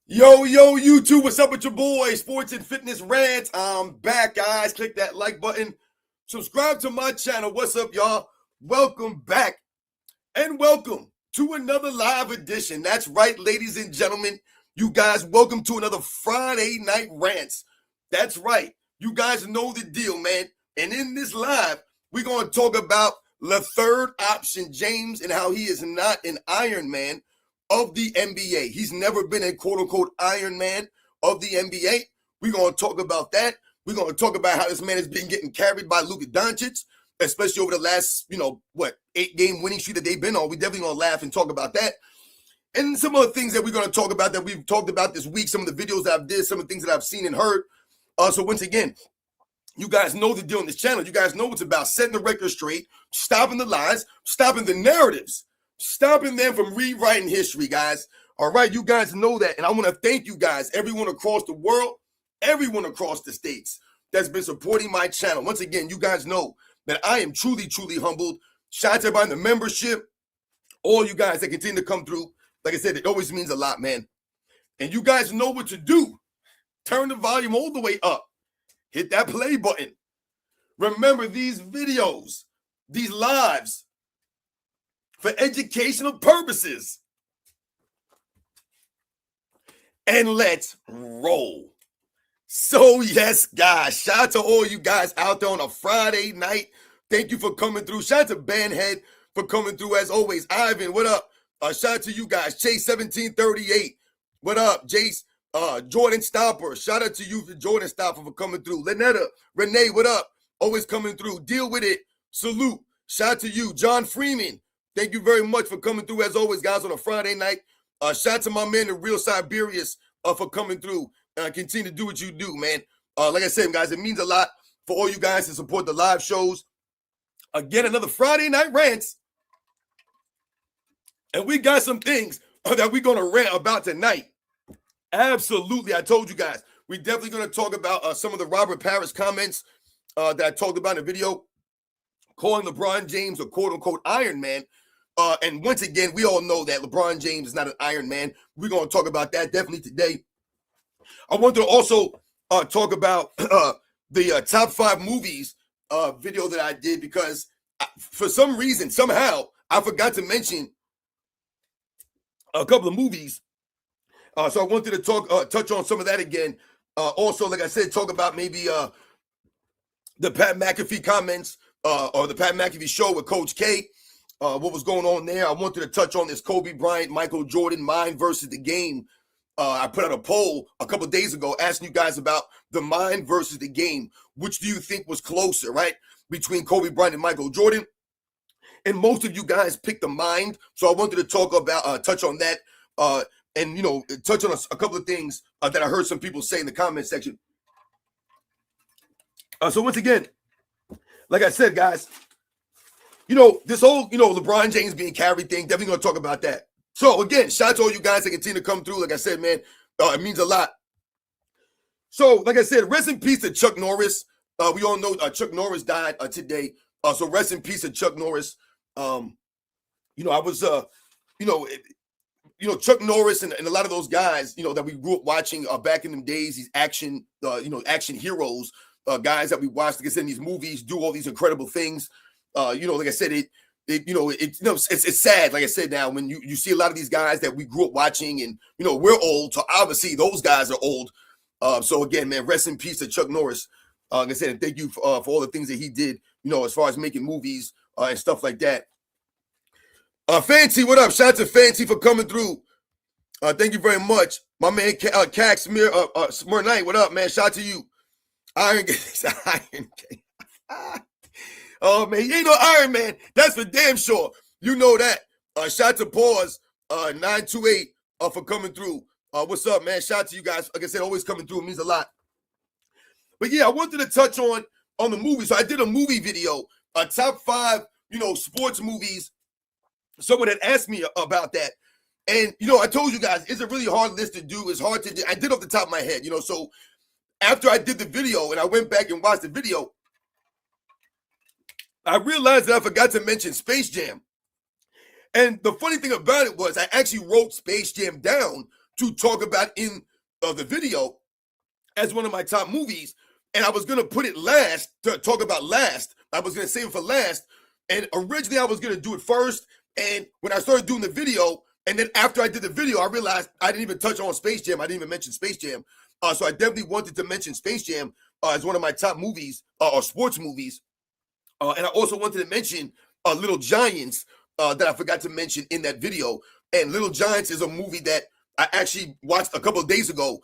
Yo, YouTube, what's up with your boy? Sports and Fitness Rants. I'm back, guys. Click that like button. Subscribe to my channel. What's up, y'all? Welcome back and welcome to another live edition. That's right, ladies and gentlemen. You guys, welcome to another Friday Night Rants. That's right. You guys know the deal, man. And in this live, we're going to talk about Le3rd option James and how he is not an Iron Man of the NBA. He's never been a quote-unquote Iron Man of the NBA. We're going to talk about that. We're going to talk about how this man has been getting carried by Luka Doncic, especially over the last, 8-game winning streak that they've been on. We definitely going to laugh and talk about that. And some other things that we're going to talk about that we've talked about this week, some of the videos that I've did, some of the things that I've seen and heard. So once again, you guys know the deal on this channel. You guys know what it's about. Setting the record straight, stopping the lies, stopping the narratives, stopping them from rewriting history, guys. All right, you guys know that. And I want to thank you guys, everyone across the world, everyone across the states that's been supporting my channel. Once again, you guys know that I am truly, truly humbled. Shout out to everybody in the membership, all you guys that continue to come through. Like I said, it always means a lot, man. And you guys know what to do. Turn the volume all the way up. Hit that play button. Remember, these videos, these lives, for educational purposes. And let's roll. So, yes, guys, shout out to all you guys out there on a Friday night. Thank you for coming through. Shout out to Bandhead for coming through as always. Ivan, what up? Shout out to you guys. Chase 1738. What up, Jace? Jordan Stopper. Shout out to you for Jordan Stopper for coming through. Lynetta, Renee, what up? Always coming through. Deal with it. Salute. Shout out to you. John Freeman. Thank you very much for coming through as always, guys, on a Friday night. Shout out to my man, the real Siberius, for coming through. Continue to do what you do, man. Like I said, guys, it means a lot for all you guys to support the live shows. Again, another Friday Night Rants. And we got some things that we're going to rant about tonight. Absolutely. I told you guys, we're definitely going to talk about some of the Robert Parrish comments that I talked about in the video, calling LeBron James a quote-unquote Iron Man. And once again, we all know that LeBron James is not an Iron Man. We're going to talk about that definitely today. I want to also talk about the top 5 movies video that I did because for some reason, somehow, I forgot to mention a couple of movies. So I wanted to touch on some of that again. Also, like I said, talk about maybe the Pat McAfee comments or the Pat McAfee show with Coach K. What was going on there. I wanted to touch on this Kobe Bryant, Michael Jordan, mind versus the game. I put out a poll a couple of days ago asking you guys about the mind versus the game. Which do you think was closer, right? Between Kobe Bryant and Michael Jordan. And most of you guys picked the mind. So I wanted to talk about, touch on that. And, touch on a couple of things that I heard some people say in the comment section. So once again, like I said, guys, this whole, LeBron James being carried thing, definitely going to talk about that. So again, shout out to all you guys that continue to come through. Like I said, man, it means a lot. So like I said, rest in peace to Chuck Norris. We all know Chuck Norris died today. So rest in peace to Chuck Norris. I was, Chuck Norris and a lot of those guys, that we grew up watching back in them days, these action, action heroes, guys that we watched, like I said, in these movies, do all these incredible things. Like I said, it's sad, like I said, now when you see a lot of these guys that we grew up watching and, we're old, so obviously those guys are old. So again, man, rest in peace to Chuck Norris. Like I said, and thank you for all the things that he did, as far as making movies and stuff like that. Fancy, what up? Shout out to Fancy for coming through. Thank you very much. My man, Cax Smyrnite, what up, man? Shout out to you. Iron King. Oh, man, he ain't no Iron Man. That's for damn sure. You know that. Shout out to Pause 928 for coming through. What's up, man? Shout out to you guys. Like I said, always coming through. It means a lot. But yeah, I wanted to touch on the movie. So I did a movie video, top 5, sports movies. Someone had asked me about that. And, I told you guys, it's a really hard list to do. It's hard to do. I did off the top of my head, So after I did the video and I went back and watched the video, I realized that I forgot to mention Space Jam. And the funny thing about it was I actually wrote Space Jam down to talk about in the video as one of my top movies. And I was going to put it last, to talk about last. I was going to save it for last. And originally I was going to do it first. And when I started doing the video, and then after I did the video, I realized I didn't even touch on Space Jam. I didn't even mention Space Jam. So I definitely wanted to mention Space Jam as one of my top movies or sports movies. And I also wanted to mention Little Giants that I forgot to mention in that video. And Little Giants is a movie that I actually watched a couple of days ago.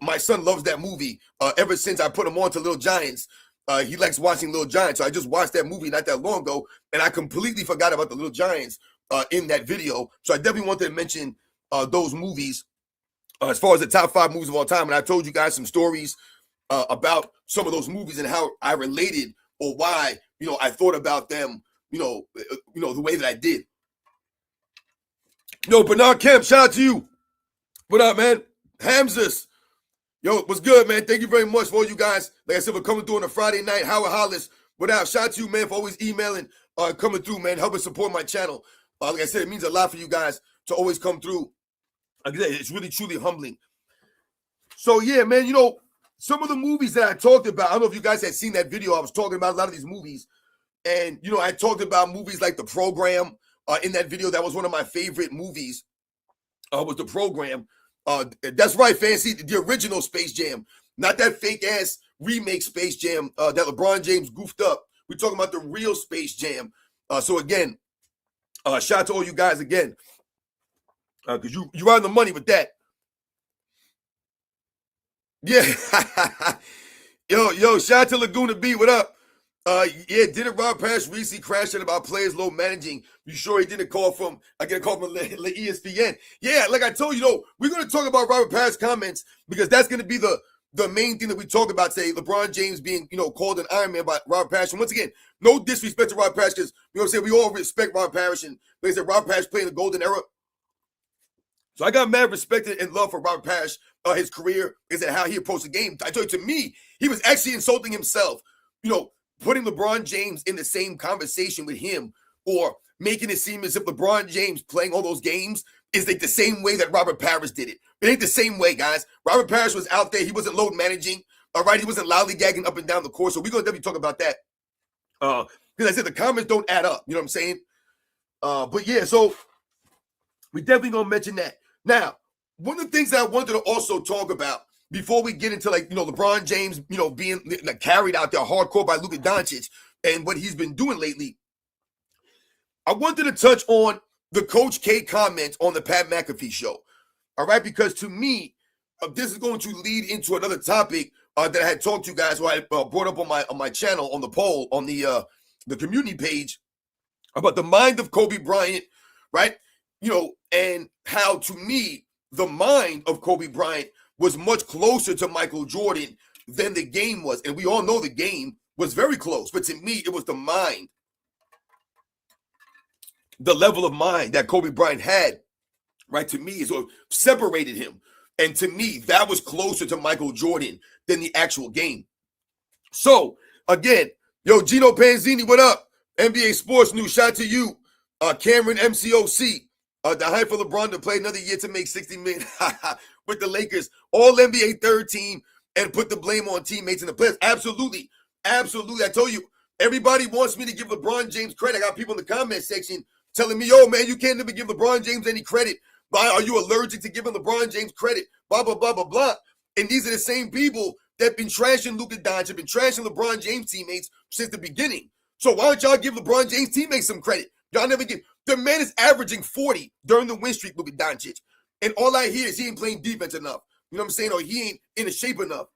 My son loves that movie. Ever since I put him on to Little Giants, he likes watching Little Giants. So I just watched that movie not that long ago, and I completely forgot about the Little Giants in that video. So I definitely wanted to mention those movies as far as the top 5 movies of all time. And I told you guys some stories about some of those movies and how I related or why, I thought about them, the way that I did. Yo, Bernard Kemp, shout out to you. What up, man? Hamzas. Yo, what's good, man? Thank you very much for all you guys. Like I said, for coming through on a Friday night. Howard Hollis, what up? Shout out to you, man, for always emailing, coming through, man, helping support my channel. Like I said, it means a lot for you guys to always come through. Like I said, it's really, truly humbling. So, yeah, man, some of the movies that I talked about, I don't know if you guys had seen that video. I was talking about a lot of these movies. And, I talked about movies like The Program in that video. That was one of my favorite movies, was The Program. That's right, Fancy, the original Space Jam, not that fake-ass remake Space Jam that LeBron James goofed up. We're talking about the real Space Jam. So, again, shout out to all you guys again, because you're on the money with that. Yeah. Yo, shout out to Laguna B. What up? Yeah, didn't Rob Parrish recently crash at about players low managing? You sure he didn't call from, I get a call from ESPN. Yeah, like I told you, we're going to talk about Robert Parrish comments because that's going to be the main thing that we talk about today. LeBron James being, called an Iron Man by Robert Parrish. And once again, no disrespect to Robert Parrish because, we all respect Robert Parrish. And like I said, Robert Parrish played in the golden era. So I got mad respect and love for Robert Parrish, his career, is and how he approached the game. I told you, to me, he was actually insulting himself, putting LeBron James in the same conversation with him or making it seem as if LeBron James playing all those games is like the same way that Robert Parrish did it. It ain't the same way, guys. Robert Parrish was out there. He wasn't load managing, all right? He wasn't lollygagging up and down the court. So we're going to definitely talk about that. Because I said the comments don't add up. You know what I'm saying? But yeah, so we definitely going to mention that. Now, one of the things that I wanted to also talk about before we get into LeBron James, being carried out there hardcore by Luka Doncic and what he's been doing lately, I wanted to touch on the Coach K comments on the Pat McAfee show. All right, because to me, this is going to lead into another topic that I had talked to you guys, or I brought up on my channel, on the poll, on the community page about the mind of Kobe Bryant, right? And how, to me, the mind of Kobe Bryant was much closer to Michael Jordan than the game was. And we all know the game was very close. But to me, it was the mind, the level of mind that Kobe Bryant had, right? To me, is what separated him. And to me, that was closer to Michael Jordan than the actual game. So, again, yo, Gino Panzini, what up? NBA Sports News, shout out to you. Cameron MCOC, the hype for LeBron to play another year to make $60 million with the Lakers, all NBA third team, and put the blame on teammates and the players. Absolutely. Absolutely. I told you, everybody wants me to give LeBron James credit. I got people in the comment section telling me, yo, man, you can't even give LeBron James any credit. Why are you allergic to giving LeBron James credit? Blah, blah, blah, blah, blah. And these are the same people that have been trashing Luka Doncic, been trashing LeBron James teammates since the beginning. So why don't y'all give LeBron James teammates some credit? Y'all never give. The man is averaging 40 during the win streak, Luka Doncic. And all I hear is he ain't playing defense enough. You know what I'm saying? Or he ain't in the shape enough.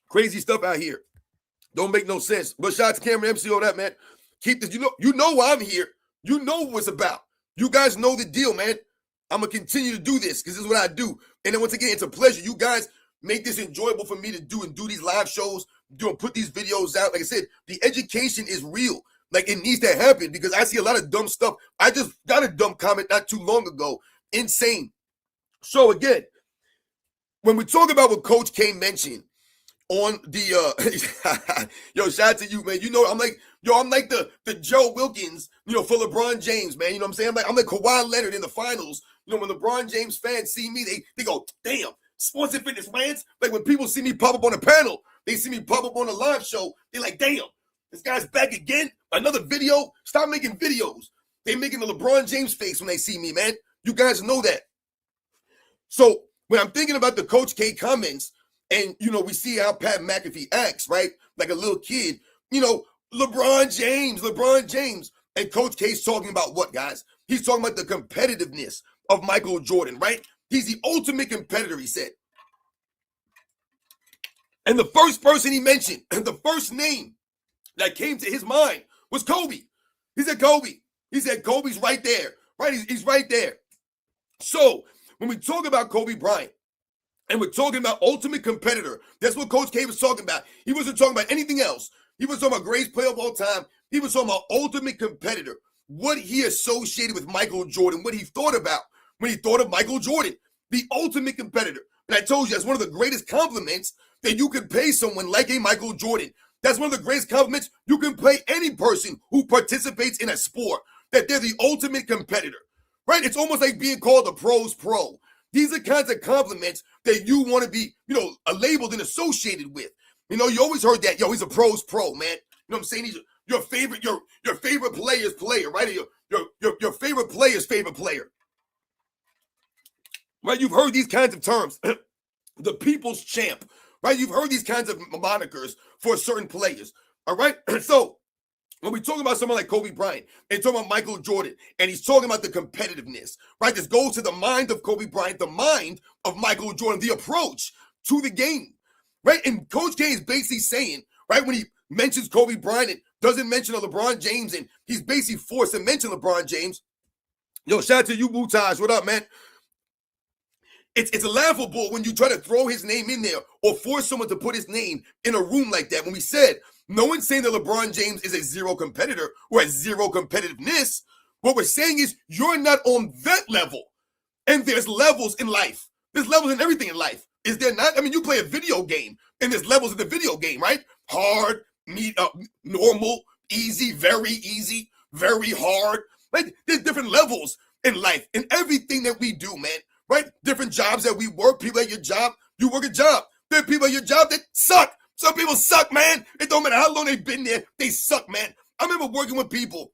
Crazy stuff out here. Don't make no sense. But shout out to Cameron MC on that, man. Keep this. You know why I'm here. You know what it's about. You guys know the deal, man. I'm going to continue to do this because this is what I do. And then once again, it's a pleasure. You guys make this enjoyable for me to do and do these live shows, put these videos out. Like I said, the education is real. Like, it needs to happen because I see a lot of dumb stuff. I just got a dumb comment not too long ago. Insane. So, again, when we talk about what Coach K mentioned on the yo, shout out to you, man. I'm like the Joe Wilkins, for LeBron James, man. You know what I'm saying? I'm like Kawhi Leonard in the finals, You know, when LeBron James fans see me, they go, damn, Sports and Fitness Rants. Like when people see me pop up on a panel, they see me pop up on a live show, they're like, damn, this guy's back again. Another video. Stop making videos. They making the LeBron James face when they see me, man. You guys know that. So when I'm thinking about the Coach K comments, and, you know, we see how Pat McAfee acts, right? Like a little kid, you know, LeBron James. And Coach K's talking about what, guys? He's talking about the competitiveness of Michael Jordan, right? He's the ultimate competitor, he said. And the first person he mentioned, the first name that came to his mind was Kobe. He said Kobe. He said Kobe's right there, right? He's right there. So when we talk about Kobe Bryant, and we're talking about ultimate competitor, that's what Coach K was talking about. He wasn't talking about anything else. He was talking about greatest player of all time. He was talking about ultimate competitor, what he associated with Michael Jordan, what he thought about when he thought of Michael Jordan, the ultimate competitor. And I told you, that's one of the greatest compliments that you could pay someone like a Michael Jordan. That's one of the greatest compliments you can pay any person who participates in a sport, that they're the ultimate competitor, right? It's almost like being called a pro's pro. These are kinds of compliments that you want to be, you know, labeled and associated with. You know, you always heard that, yo, he's a pro's pro, man. You know what I'm saying? He's your favorite player's player, right? Your favorite player's favorite player. Right? You've heard these kinds of terms. The people's champ, right? You've heard these kinds of monikers for certain players. All right. So when we talk about someone like Kobe Bryant and talking about Michael Jordan, and he's talking about the competitiveness, right? This goes to the mind of Kobe Bryant, the mind of Michael Jordan, the approach to the game, right? And Coach K is basically saying, right, when he mentions Kobe Bryant and doesn't mention LeBron James, and he's basically forced to mention LeBron James. Yo, shout out to you, Wu-Taj. What up, man? It's laughable when you try to throw his name in there or force someone to put his name in a room like that. When we said, no one's saying that LeBron James is a zero competitor or has zero competitiveness. What we're saying is you're not on that level. And there's levels in life. There's levels in everything in life. Is there not? I mean, you play a video game and there's levels in the video game, right? Hard, normal, easy, very hard. Like there's different levels in life in everything that we do, man. Right? Different jobs that we work. People at your job, you work a job. There are people at your job that suck. Some people suck, man. It don't matter how long they've been there. They suck, man. I remember working with people.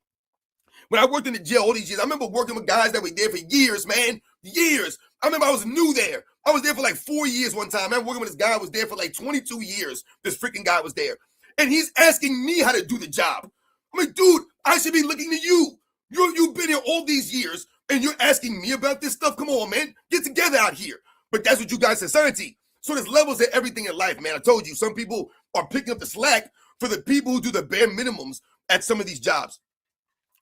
When I worked in the jail all these years, I remember working with guys that were there for years, man. Years. I remember I was new there. I was there for like 4 years one time. I remember working with this guy who was there for like 22 years. This freaking guy was there. And he's asking me how to do the job. I'm like, dude, I should be looking to you. You've been here all these years. And you're asking me about this stuff? Come on, man. Get together out here. But that's what you guys society. So there's levels to everything in life, man. I told you, some people are picking up the slack for the people who do the bare minimums at some of these jobs.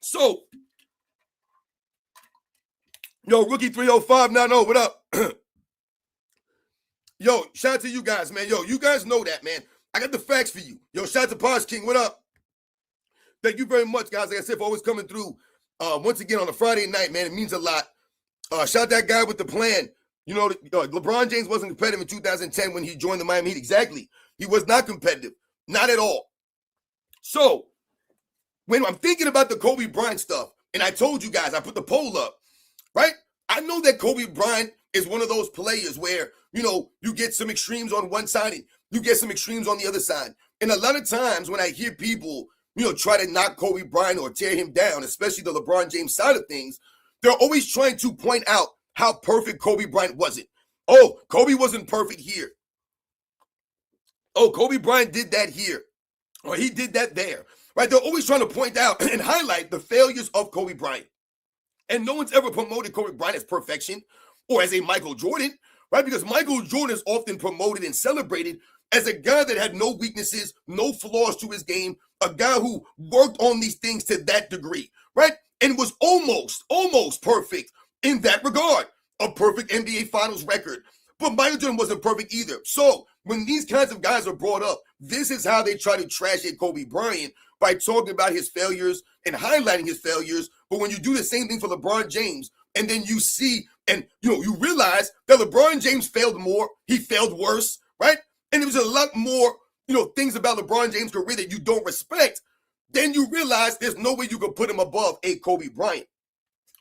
So, yo, Rookie 30590, what up? Yo, shout out to you guys, man. Yo, you guys know that, man. I got the facts for you. Yo, shout out to Posh King, what up? Thank you very much, guys. Like I said, for always coming through. Once again, on a Friday night, man, it means a lot. Shout out that guy with the plan. You know, LeBron James wasn't competitive in 2010 when he joined the Miami Heat. Exactly. He was not competitive. Not at all. So, when I'm thinking about the Kobe Bryant stuff, and I told you guys, I put the poll up, right? I know that Kobe Bryant is one of those players where, you know, you get some extremes on one side and you get some extremes on the other side. And a lot of times when I hear people, you know, try to knock Kobe Bryant or tear him down, especially the LeBron James side of things, they're always trying to point out how perfect Kobe Bryant wasn't. Oh, Kobe wasn't perfect here. Oh, Kobe Bryant did that here. Or he did that there. Right? They're always trying to point out and highlight the failures of Kobe Bryant. And no one's ever promoted Kobe Bryant as perfection or as a Michael Jordan, right? Because Michael Jordan is often promoted and celebrated as a guy that had no weaknesses, no flaws to his game, a guy who worked on these things to that degree, right? And was almost perfect in that regard, a perfect NBA Finals record. But Michael Jordan wasn't perfect either. So when these kinds of guys are brought up, this is how they try to trash at Kobe Bryant, by talking about his failures and highlighting his failures. But when you do the same thing for LeBron James, and then you see, and you realize that LeBron James failed more, he failed worse, right? And there was a lot more, things about LeBron James' career that you don't respect, then you realize there's no way you can put him above a Kobe Bryant.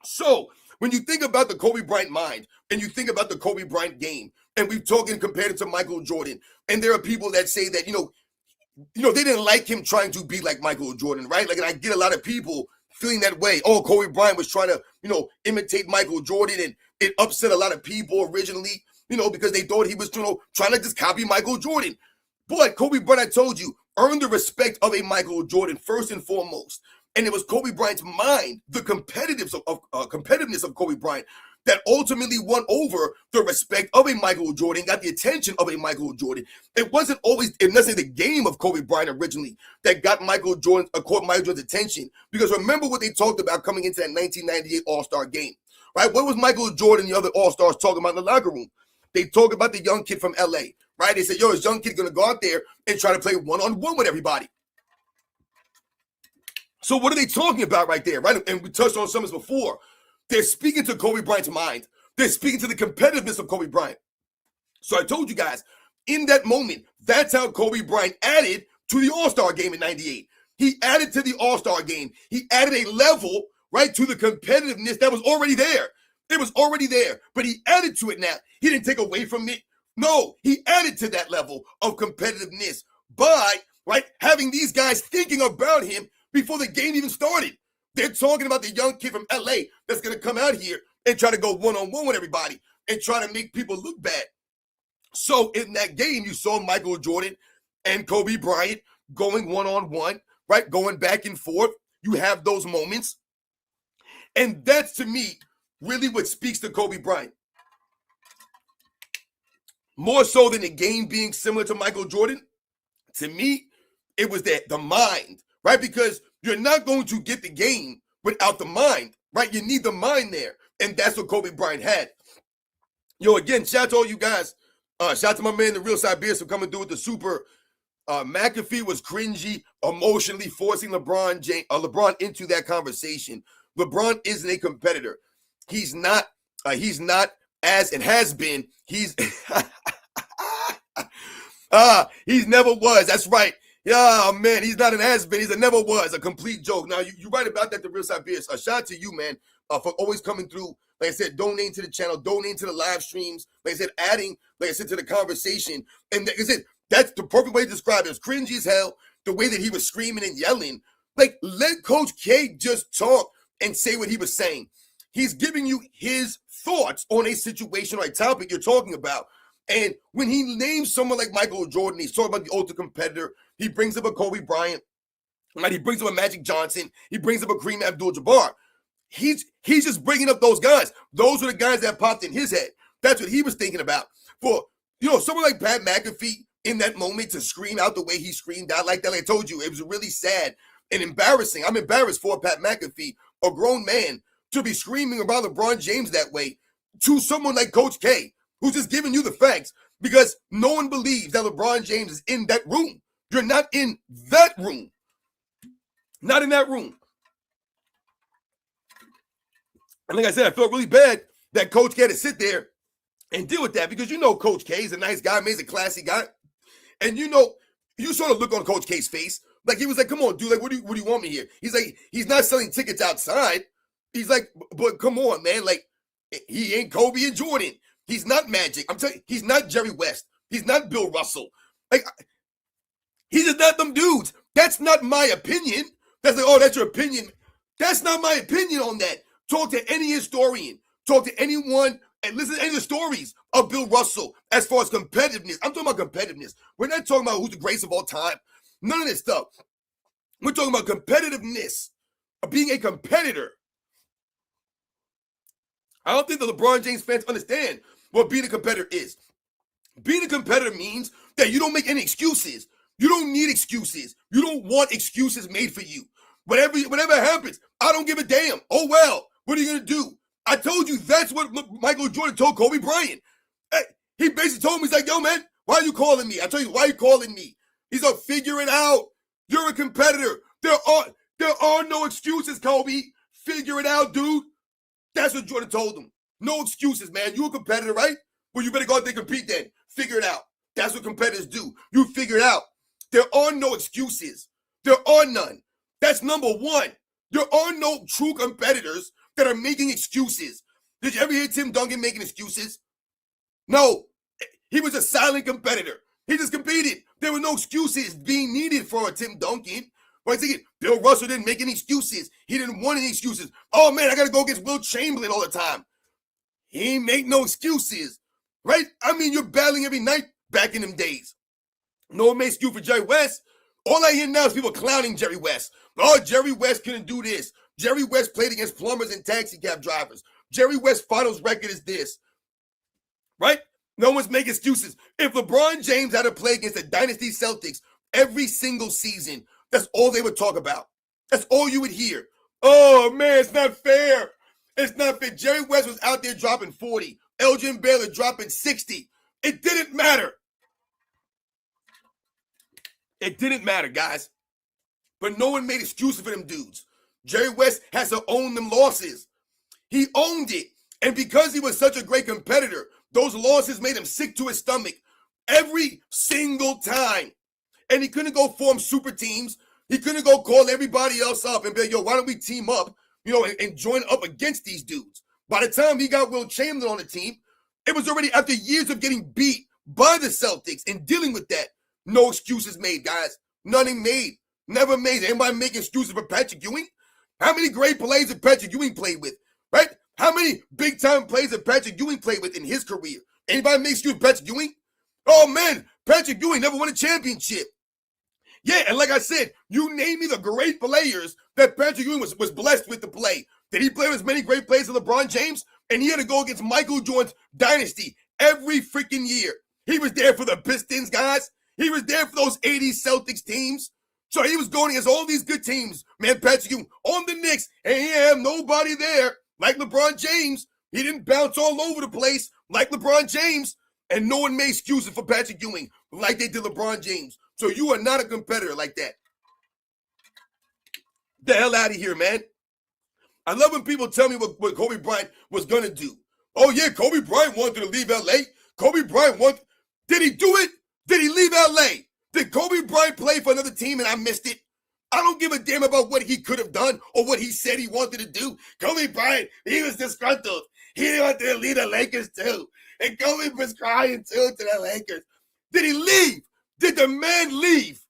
So when you think about the Kobe Bryant mind and you think about the Kobe Bryant game, and we've talking compared it to Michael Jordan, and there are people that say that, they didn't like him trying to be like Michael Jordan, right? Like, and I get a lot of people feeling that way. Oh, Kobe Bryant was trying to, imitate Michael Jordan, and it upset a lot of people originally, because they thought he was, trying to just copy Michael Jordan. But Kobe Bryant, I told you, earned the respect of a Michael Jordan first and foremost. And it was Kobe Bryant's mind, the competitiveness of Kobe Bryant, that ultimately won over the respect of a Michael Jordan, got the attention of a Michael Jordan. It wasn't always necessarily the game of Kobe Bryant originally that got caught Michael Jordan's attention. Because remember what they talked about coming into that 1998 All-Star game, right? What was Michael Jordan and the other All-Stars talking about in the locker room? They talk about the young kid from LA, right? They said, yo, this young kid's going to go out there and try to play one-on-one with everybody. So what are they talking about right there, right? And we touched on some of this before. They're speaking to Kobe Bryant's mind. They're speaking to the competitiveness of Kobe Bryant. So I told you guys, in that moment, that's how Kobe Bryant added to the All-Star game in 98. He added to the All-Star game. He added a level, right, to the competitiveness that was already there. It was already there, but he added to it now. He didn't take away from it. No, he added to that level of competitiveness by, right, having these guys thinking about him before the game even started. They're talking about the young kid from LA that's going to come out here and try to go one-on-one with everybody and try to make people look bad. So in that game, you saw Michael Jordan and Kobe Bryant going one-on-one, right? Going back and forth. You have those moments. And that's, to me, really what speaks to Kobe Bryant. More so than the game being similar to Michael Jordan, to me, it was the mind, right? Because you're not going to get the game without the mind, right? You need the mind there. And that's what Kobe Bryant had. Yo, again, shout out to all you guys. Shout out to my man, the Real Siberians, for coming through with the super. McAfee was cringy, emotionally forcing LeBron into that conversation. LeBron isn't a competitor. He's not as it has been. He's never was. That's right. Yeah, man, he's not an has-been. He's a never was. A complete joke. Now, you right about that, the Real Siberians. A shout out to you, man, for always coming through. Like I said, donating to the channel, donating to the live streams. Like I said, adding, like I said, to the conversation. And like I said, that's the perfect way to describe it. It was cringy as hell, the way that he was screaming and yelling. Like, let Coach K just talk and say what he was saying. He's giving you his thoughts on a situation or a topic you're talking about. And when he names someone like Michael Jordan, he's talking about the ultimate competitor. He brings up a Kobe Bryant, right? He brings up a Magic Johnson. He brings up a Kareem Abdul-Jabbar. He's just bringing up those guys. Those were the guys that popped in his head. That's what he was thinking about. For, someone like Pat McAfee in that moment to scream out the way he screamed out like that, like I told you, it was really sad and embarrassing. I'm embarrassed for Pat McAfee, a grown man, to be screaming about LeBron James that way to someone like Coach K, who's just giving you the facts, because no one believes that LeBron James is in that room. You're not in that room. Not in that room. And like I said, I felt really bad that Coach K had to sit there and deal with that, because Coach K is a nice guy, he's a classy guy. And you sort of look on Coach K's face, like he was like, come on, dude, like, what do you want me here? He's like, he's not selling tickets outside. He's like, but come on, man, like, he ain't Kobe and Jordan. He's not Magic. I'm telling you, he's not Jerry West. He's not Bill Russell. Like, he's just not them dudes. That's not my opinion. That's like, oh, that's your opinion. That's not my opinion on that. Talk to any historian. Talk to anyone and listen to any of the stories of Bill Russell as far as competitiveness. I'm talking about competitiveness. We're not talking about who's the greatest of all time. None of this stuff. We're talking about competitiveness, of being a competitor. I don't think the LeBron James fans understand what being a competitor is. Being a competitor means that you don't make any excuses. You don't need excuses. You don't want excuses made for you. Whatever happens, I don't give a damn. Oh, well, what are you going to do? I told you that's what Michael Jordan told Kobe Bryant. He basically told him, he's like, yo, man, why are you calling me? I tell you, why are you calling me? He's like, figure it out. You're a competitor. There are no excuses, Kobe. Figure it out, dude. That's what Jordan told him. No excuses, man. You a competitor, right? Well, you better go out there and compete then. Figure it out. That's what competitors do. You figure it out. There are no excuses. There are none. That's number one. There are no true competitors that are making excuses. Did you ever hear Tim Duncan making excuses? No. He was a silent competitor. He just competed. There were no excuses being needed for a Tim Duncan. But Bill Russell didn't make any excuses. He didn't want any excuses. Oh, man, I got to go against Will Chamberlain all the time. He ain't make no excuses, right? I mean, you're battling every night back in them days. No one made excuse for Jerry West. All I hear now is people clowning Jerry West. Oh, Jerry West couldn't do this. Jerry West played against plumbers and taxi cab drivers. Jerry West's finals record is this, right? No one's making excuses. If LeBron James had to play against the Dynasty Celtics every single season, that's all they would talk about. That's all you would hear. Oh, man, it's not fair. It's not fair. Jerry West was out there dropping 40. Elgin Baylor dropping 60. It didn't matter. It didn't matter, guys. But no one made excuses for them dudes. Jerry West has to own them losses. He owned it. And because he was such a great competitor, those losses made him sick to his stomach every single time. And he couldn't go form super teams. He couldn't go call everybody else up and be like, yo, why don't we team up, and join up against these dudes. By the time he got Will Chamberlain on the team, it was already after years of getting beat by the Celtics and dealing with that. No excuses made, guys. Nothing made. Never made. Anybody make excuses for Patrick Ewing? How many great plays did Patrick Ewing play with, right? How many big-time plays did Patrick Ewing play with in his career? Anybody make excuses for Patrick Ewing? Oh, man, Patrick Ewing never won a championship. Yeah, and like I said, you name me the great players that Patrick Ewing was blessed with to play. Did he play with as many great players as LeBron James? And he had to go against Michael Jordan's dynasty every freaking year. He was there for the Pistons, guys. He was there for those 80s Celtics teams. So he was going against all these good teams. Man, Patrick Ewing on the Knicks, and he had nobody there like LeBron James. He didn't bounce all over the place like LeBron James. And no one made excuses for Patrick Ewing like they did LeBron James. So you are not a competitor like that. The hell out of here, man. I love when people tell me what Kobe Bryant was going to do. Oh, yeah, Kobe Bryant wanted to leave L.A. Kobe Bryant wanted... Did he do it? Did he leave L.A.? Did Kobe Bryant play for another team and I missed it? I don't give a damn about what he could have done or what he said he wanted to do. Kobe Bryant, he was disgruntled. He wanted to leave the Lakers too. And Kobe was crying too to the Lakers. Did he leave? Did the man leave?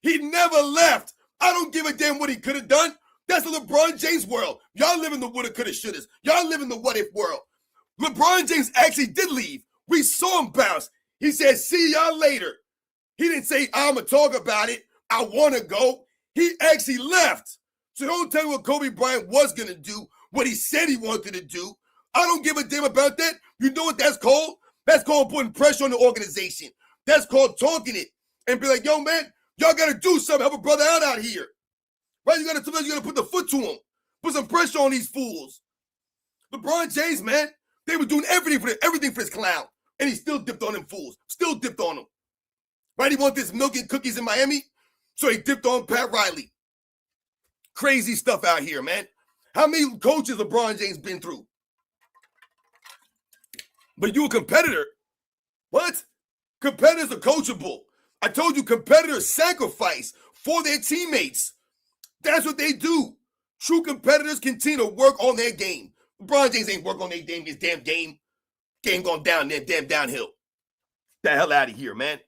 He never left. I don't give a damn what he could have done. That's the LeBron James world. Y'all live in the woulda, coulda, shouldas. Y'all live in the what if world. LeBron James actually did leave. We saw him bounce. He said, see y'all later. He didn't say, I'm going to talk about it. I want to go. He actually left. So don't tell me what Kobe Bryant was going to do, what he said he wanted to do. I don't give a damn about that. You know what that's called? That's called putting pressure on the organization. That's called talking it and be like, yo, man, y'all got to do something. Help a brother out here. Right? You got to put the foot to him. Put some pressure on these fools. LeBron James, man, they were doing everything for this clown. And he still dipped on them fools. Still dipped on them. Right? He wanted this milk and cookies in Miami. So he dipped on Pat Riley. Crazy stuff out here, man. How many coaches LeBron James been through? But you a competitor? What? Competitors are coachable. I told you competitors sacrifice for their teammates. That's what they do. True competitors continue to work on their game. LeBron James ain't work on their game, his damn game. Game going down there, damn downhill. The hell out of here, man.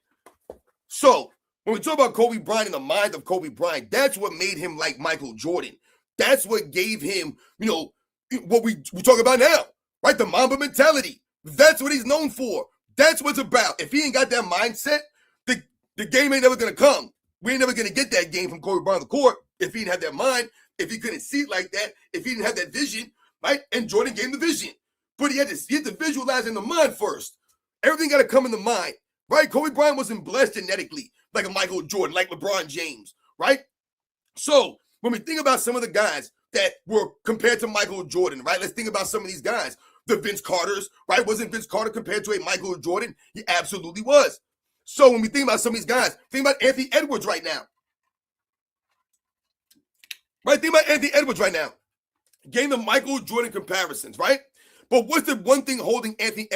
So, when we talk about Kobe Bryant and the mind of Kobe Bryant, that's what made him like Michael Jordan. That's what gave him, what we talk about now, right? The Mamba mentality. That's what he's known for. That's what it's about. If he ain't got that mindset, the game ain't never going to come. We ain't never going to get that game from Kobe Bryant on the court if he didn't have that mind, if he couldn't see it like that, if he didn't have that vision, right? And Jordan gave him the vision. But he had to visualize in the mind first. Everything got to come in the mind, right? Kobe Bryant wasn't blessed genetically like a Michael Jordan, like LeBron James, right? So when we think about some of the guys that were compared to Michael Jordan, right? Let's think about some of these guys. The Vince Carters, right? Wasn't Vince Carter compared to a Michael Jordan? He absolutely was. So when we think about some of these guys, think about Anthony Edwards right now. Right? Think about Anthony Edwards right now. Getting the Michael Jordan comparisons, right? But what's the one thing holding Anthony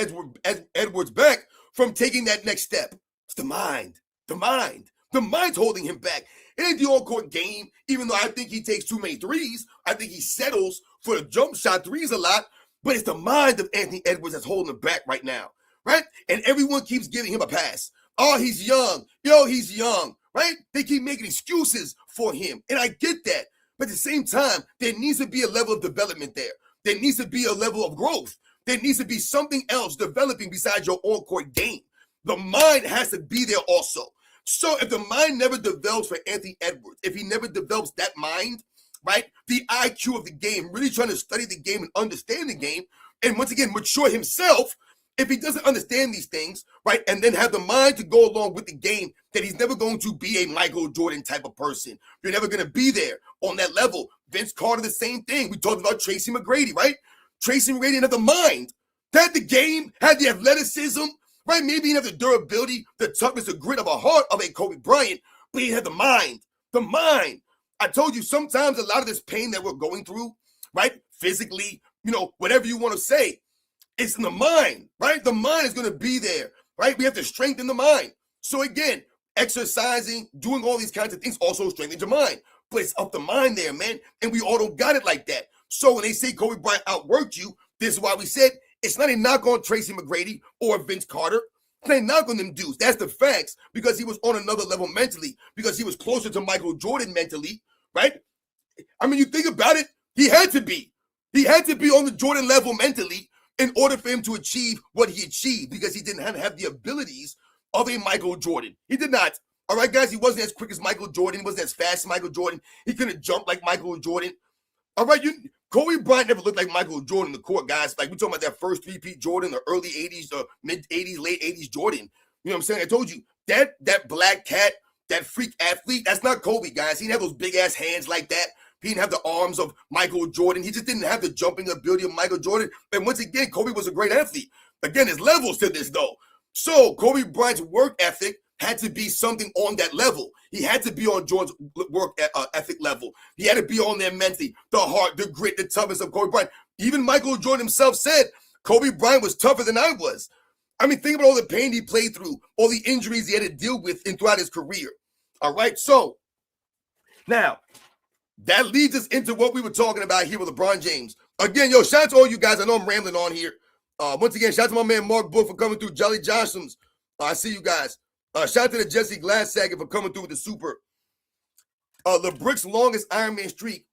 Edwards back from taking that next step? It's the mind. The mind. The mind's holding him back. It ain't the on-court game, even though I think he takes too many threes. I think he settles for the jump shot threes a lot, but it's the mind of Anthony Edwards that's holding him back right now, right? And everyone keeps giving him a pass. Oh, he's young. Yo, he's young, right? They keep making excuses for him, and I get that. But at the same time, there needs to be a level of development there. There needs to be a level of growth. There needs to be something else developing besides your on-court game. The mind has to be there also. So if the mind never develops for Anthony Edwards, if he never develops that mind, right, the IQ of the game, really trying to study the game and understand the game, and once again, mature himself, if he doesn't understand these things, right, and then have the mind to go along with the game, that he's never going to be a Michael Jordan type of person. You're never going to be there on that level. Vince Carter, the same thing. We talked about Tracy McGrady, right? Tracy McGrady had the mind, had the game, had the athleticism, right? Maybe he had the durability, the toughness, the grit of a heart of a Kobe Bryant, but he had the mind. The mind. I told you sometimes a lot of this pain that we're going through, right? Physically, whatever you want to say, it's in the mind, right? The mind is going to be there, right? We have to strengthen the mind. So again, exercising, doing all these kinds of things also strengthens your mind. But it's up the mind there, man. And we all don't got it like that. So when they say Kobe Bryant outworked you, this is why we said it's not a knock on Tracy McGrady or Vince Carter. It's not a knock on them dudes. That's the facts, because he was on another level mentally, because he was closer to Michael Jordan mentally, right? I mean, you think about it, he had to be. He had to be on the Jordan level mentally in order for him to achieve what he achieved, because he didn't have the abilities of a Michael Jordan. He did not. All right, guys, he wasn't as quick as Michael Jordan. He wasn't as fast as Michael Jordan. He couldn't jump like Michael Jordan. All right, Kobe Bryant never looked like Michael Jordan in the court, guys. Like, we're talking about that first three-peat Jordan, the early 80s, the mid-80s, late 80s Jordan. You know what I'm saying? I told you, that black cat, that freak athlete, that's not Kobe, guys. He didn't have those big-ass hands like that. He didn't have the arms of Michael Jordan. He just didn't have the jumping ability of Michael Jordan. And once again, Kobe was a great athlete. Again, there's levels to this, though. So Kobe Bryant's work ethic had to be something on that level. He had to be on Jordan's work ethic level. He had to be on there mentally, the heart, the grit, the toughness of Kobe Bryant. Even Michael Jordan himself said Kobe Bryant was tougher than I was. I mean, think about all the pain he played through, all the injuries he had to deal with throughout his career. All right, so now that leads us into what we were talking about here with LeBron James. Again, shout out to all you guys. I know I'm rambling on here. Once again, shout out to my man Mark Book for coming through. Jelly Johnson's. I see you guys. Shout out to the Jesse Glassager for coming through with the super. LeBrick's longest Iron Man streak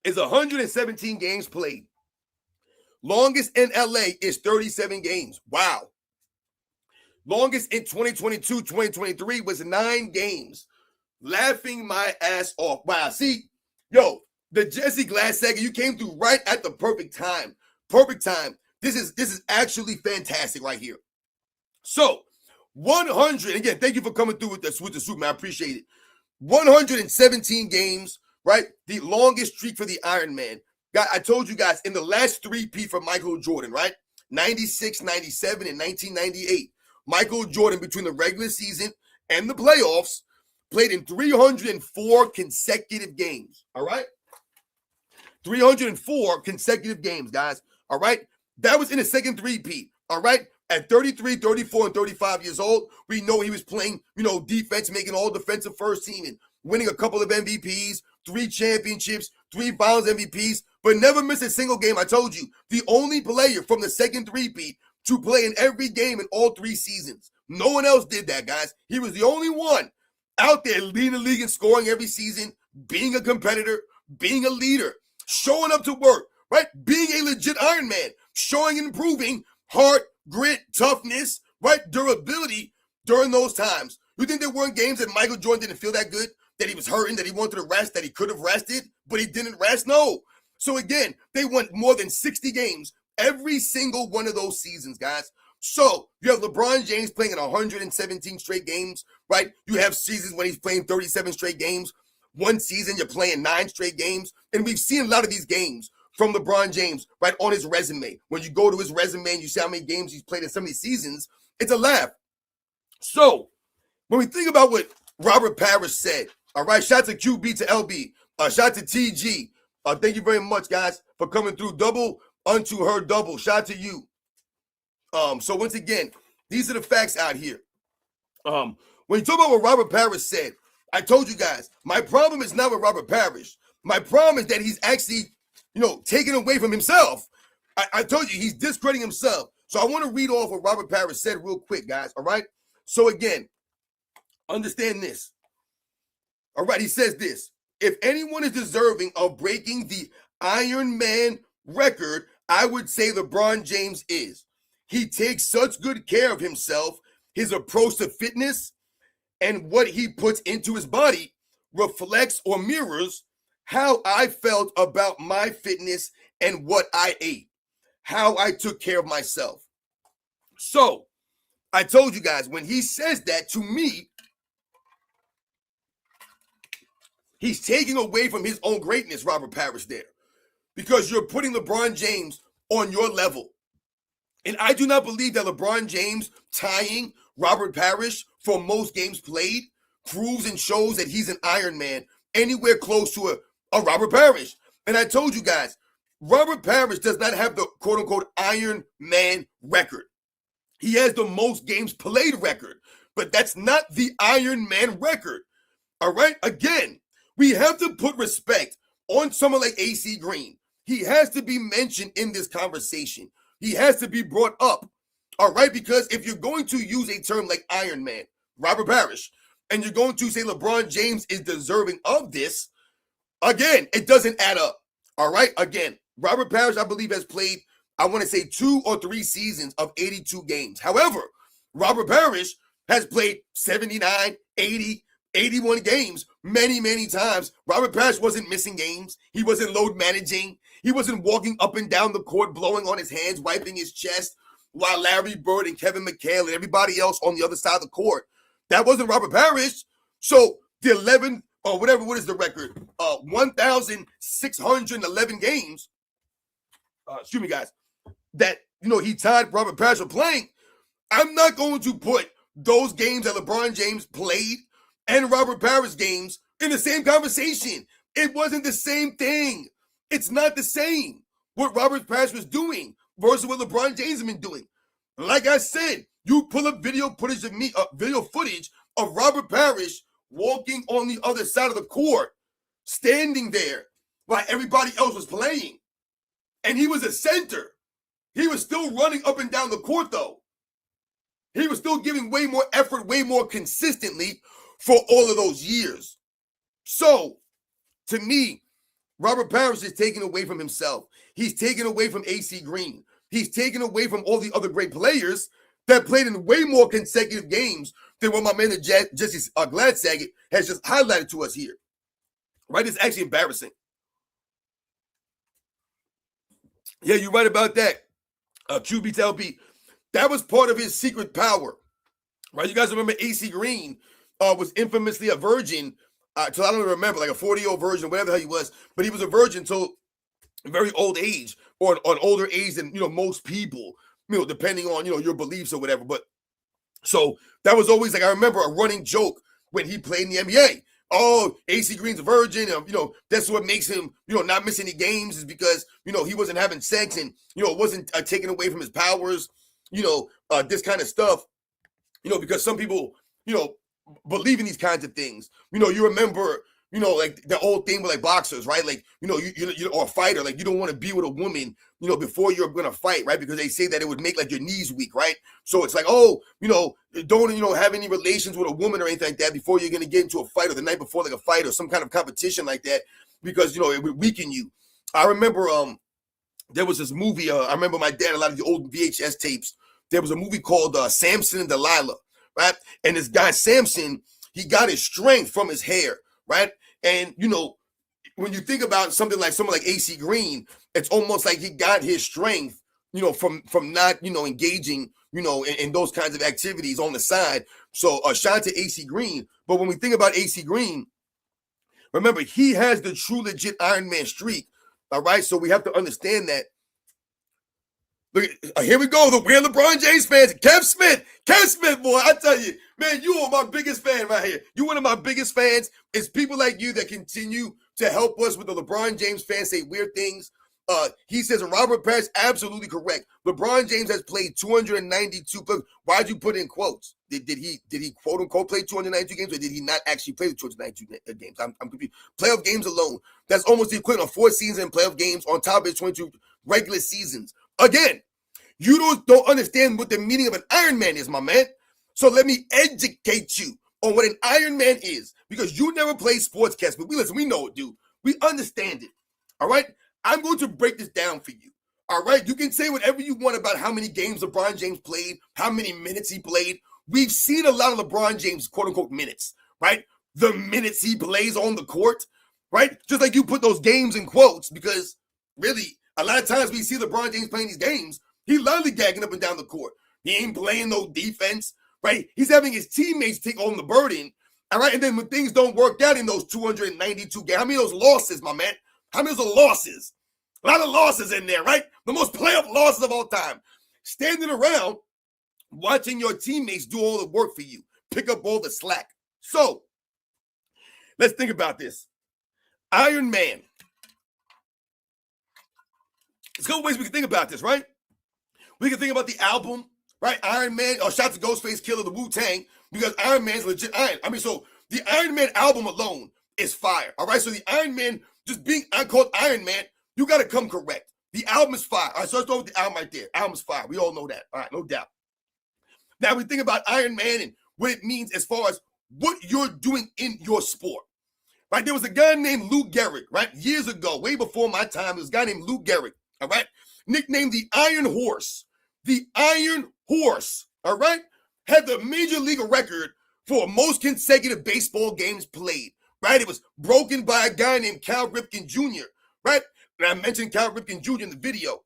is 117 games played. Longest in LA is 37 games. Wow. Longest in 2022, 2023 was 9 games. Laughing my ass off. Wow. See, the Jesse Glassager, you came through right at the perfect time. Perfect time. This is actually fantastic right here. So, 100, again, thank you for coming through with the super, man. I appreciate it. 117 games, right? The longest streak for the Iron Man. I told you guys, in the last three-peat for Michael Jordan, right? 96, 97, and 1998. Michael Jordan, between the regular season and the playoffs, played in 304 consecutive games, all right? 304 consecutive games, guys, all right? That was in the second three-peat, all right? At 33, 34, and 35 years old, we know he was playing, defense, making all defensive first team and winning a couple of MVPs, 3 championships, 3 finals MVPs, but never missed a single game. I told you, the only player from the second three-peat to play in every game in all 3 seasons. No one else did that, guys. He was the only one out there leading the league and scoring every season, being a competitor, being a leader, showing up to work, right? Being a legit Iron Man, showing and improving heart, grit, toughness, right? Durability during those times. You think there weren't games that Michael Jordan didn't feel that good, that he was hurting, that he wanted to rest, that he could have rested, but he didn't rest? No. So again, they won more than 60 games every single one of those seasons, guys. So you have LeBron James playing in 117 straight games, right? You have seasons when he's playing 37 straight games. One season you're playing 9 straight games. And we've seen a lot of these games from LeBron James, right, on his resume. When you go to his resume and you see how many games he's played in some of these seasons, it's a laugh. So when we think about what Robert Parrish said, all right, shout out to QB to LB, shout out to TG. Thank you very much, guys, for coming through. Double unto her double. Shout out to you. So once again, these are the facts out here. when you talk about what Robert Parrish said, I told you guys, my problem is not with Robert Parrish. My problem is that he's actually, taken away from himself. I told you, he's discrediting himself. So I want to read off what Robert Parrish said real quick, guys, all right? So again, understand this. All right, he says this. If anyone is deserving of breaking the Iron Man record, I would say LeBron James is. He takes such good care of himself, his approach to fitness, and what he puts into his body reflects or mirrors how I felt about my fitness and what I ate, how I took care of myself. So, I told you guys, when he says that to me, he's taking away from his own greatness, Robert Parrish, there. Because you're putting LeBron James on your level. And I do not believe that LeBron James tying Robert Parrish for most games played proves and shows that he's an Iron Man anywhere close to a Robert Parrish. And I told you guys, Robert Parrish does not have the quote-unquote Iron Man record. He has the most games played record, but that's not the Iron Man record. All right? Again, we have to put respect on someone like AC Green. He has to be mentioned in this conversation. He has to be brought up. All right? Because if you're going to use a term like Iron Man, Robert Parrish, and you're going to say LeBron James is deserving of this, again, it doesn't add up. All right? Again, Robert Parrish, I believe, has played, I want to say 2 or 3 seasons of 82 games. However, Robert Parrish has played 79, 80, 81 games many, many times. Robert Parrish wasn't missing games. He wasn't load managing. He wasn't walking up and down the court, blowing on his hands, wiping his chest, while Larry Bird and Kevin McHale and everybody else on the other side of the court. That wasn't Robert Parrish. So the 11 or whatever, what is the record? 1,611 games. Excuse me, guys. That, he tied Robert Parrish for playing. I'm not going to put those games that LeBron James played and Robert Parrish games in the same conversation. It wasn't the same thing. It's not the same what Robert Parrish was doing versus what LeBron James has been doing. Like I said, you pull up video footage of Robert Parrish walking on the other side of the court, standing there while everybody else was playing. And he was a center. He was still running up and down the court, though. He was still giving way more effort, way more consistently for all of those years. So, to me, Robert Parrish is taken away from himself. He's taken away from AC Green. He's taken away from all the other great players that played in way more consecutive games than what my man Jesse Gladsaget has just highlighted to us here. Right? It's actually embarrassing. Yeah, you're right about that. QB to LB. That was part of his secret power. Right? You guys remember AC Green was infamously a virgin till I don't even remember, like a 40-year-old virgin, whatever the hell he was. But he was a virgin till a very old age, or an older age than most people, depending on your beliefs or whatever. But so that was always, like, I remember a running joke when he played in the NBA. Oh, AC Green's a virgin, and that's what makes him not miss any games, is because he wasn't having sex, and it wasn't taken away from his powers, this kind of stuff, because some people believe in these kinds of things. You remember, like the old thing with like boxers, right? Like, you or a fighter, like, you don't want to be with a woman, before you're going to fight, right? Because they say that it would make like your knees weak, right? So it's like, oh, don't have any relations with a woman or anything like that before you're going to get into a fight, or the night before, like a fight or some kind of competition like that, because, it would weaken you. I remember there was this movie, I remember my dad, a lot of the old VHS tapes, there was a movie called Samson and Delilah, right? And this guy, Samson, he got his strength from his hair, right? And, when you think about someone like AC Green, it's almost like he got his strength, from not, engaging, in those kinds of activities on the side. So shout out to AC Green. But when we think about AC Green, remember, he has the true legit Iron Man streak. All right. So we have to understand that. Look, here we go. We're LeBron James fans. Kev Smith, boy, I tell you, man, you are my biggest fan right here. You're one of my biggest fans. It's people like you that continue to help us with the LeBron James fans say weird things. He says Robert Parrish, absolutely correct. LeBron James has played 292. Why'd you put in quotes? Did he quote unquote play 292 games, or did he not actually play the 292 games? I'm confused. Playoff games alone, that's almost the equivalent of 4 seasons in playoff games on top of his 22 regular seasons. Again, you don't understand what the meaning of an Iron Man is, my man. So let me educate you on what an Iron Man is, because you never played sportscast, but we know it, dude. We understand it. All right. I'm going to break this down for you. All right. You can say whatever you want about how many games LeBron James played, how many minutes he played. We've seen a lot of LeBron James, quote unquote, minutes, right? The minutes he plays on the court, right? Just like you put those games in quotes, because really, a lot of times we see LeBron James playing these games, he lollygagging up and down the court. He ain't playing no defense, right? He's having his teammates take on the burden, all right? And then when things don't work out in those 292 games, how many of those losses, my man? How many of those losses? A lot of losses in there, right? The most playoff losses of all time. Standing around, watching your teammates do all the work for you, pick up all the slack. So, let's think about this. Iron Man. There's a couple ways we can think about this, right? We can think about the album, right? Iron Man, or shout to Ghostface Killer, the Wu-Tang, because Iron Man's legit iron. I mean, so the Iron Man album alone is fire, all right? So the Iron Man, just being called Iron Man, you got to come correct. The album is fire. All right, so let's go with the album right there. Album's fire. We all know that. All right, no doubt. Now we think about Iron Man and what it means as far as what you're doing in your sport. Right? There was a guy named Lou Gehrig, right? Years ago, way before my time, there was a guy named Lou Gehrig, all right? Nicknamed the Iron Horse. The Iron Horse, all right? Had the major league record for most consecutive baseball games played, right? It was broken by a guy named Cal Ripken Jr., right? And I mentioned Cal Ripken Jr. in the video.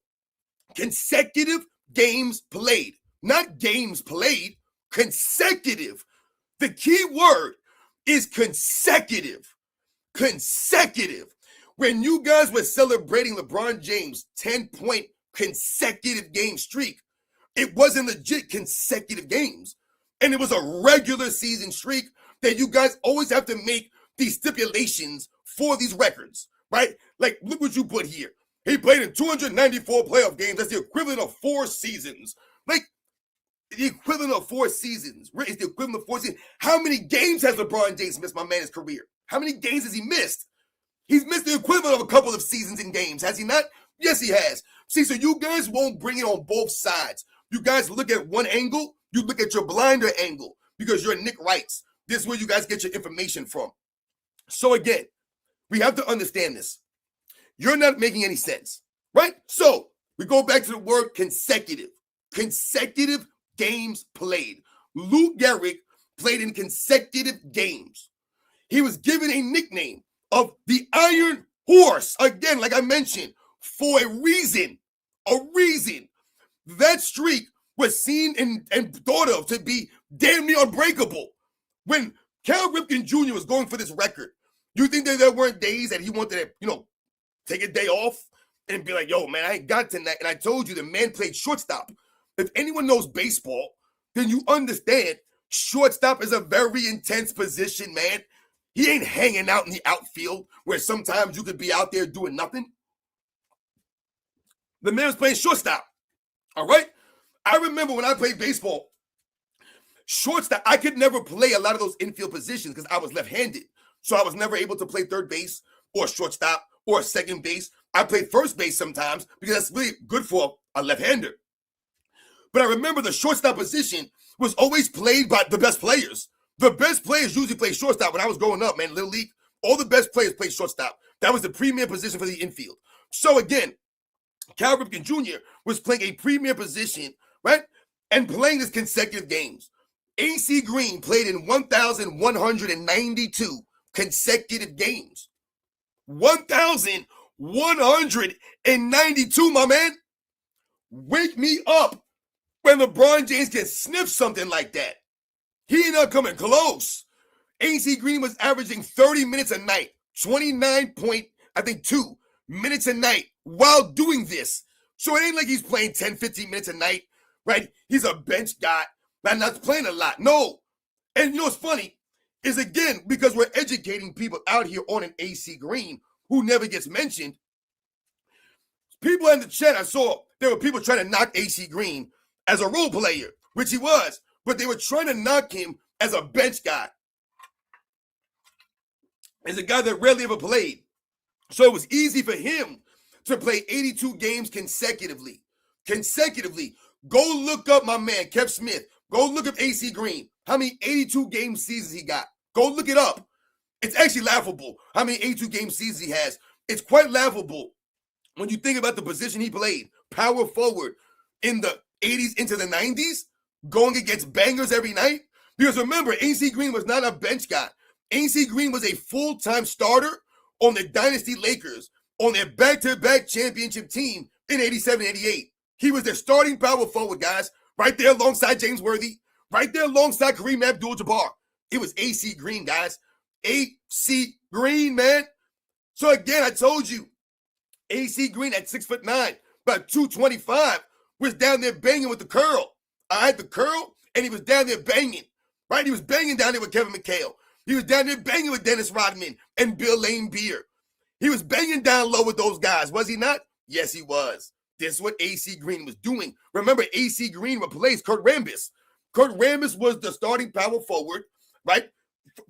Consecutive games played. Not games played, consecutive. The key word is consecutive. Consecutive. When you guys were celebrating LeBron James' 10-point consecutive game streak, it wasn't legit consecutive games. And it was a regular season streak that you guys always have to make these stipulations for these records, right? Like, look what you put here. He played in 294 playoff games. That's the equivalent of 4 seasons. Like, the equivalent of 4 seasons. It's the equivalent of 4 seasons. How many games has LeBron James missed, my man, his career? How many games has he missed? He's missed the equivalent of a couple of seasons in games, has he not? Yes, he has. See, so you guys won't bring it on both sides. You guys look at one angle, you look at your blinder angle, because you're Nick Wrights. This is where you guys get your information from. So again, we have to understand this. You're not making any sense, right? So we go back to the word consecutive. Consecutive games played. Lou Gehrig played in consecutive games. He was given a nickname of the Iron Horse. Again, like I mentioned, for a reason. A reason. That streak was seen and thought of to be damn near unbreakable. When Cal Ripken Jr. was going for this record, you think that there weren't days that he wanted to, take a day off and be like, yo, man, I ain't got tonight. And I told you the man played shortstop. If anyone knows baseball, then you understand shortstop is a very intense position, man. He ain't hanging out in the outfield where sometimes you could be out there doing nothing. The man was playing shortstop, all right? I remember when I played baseball, shortstop, I could never play a lot of those infield positions because I was left-handed. So I was never able to play third base or shortstop or second base. I played first base sometimes because that's really good for a left-hander. But I remember the shortstop position was always played by the best players. The best players usually play shortstop. When I was growing up, man, Little League, all the best players played shortstop. That was the premier position for the infield. So again, Cal Ripken Jr. was playing a premier position, right? And playing his consecutive games. AC Green played in 1,192 consecutive games. 1,192, my man. Wake me up when LeBron James can sniff something like that. He ain't not coming close. AC Green was averaging 30 minutes a night, 29.2 minutes a night while doing this. So it ain't like he's playing 10, 15 minutes a night, right? He's a bench guy, not playing a lot. No. And you know what's funny is, again, because we're educating people out here on an AC Green who never gets mentioned, People in the chat, I saw there were people trying to knock AC Green as a role player, which he was, but they were trying to knock him as a bench guy, as a guy that rarely ever played. So it was easy for him to play 82 games consecutively. Go look up my man, Kev Smith. Go look up AC Green. How many 82 game seasons he got. Go look it up. It's actually laughable how many 82 game seasons he has. It's quite laughable when you think about the position he played, power forward in the 80s into the 90s, going against bangers every night. Because remember, AC Green was not a bench guy. AC Green was a full-time starter on the Dynasty Lakers on their back-to-back championship team in 87-88. He was their starting power forward, guys, right there alongside James Worthy, right there alongside Kareem Abdul-Jabbar. It was AC Green, guys. AC Green, man. So again, I told you, AC Green at 6'9", about 225, was down there banging with the curl. I had the curl, and he was down there banging, right? He was banging down there with Kevin McHale. He was down there banging with Dennis Rodman and Bill Laimbeer. He was banging down low with those guys, was he not? Yes, he was. This is what AC Green was doing. Remember, AC Green replaced Kurt Rambis. Kurt Rambis was the starting power forward, right,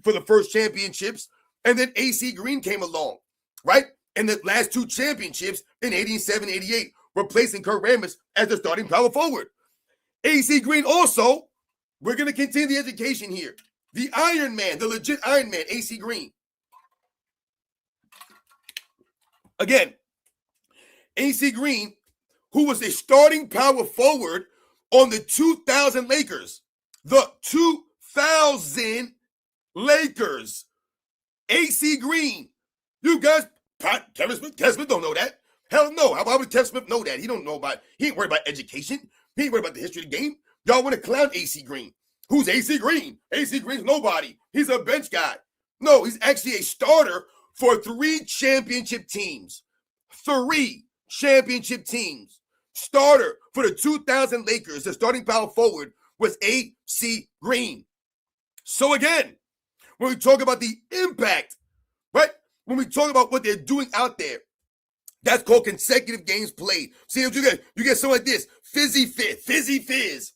for the first championships. And then AC Green came along, right, in the last two championships in 87-88, replacing Kurt Rambis as the starting power forward. AC Green also, we're going to continue the education here. The Iron Man, the legit Iron Man, AC Green. Again, AC Green, who was a starting power forward on the 2000 Lakers. The 2000 Lakers. AC Green. You guys, Kevin Smith don't know that. Hell no. Why would Kevin Smith know that? He ain't worried about education. He ain't worried about the history of the game. Y'all want to clown AC Green. Who's AC Green? AC Green's nobody. He's a bench guy. No, he's actually a starter for 3 championship teams. 3 championship teams. Starter for the 2000 Lakers, the starting power forward, was AC Green. So again, when we talk about the impact, right? When we talk about what they're doing out there, that's called consecutive games played. See what you get? You get something like this. Fizzy Fizz.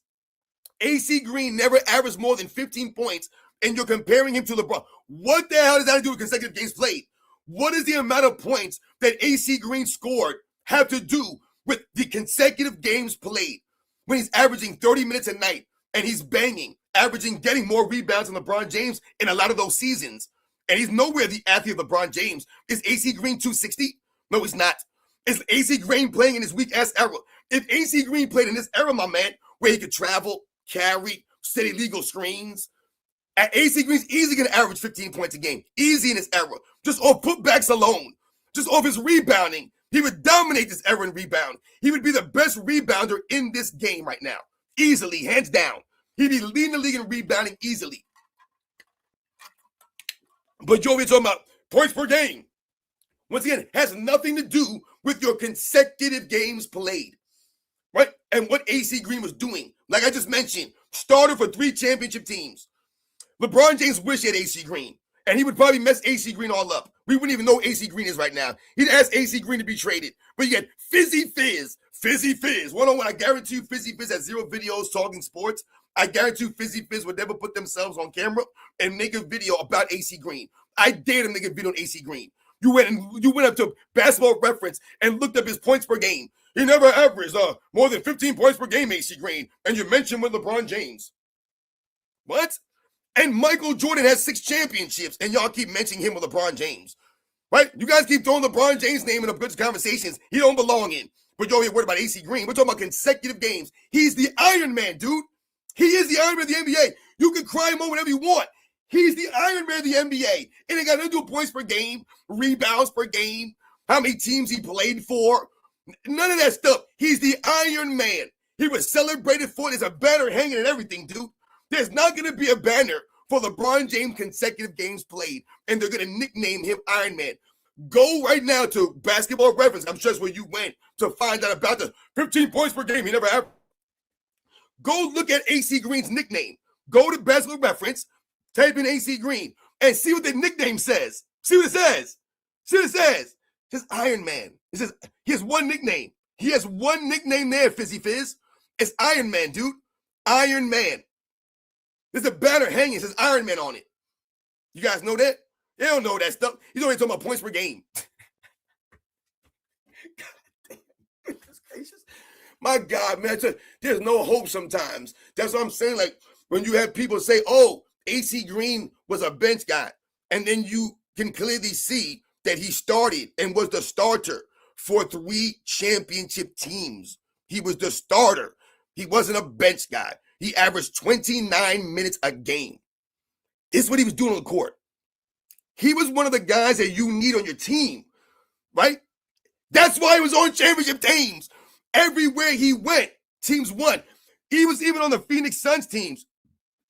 AC Green never averaged more than 15 points, and you're comparing him to LeBron. What the hell does that have to do with consecutive games played? What does the amount of points that AC Green scored have to do with the consecutive games played? When he's averaging 30 minutes a night and he's banging, getting more rebounds than LeBron James in a lot of those seasons, and he's nowhere the athlete of LeBron James. Is AC Green 260? No, he's not. Is AC Green playing in his weak-ass era? If AC Green played in this era, my man, where he could travel, carry, set illegal screens, AC Green's easily going to average 15 points a game. Easy in his era. Just off putbacks alone. Just off his rebounding. He would dominate this era in rebound. He would be the best rebounder in this game right now. Easily, hands down. He'd be leading the league in rebounding easily. But you're talking about points per game. Once again, has nothing to do with your consecutive games played. Right? And what AC Green was doing. Like I just mentioned, starter for 3 championship teams. LeBron James wished he had AC Green. And he would probably mess AC Green all up. We wouldn't even know who AC Green is right now. He'd ask AC Green to be traded. But you had Fizzy Fizz. One-on-one, I guarantee you Fizzy Fizz has 0 videos talking sports. I guarantee you Fizzy Fizz would never put themselves on camera and make a video about AC Green. I dare to make a video on AC Green. You went up to Basketball Reference and looked up his points per game. He never averaged more than 15 points per game, AC Green. And you mentioned with LeBron James. What? And Michael Jordan has 6 championships, and y'all keep mentioning him with LeBron James. Right? You guys keep throwing LeBron James' name in a bunch of conversations he don't belong in. But y'all here worried about AC Green. We're talking about consecutive games. He's the Iron Man, dude. He is the Iron Man of the NBA. You can cry him over whenever you want. He's the Iron Man of the NBA. And it got nothing to do with points per game, rebounds per game, how many teams he played for. None of that stuff. He's the Iron Man. He was celebrated for it. There's a banner hanging and everything, dude. There's not going to be a banner for LeBron James consecutive games played, and they're going to nickname him Iron Man. Go right now to Basketball Reference. I'm sure that's where you went to find out about the 15 points per game he never averaged. Go look at AC Green's nickname. Go to Basketball Reference, type in AC Green, and see what the nickname says. See what it says. It says Iron Man. It says he has one nickname. He has one nickname there, Fizzy Fizz. It's Iron Man, dude. Iron Man. There's a banner hanging. It says Iron Man on it. You guys know that? They don't know that stuff. He's only talking about points per game. God damn. Goodness gracious. My God, man. There's no hope sometimes. That's what I'm saying. Like, when you have people say, oh, AC Green was a bench guy, and then you can clearly see that he started and was the starter for 3 championship teams. He was the starter. He wasn't a bench guy. He averaged 29 minutes a game. This is what he was doing on the court. He was one of the guys that you need on your team, right? That's why he was on championship teams. Everywhere he went, teams won. He was even on the Phoenix Suns teams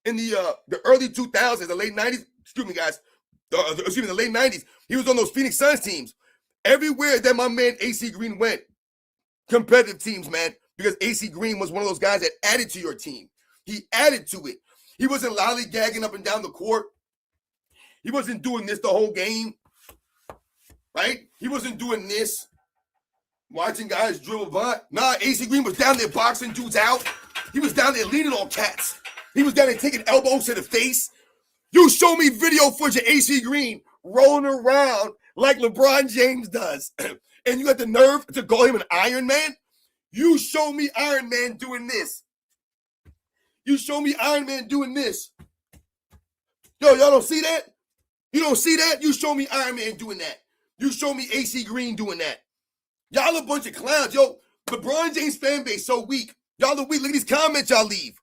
in the early 2000s, the late 90s. Excuse me, guys. The late 90s. He was on those Phoenix Suns teams. Everywhere that my man AC Green went, competitive teams, man, because AC Green was one of those guys that added to your team. He added to it. He wasn't lollygagging up and down the court. He wasn't doing this the whole game, right? He wasn't doing this, watching guys dribble by. Nah, AC Green was down there boxing dudes out. He was down there leaning on cats. He was down there taking elbows to the face. You show me video footage of AC Green rolling around like LeBron James does, and you got the nerve to call him an Iron Man? You show me Iron Man doing this. You show me Iron Man doing this. Yo, y'all don't see that? You don't see that? You show me Iron Man doing that. You show me AC Green doing that. Y'all a bunch of clowns. Yo, LeBron James fan base so weak. Y'all are weak. Look at these comments y'all leave.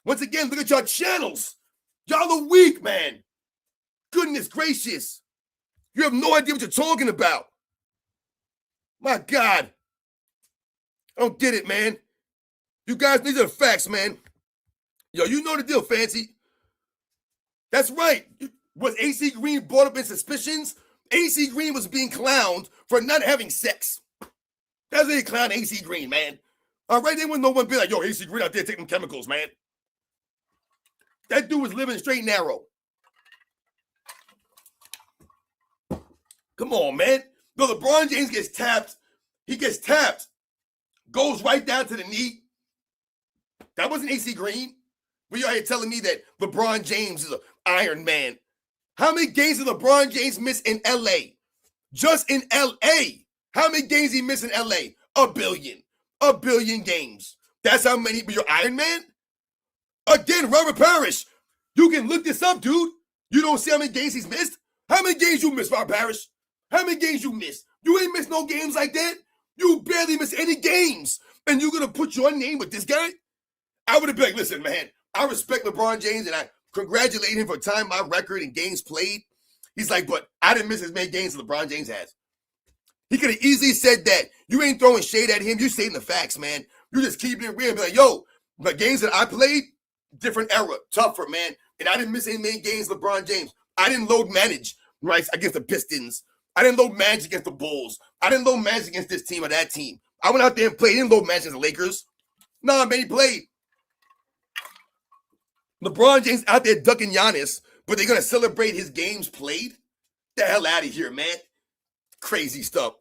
Once again, look at y'all channels. Y'all are weak, man. Goodness gracious. You have no idea what you're talking about. My God. I don't get it, man. You guys, these are the facts, man. Yo, you know the deal, Fancy. That's right. Was AC Green brought up in suspicions? AC Green was being clowned for not having sex. That's why they clown AC Green, man. All right, there was no one be like, yo, AC Green out there taking chemicals, man. That dude was living straight and narrow. Come on, man. No, LeBron James gets tapped. He gets tapped. Goes right down to the knee. That wasn't AC Green. Were you out here telling me that LeBron James is an Iron Man? How many games did LeBron James miss in LA? Just in LA. How many games he missed in LA? 1 billion. 1 billion games. That's how many. But you're Iron Man? Again, Robert Parrish. You can look this up, dude. You don't see how many games he's missed? How many games you missed, Robert Parrish? How many games you missed? You ain't missed no games like that. You barely missed any games. And you're going to put your name with this guy? I would have been like, listen, man, I respect LeBron James and I congratulate him for tying my record in games played. He's like, but I didn't miss as many games as LeBron James has. He could have easily said that. You ain't throwing shade at him. You stating the facts, man. You just keeping it real and be like, yo, the games that I played, different era, tougher, man. And I didn't miss any many games LeBron James. I didn't load manage, right, against the Pistons. I didn't load manage against the Bulls. I didn't load manage against this team or that team. I went out there and played. I didn't load manage against the Lakers. Nah, man, he played. LeBron James out there ducking Giannis, but they're going to celebrate his games played? The hell out of here, man. Crazy stuff.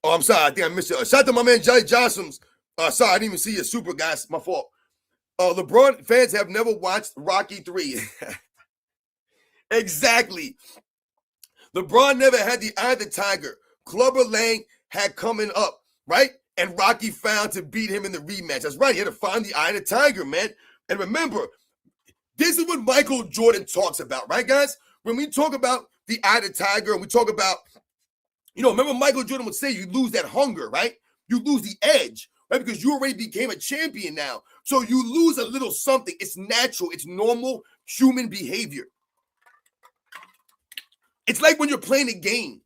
Oh, I'm sorry. I think I missed it. Shout out to my man, Jolly Johnson's. Sorry, I didn't even see your super, guys. My fault. LeBron fans have never watched Rocky 3. Exactly. LeBron never had the eye of the tiger. Clubber Lang had coming up, right? And Rocky found to beat him in the rematch. That's right. He had to find the eye of the tiger, man. And remember, this is what Michael Jordan talks about, right, guys? When we talk about the eye of the tiger and we talk about, remember Michael Jordan would say you lose that hunger, right? You lose the edge, right? Because you already became a champion now. So you lose a little something. It's natural. It's normal human behavior. It's like when you're playing a game,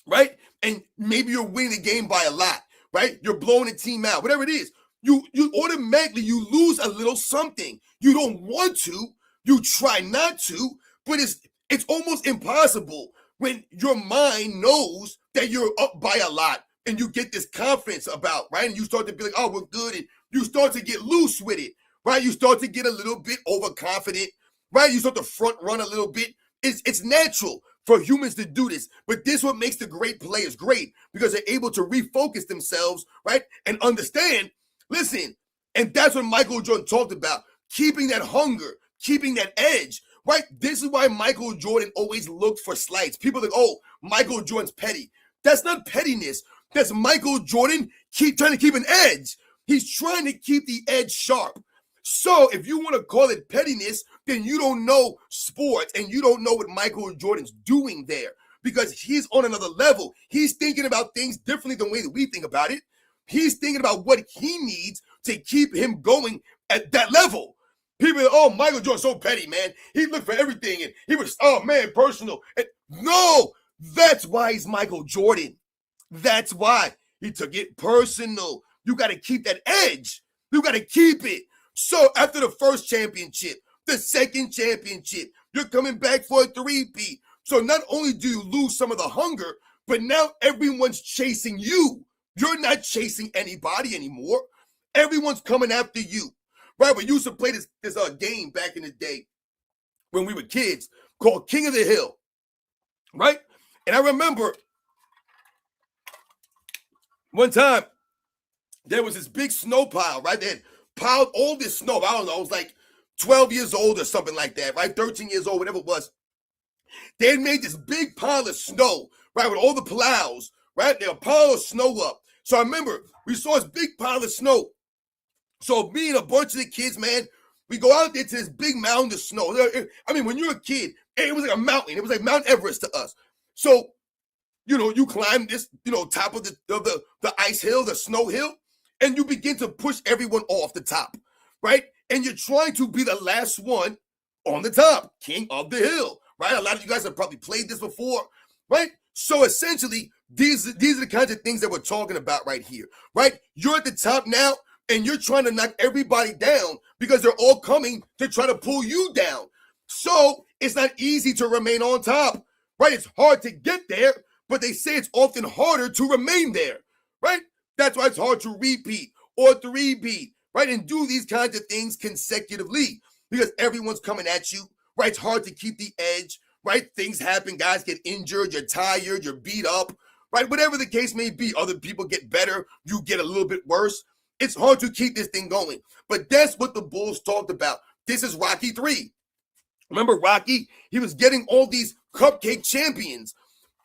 right? And maybe you're winning the game by a lot, right? You're blowing the team out, whatever it is. You automatically, you lose a little something. You don't want to. You try not to, but it's almost impossible when your mind knows that you're up by a lot and you get this confidence about, right? And you start to be like, oh, we're good. And you start to get loose with it, right? You start to get a little bit overconfident, right? You start to front run a little bit. It's natural for humans to do this. But this is what makes the great players great, because they're able to refocus themselves, right? And understand, listen, and that's what Michael Jordan talked about, keeping that hunger, keeping that edge, right? This is why Michael Jordan always looked for slights. People think, oh, Michael Jordan's petty. That's not pettiness. That's Michael Jordan trying to keep an edge. He's trying to keep the edge sharp. So if you want to call it pettiness, then you don't know sports and you don't know what Michael Jordan's doing there, because he's on another level. He's thinking about things differently than the way that we think about it. He's thinking about what he needs to keep him going at that level. People are, oh, Michael Jordan's so petty, man. He looked for everything and he was, oh, man, personal. And no, that's why he's Michael Jordan. That's why he took it personal. You got to keep that edge. You got to keep it. So after the first championship, the second championship, you're coming back for a three-peat. So not only do you lose some of the hunger, but now everyone's chasing you. You're not chasing anybody anymore. Everyone's coming after you. Right? We used to play this game back in the day when we were kids called King of the Hill. Right? And I remember one time there was this big snow pile, right? They had piled all this snow. I don't know, I was like 12 years old or something like that, right? 13 years old, whatever it was. They had made this big pile of snow, right? With all the plows, right? They were piling snow up. So I remember we saw this big pile of snow. So me and a bunch of the kids, man, we go out there to this big mound of snow. I mean, when you're a kid, it was like a mountain. It was like Mount Everest to us. So, you know, you climb this, you know, top of the ice hill, the snow hill, and you begin to push everyone off the top, right? And you're trying to be the last one on the top, king of the hill, right? A lot of you guys have probably played this before, right? So essentially, these are the kinds of things that we're talking about right here, right? You're at the top now, and you're trying to knock everybody down because they're all coming to try to pull you down. So it's not easy to remain on top, right? It's hard to get there, but they say it's often harder to remain there, right? That's why it's hard to repeat or three-peat, right? And do these kinds of things consecutively because everyone's coming at you, right? It's hard to keep the edge, right? Things happen. Guys get injured. You're tired. You're beat up, right? Whatever the case may be, other people get better. You get a little bit worse. It's hard to keep this thing going. But that's what the Bulls talked about. This is Rocky 3. Remember Rocky? He was getting all these cupcake champions.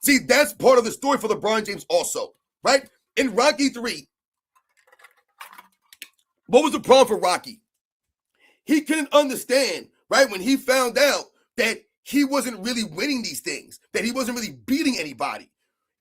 See, that's part of the story for LeBron James also, right? In Rocky 3, what was the problem for Rocky? He couldn't understand, right, when he found out that he wasn't really winning these things, that he wasn't really beating anybody.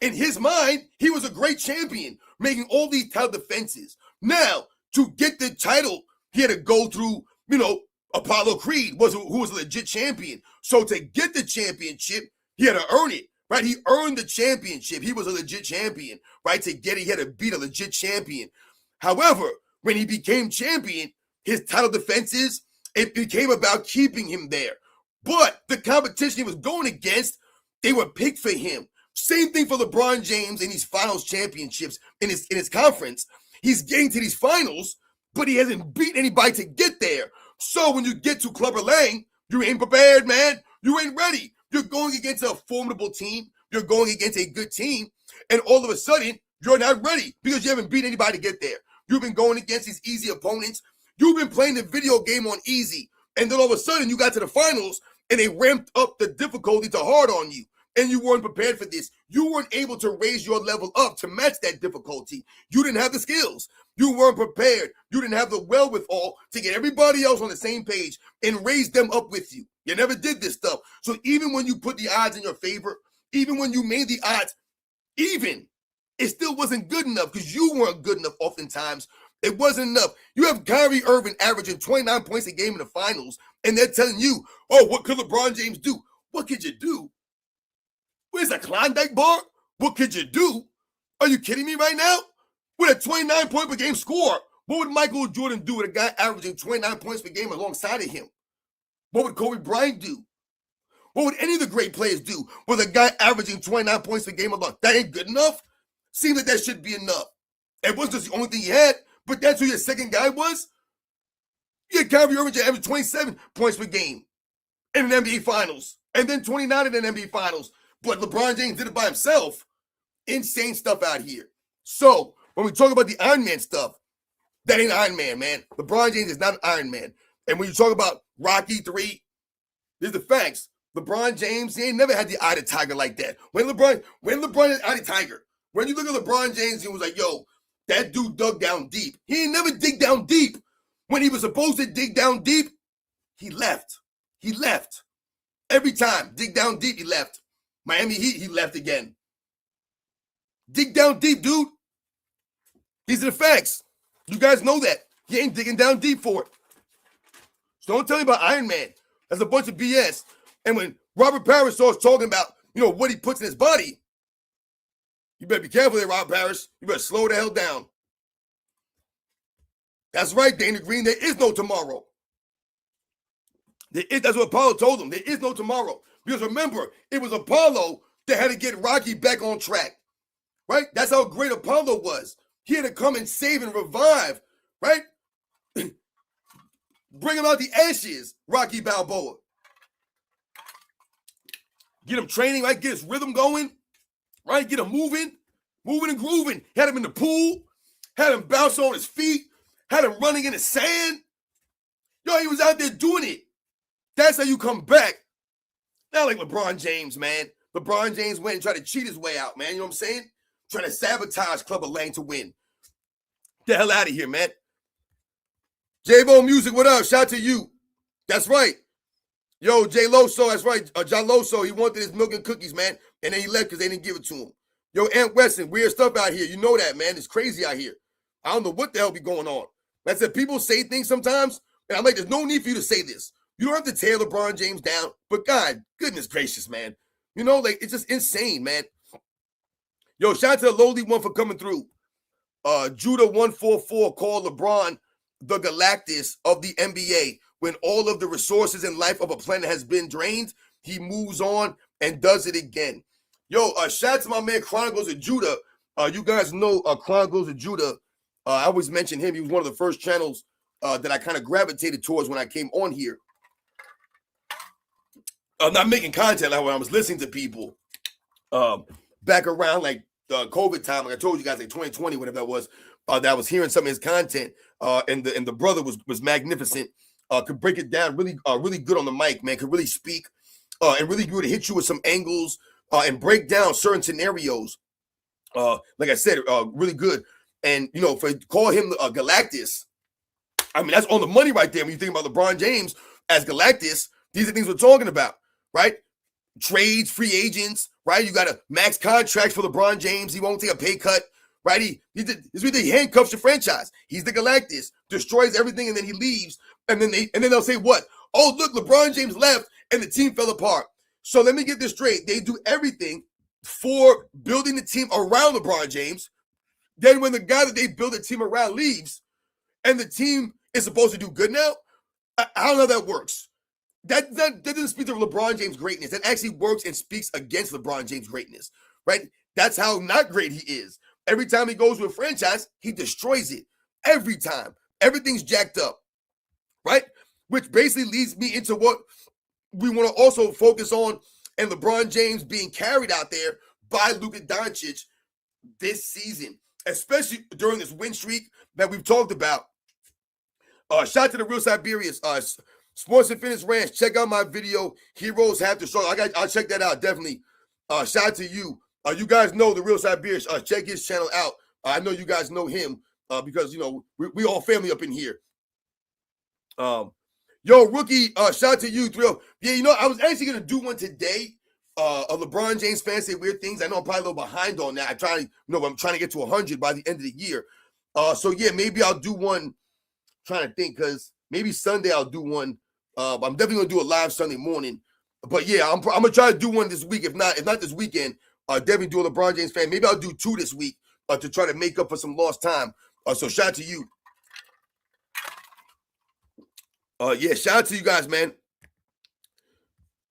In his mind, he was a great champion, making all these title defenses. Now, to get the title, he had to go through, you know, Apollo Creed, who was a legit champion. So to get the championship, he had to earn it. Right, he earned the championship. He was a legit champion, right? To get it, he had to beat a legit champion. However, when he became champion, his title defenses, it became about keeping him there. But the competition he was going against, they were picked for him. Same thing for LeBron James in these finals championships in his conference. He's getting to these finals, but he hasn't beaten anybody to get there. So when you get to Clubber Lang, you ain't prepared, man. You ain't ready. You're going against a formidable team. You're going against a good team. And all of a sudden, you're not ready because you haven't beat anybody to get there. You've been going against these easy opponents. You've been playing the video game on easy. And then all of a sudden, you got to the finals and they ramped up the difficulty to hard on you. And you weren't prepared for this. You weren't able to raise your level up to match that difficulty. You didn't have the skills. You weren't prepared. You didn't have the wherewithal to get everybody else on the same page and raise them up with you. You never did this stuff. So even when you put the odds in your favor, even when you made the odds even, it still wasn't good enough because you weren't good enough oftentimes. It wasn't enough. You have Kyrie Irving averaging 29 points a game in the finals, and they're telling you, oh, what could LeBron James do? What could you do? Where's the Klondike bar? What could you do? Are you kidding me right now? With a 29 point per game score, what would Michael Jordan do with a guy averaging 29 points per game alongside of him? What would Kobe Bryant do? What would any of the great players do with a guy averaging 29 points per game alone? That ain't good enough? Seems like that should be enough. It wasn't just the only thing he had, but that's who your second guy was? You had Kyrie Irving averaging 27 points per game in an NBA Finals, and then 29 in an NBA Finals. But LeBron James did it by himself. Insane stuff out here. So when we talk about the Iron Man stuff, that ain't Iron Man, man. LeBron James is not an Iron Man. And when you talk about Rocky 3, there's the facts. LeBron James, he ain't never had the eye to tiger like that. When LeBron is eye to tiger, when you look at LeBron James, he was like, yo, that dude dug down deep. He ain't never dig down deep. When he was supposed to dig down deep, he left. He left. Every time, dig down deep, he left. Miami Heat, he left again. Dig down deep, dude. These are the facts. You guys know that. He ain't digging down deep for it. So don't tell me about Iron Man. That's a bunch of BS. And when Robert Parrish starts talking about, what he puts in his body, you better be careful there, Robert Parrish. You better slow the hell down. That's right, Dana Green. There is no tomorrow. That's what Apollo told him. There is no tomorrow. Because remember, it was Apollo that had to get Rocky back on track. Right? That's how great Apollo was. He had to come and save and revive. Right? Bring him out the ashes, Rocky Balboa. Get him training, right? Get his rhythm going. Right? Get him moving and grooving. Had him in the pool. Had him bounce on his feet. Had him running in the sand. Yo, he was out there doing it. That's how you come back. Not like LeBron James, man. LeBron James went and tried to cheat his way out, man. You know what I'm saying? Trying to sabotage Clubber Lang to win. Get the hell out of here, man. J-Bo Music, what up? Shout out to you. That's right. Yo, J. Loso, that's right. John Loso, he wanted his milk and cookies, man. And then he left because they didn't give it to him. Yo, Aunt Weston, weird stuff out here. You know that, man. It's crazy out here. I don't know what the hell be going on. Like I said, people say things sometimes, and I'm like, there's no need for you to say this. You don't have to tear LeBron James down, but God, goodness gracious, man. It's just insane, man. Yo, shout out to the lowly one for coming through. Judah144 called LeBron the Galactus of the NBA. When all of the resources in life of a planet has been drained, he moves on and does it again. Yo, shout out to my man Chronicles of Judah. You guys know Chronicles of Judah. I always mention him. He was one of the first channels that I kind of gravitated towards when I came on here. I'm not making content like when I was listening to people back around like COVID time, like I told you guys, like 2020, whatever that was I was hearing some of his content, and the brother was magnificent. Could break it down really good on the mic, man. Could really speak, and really good to hit you with some angles, and break down certain scenarios. Like I said, really good. And for call him Galactus, I mean that's on the money right there. When you think about LeBron James as Galactus, these are things we're talking about, right? Trades, free agents, right? You got a max contract for LeBron James. He won't take a pay cut, right? He handcuffs your franchise. He's the Galactus, destroys everything, and then he leaves. And then they'll say what? Oh, look, LeBron James left and the team fell apart. So let me get this straight. They do everything for building the team around LeBron James. Then when the guy that they build a team around leaves and the team is supposed to do good now, I don't know how that works. That doesn't speak to LeBron James' greatness. That actually works and speaks against LeBron James' greatness, right? That's how not great he is. Every time he goes to a franchise, he destroys it. Every time. Everything's jacked up, right? Which basically leads me into what we want to also focus on, and LeBron James being carried out there by Luka Doncic this season, especially during this win streak that we've talked about. Shout out to the Real Siberians. Sports and Fitness Rants. Check out my video. Heroes Have to Struggle. I'll check that out, definitely. Shout out to you. You guys know the Real Siberians. Check his channel out. I know you guys know him because, we all family up in here. Yo, Rookie, shout out to you, Thrill. Yeah, I was actually going to do one today. A LeBron James fan say weird things. I know I'm probably a little behind on that. I'm trying to get to 100 by the end of the year. So, yeah, maybe I'll do one. Trying to think, because maybe Sunday I'll do one. I'm definitely going to do a live Sunday morning. But, yeah, I'm going to try to do one this week. If not this weekend, definitely do a LeBron James fan. Maybe I'll do 2 this week to try to make up for some lost time. So, shout out to you. Yeah, shout out to you guys, man.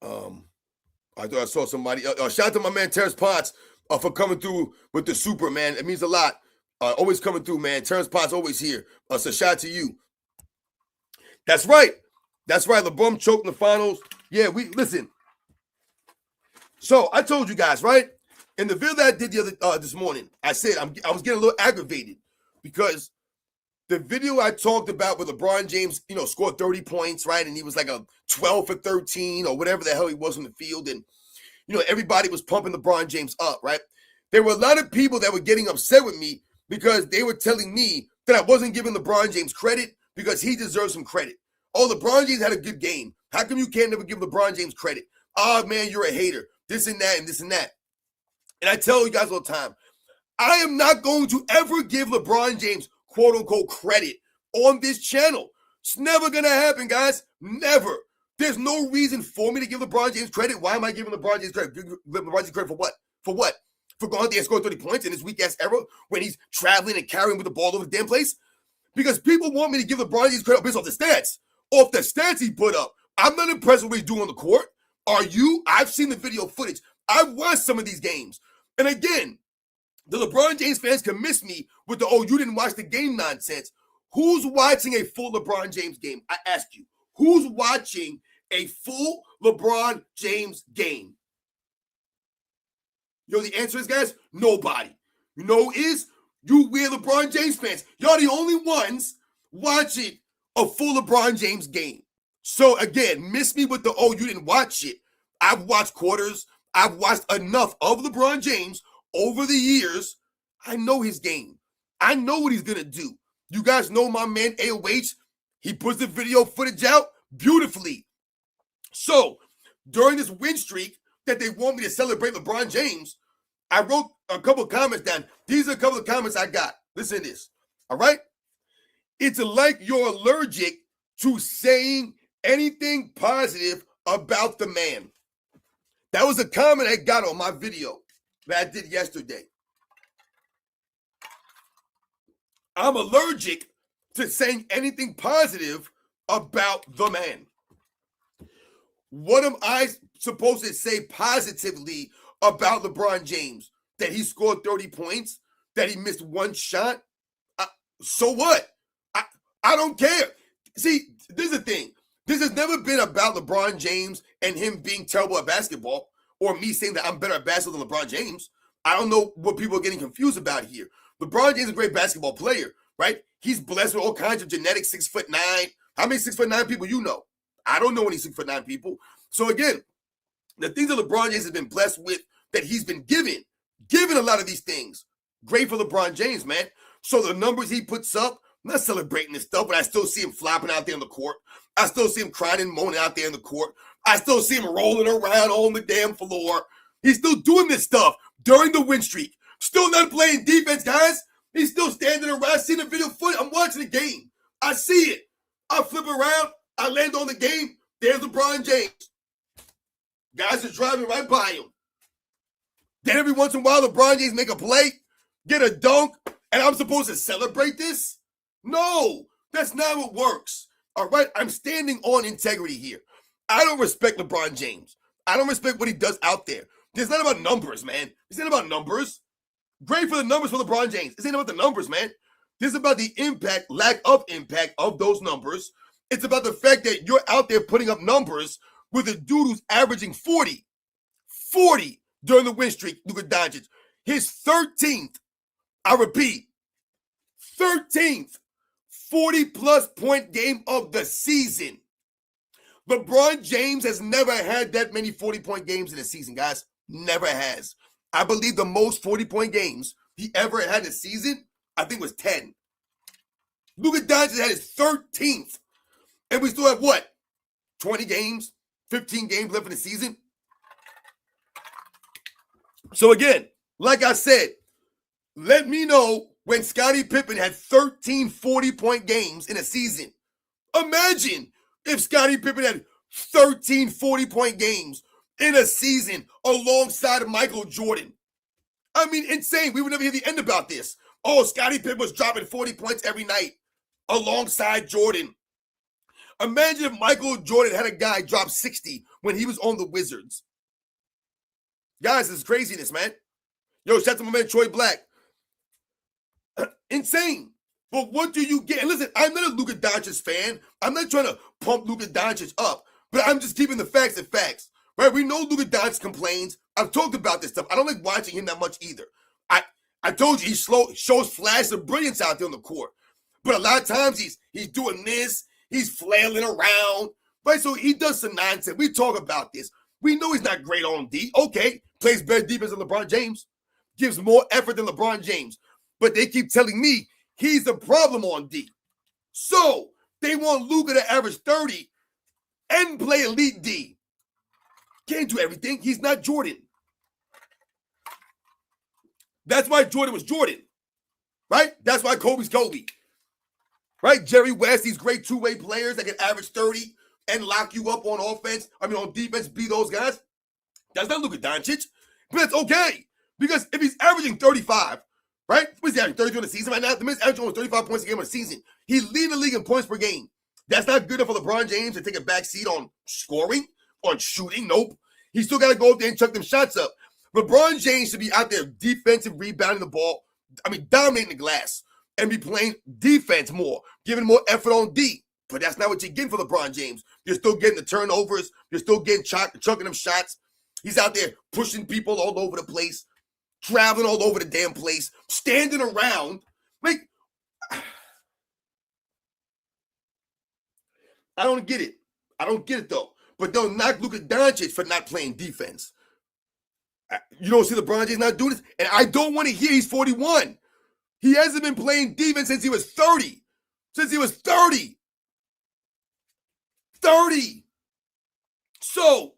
I thought I saw somebody. Shout out to my man Terrence Potts for coming through with the super, man. It means a lot. Always coming through, man. Terrence Potts always here. So shout out to you. That's right. LeBron choked in the finals. Yeah, listen. So I told you guys, right? In the video that I did this morning, I said I was getting a little aggravated because the video I talked about with LeBron James, scored 30 points, right? And he was like a 12 for 13 or whatever the hell he was on the field. And, everybody was pumping LeBron James up, right? There were a lot of people that were getting upset with me because they were telling me that I wasn't giving LeBron James credit because he deserves some credit. Oh, LeBron James had a good game. How come you can't never give LeBron James credit? Oh, man, you're a hater. This and that and this and that. And I tell you guys all the time, I am not going to ever give LeBron James quote-unquote credit on this channel. It's never going to happen, guys. Never. There's no reason for me to give LeBron James credit. Why am I giving LeBron James credit? LeBron James credit for what? For what? For going out there and scoring 30 points in his weak-ass era when he's traveling and carrying with the ball over the damn place? Because people want me to give LeBron James credit based off the stats. Off the stats he put up. I'm not impressed with what he's doing on the court. Are you? I've seen the video footage. I've watched some of these games. And again, the LeBron James fans can miss me with the, you didn't watch the game nonsense. Who's watching a full LeBron James game? I ask you. Who's watching a full LeBron James game? The answer is, guys, nobody. You know who is? You weird LeBron James fans. Y'all the only ones watching a full LeBron James game. So again, miss me with the, you didn't watch it. I've watched quarters. I've watched enough of LeBron James over the years. I know his game. I know what he's going to do. You guys know my man AOH. He puts the video footage out beautifully. So during this win streak that they want me to celebrate LeBron James, I wrote a couple of comments down. These are a couple of comments I got. Listen to this. All right? It's like you're allergic to saying anything positive about the man. That was a comment I got on my video that I did yesterday. I'm allergic to saying anything positive about the man. What am I supposed to say positively about LeBron James? That he scored 30 points? That he missed one shot? So what? I don't care. See, this is the thing. This has never been about LeBron James and him being terrible at basketball or me saying that I'm better at basketball than LeBron James. I don't know what people are getting confused about here. LeBron James is a great basketball player, right? He's blessed with all kinds of genetics, 6'9". How many 6'9" people you know? I don't know any 6'9" people. So again, the things that LeBron James has been blessed with, that he's been given a lot of these things. Great for LeBron James, man. So the numbers he puts up, I'm not celebrating this stuff, but I still see him flopping out there on the court. I still see him crying and moaning out there in the court. I still see him rolling around on the damn floor. He's still doing this stuff during the win streak. Still not playing defense, guys. He's still standing around. I see the video footage. I'm watching the game. I see it. I flip around. I land on the game. There's LeBron James. Guys are driving right by him. Then every once in a while, LeBron James make a play, get a dunk, and I'm supposed to celebrate this? No, that's not what works. All right, I'm standing on integrity here. I don't respect LeBron James. I don't respect what he does out there. It's not about numbers, man. It's not about numbers. Great for the numbers for LeBron James. It's not about the numbers, man. This is about the impact, lack of impact of those numbers. It's about the fact that you're out there putting up numbers with a dude who's averaging 40 during the win streak, Luka Doncic. His 13th, I repeat, 13th 40-plus point game of the season. LeBron James has never had that many 40-point games in a season, guys. Never has. I believe the most 40-point games he ever had in a season, I think, was 10. Luka Doncic had his 13th. And we still have what? 20 games? 15 games left in the season? So again, like I said, let me know when Scottie Pippen had 13 40-point games in a season. Imagine if Scottie Pippen had 13 40-point games in a season alongside Michael Jordan. I mean, insane. We would never hear the end about this. Oh, Scottie Pippen was dropping 40 points every night alongside Jordan. Imagine if Michael Jordan had a guy drop 60 when he was on the Wizards. Guys, this is craziness, man. Yo, shout out to my man Troy Black. Insane. But what do you get? And listen, I'm not a Luka Doncic fan. I'm not trying to pump Luka Doncic up. But I'm just keeping the facts at facts. right? We know Luka Doncic complains. I've talked about this stuff. I don't like watching him that much either. I told you he shows flashes of brilliance out there on the court. But a lot of times he's doing this. He's flailing around, right? So he does some nonsense. We talk about this. We know he's not great on D. Okay, plays better defense than LeBron James. Gives more effort than LeBron James. But they keep telling me he's the problem on D. So they want Luka to average 30 and play elite D. Can't do everything. He's not Jordan. That's why Jordan was Jordan, right? That's why Kobe's Kobe, right? Jerry West, these great two-way players that can average 30 and lock you up on offense. On defense, be those guys. That's not Luka Doncic, but it's okay because if he's averaging 35, right? What's he averaging 32 in the season right now? The man's averaging almost 35 points a game in the season. He's leading the league in points per game. That's not good enough for LeBron James to take a back seat on scoring, on shooting. Nope. He's still got to go up there and chuck them shots up. LeBron James should be out there defensive, rebounding the ball, dominating the glass, and be playing defense more, giving more effort on D. But that's not what you're getting for LeBron James. You're still getting the turnovers. You're still getting chucking them shots. He's out there pushing people all over the place, traveling all over the damn place, standing around. Like, I don't get it. I don't get it, though. But they'll knock Luka Doncic for not playing defense. You don't see LeBron James not doing this? And I don't want to hear he's 41. He hasn't been playing defense since he was 30. Since he was 30. 30. So,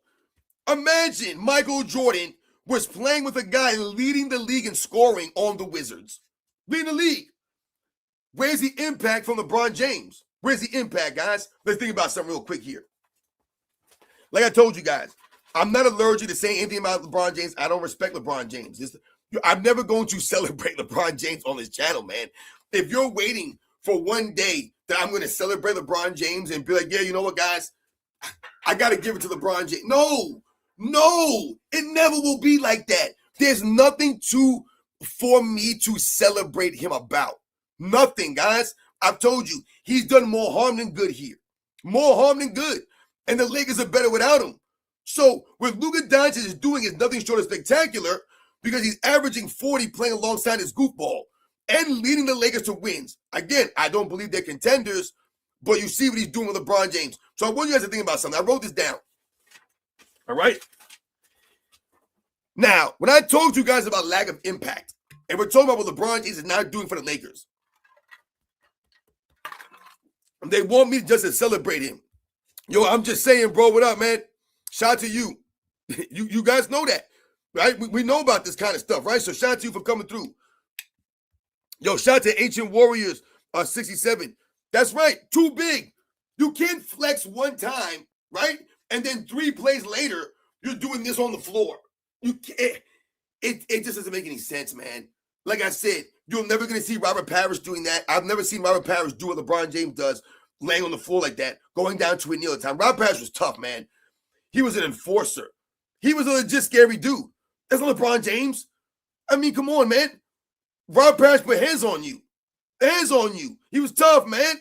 imagine Michael Jordan was playing with a guy leading the league in scoring on the Wizards. Leading the league. Where's the impact from LeBron James? Where's the impact, guys? Let's think about something real quick here. Like I told you guys, I'm not allergic to saying anything about LeBron James. I don't respect LeBron James. I'm never going to celebrate LeBron James on this channel, man. If you're waiting for one day that I'm going to celebrate LeBron James and be like, yeah, you know what, guys? I got to give it to LeBron James. No, it never will be like that. There's nothing for me to celebrate him about. Nothing, guys. I've told you, he's done more harm than good here. More harm than good. And the Lakers are better without him. So what Luka Doncic is doing is nothing short of spectacular because he's averaging 40 playing alongside his goofball and leading the Lakers to wins. Again, I don't believe they're contenders, but you see what he's doing with LeBron James. So I want you guys to think about something. I wrote this down. All right? Now, when I told you guys about lack of impact, and we're talking about what LeBron James is not doing for the Lakers, they want me just to celebrate him. Yo, I'm just saying, bro, what up, man? Shout out to you. You guys know that, right? We know about this kind of stuff, right? So shout out to you for coming through. Yo, shout out to Ancient Warriors 67. That's right, too big. You can't flex one time, right? And then 3 plays later, you're doing this on the floor. You can't. It just doesn't make any sense, man. Like I said, you're never going to see Robert Parrish doing that. I've never seen Robert Parrish do what LeBron James does, laying on the floor like that, going down to a kneel at time. Robert Parrish was tough, man. He was an enforcer. He was a legit scary dude. That's not LeBron James. I mean, come on, man. Robert Parrish put hands on you. Hands on you. He was tough, man.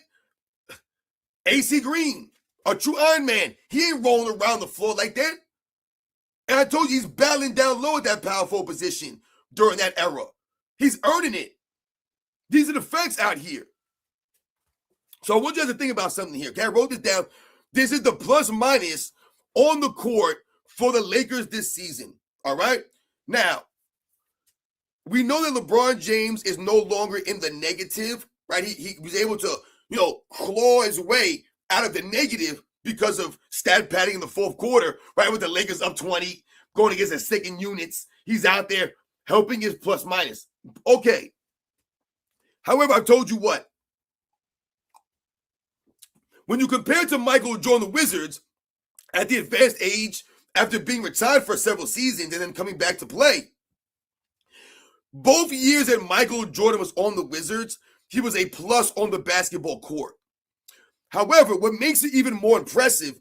AC Green, a true Iron Man. He ain't rolling around the floor like that. And I told you he's battling down low at that power forward position during that era. He's earning it. These are the facts out here. So I want you guys to think about something here. Okay, I wrote this down. This is the plus minus on the court for the Lakers this season. All right? Now, we know that LeBron James is no longer in the negative, right? He was able to, claw his way out of the negative because of stat padding in the fourth quarter, right? With the Lakers up 20, going against the second units. He's out there helping his plus minus. Okay. However, I told you what. When you compare to Michael Jordan, the Wizards, at the advanced age, after being retired for several seasons and then coming back to play, both years that Michael Jordan was on the Wizards, he was a plus on the basketball court. However, what makes it even more impressive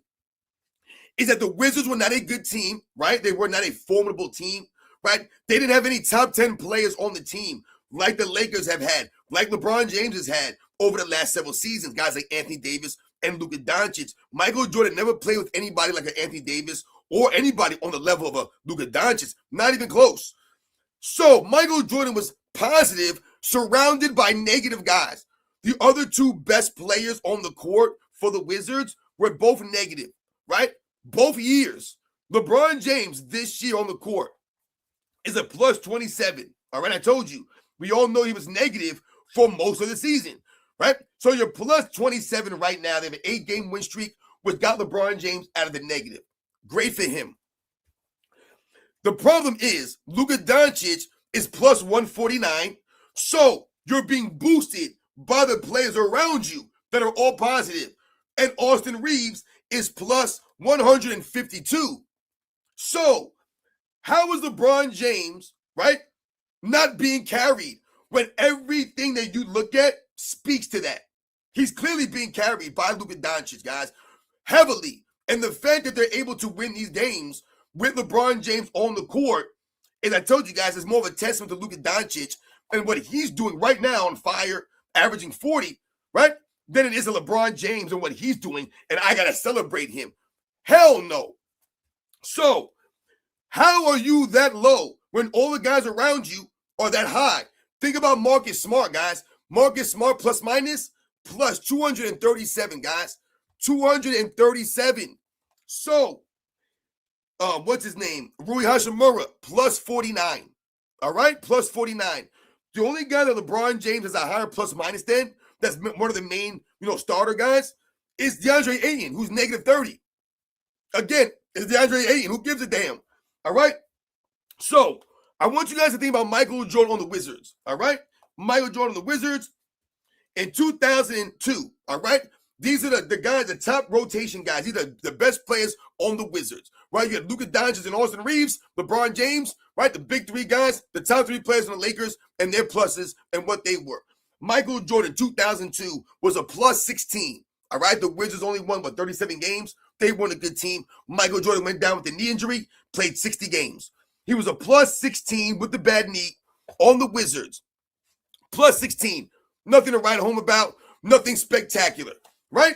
is that the Wizards were not a good team, right? They were not a formidable team, right? They didn't have any top 10 players on the team like the Lakers have had, like LeBron James has had over the last several seasons, guys like Anthony Davis and Luka Doncic. Michael Jordan never played with anybody like an Anthony Davis or anybody on the level of a Luka Doncic. Not even close. So Michael Jordan was positive, surrounded by negative guys. The other two best players on the court for the Wizards were both negative, right? Both years. LeBron James this year on the court is a plus 27. All right, I told you. We all know he was negative for most of the season, right? So you're plus 27 right now. They have an 8-game win streak, which got LeBron James out of the negative. Great for him. The problem is Luka Doncic is plus 149. So you're being boosted by the players around you that are all positive. And Austin Reeves is plus 152. So how is LeBron James, right, not being carried when everything that you look at speaks to that? He's clearly being carried by Luka Doncic, guys, heavily. And the fact that they're able to win these games with LeBron James on the court, as I told you guys, is more of a testament to Luka Doncic and what he's doing right now on fire, averaging 40, right, than it is to LeBron James and what he's doing, and I got to celebrate him. Hell no. So how are you that low when all the guys around you are that high? Think about Marcus Smart, guys. Marcus Smart plus minus plus 237, guys. 237. So, what's his name? Rui Hashimura plus 49. All right, plus 49. The only guy that LeBron James has a higher plus minus than, that's one of the main, starter guys, is DeAndre Ayton, who's negative 30. Again, it's DeAndre Ayton. Who gives a damn? All right? So, I want you guys to think about Michael Jordan on the Wizards. All right? Michael Jordan on the Wizards in 2002. All right? These are the guys, the top rotation guys. These are the best players on the Wizards. Right? You got Luka Doncic and Austin Reeves, LeBron James, right? The big three guys, the top three players on the Lakers and their pluses and what they were. Michael Jordan, 2002, was a plus 16. All right? The Wizards only won, 37 games? They weren't a good team. Michael Jordan went down with a knee injury, played 60 games. He was a plus 16 with the bad knee on the Wizards. Plus 16. Nothing to write home about. Nothing spectacular, right?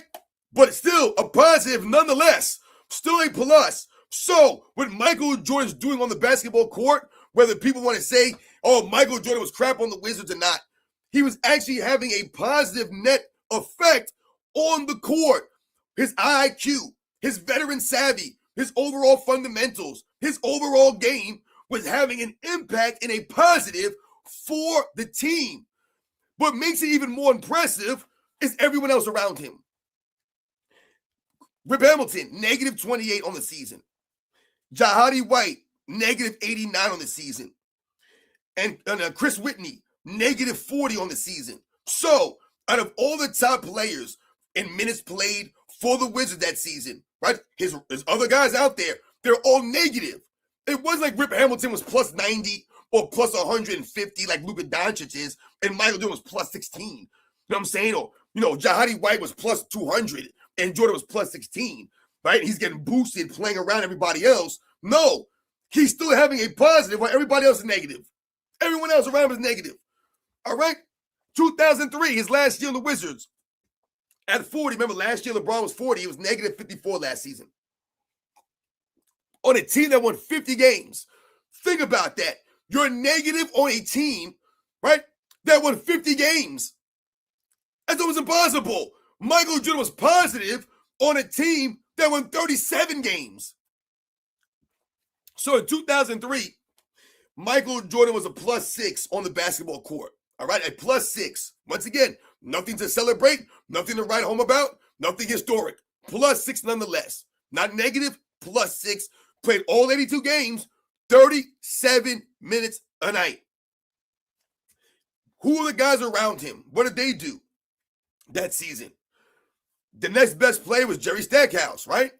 But still a positive nonetheless. Still a plus. So what Michael Jordan's doing on the basketball court, whether people want to say, oh, Michael Jordan was crap on the Wizards or not, he was actually having a positive net effect on the court. His IQ, his veteran savvy, his overall fundamentals, his overall game was having an impact in a positive for the team. What makes it even more impressive is everyone else around him. Rip Hamilton, negative 28 on the season. Jahadi White, negative 89 on the season. And Chris Whitney, negative 40 on the season. So, out of all the top players in minutes played for the Wizards that season, right? His other guys out there, they're all negative. It wasn't like Rip Hamilton was plus 90 or plus 150 like Luka Doncic is, and Michael Jordan was plus 16. You know what I'm saying? Or, Jahadi White was plus 200 and Jordan was plus 16, right? He's getting boosted playing around everybody else. No, he's still having a positive while everybody else is negative. Everyone else around him is negative. All right? 2003, his last year in the Wizards. At 40, remember last year LeBron was 40. He was negative 54 last season. On a team that won 50 games. Think about that. You're negative on a team, right, that won 50 games. That's almost impossible. Michael Jordan was positive on a team that won 37 games. So in 2003, Michael Jordan was a plus 6 on the basketball court. All right, a plus 6. Once again, nothing to celebrate, nothing to write home about, nothing historic. Plus 6 nonetheless. Not negative, plus 6. Played all 82 games, 37 minutes a night. Who are the guys around him? What did they do that season? The next best player was Jerry Stackhouse, right?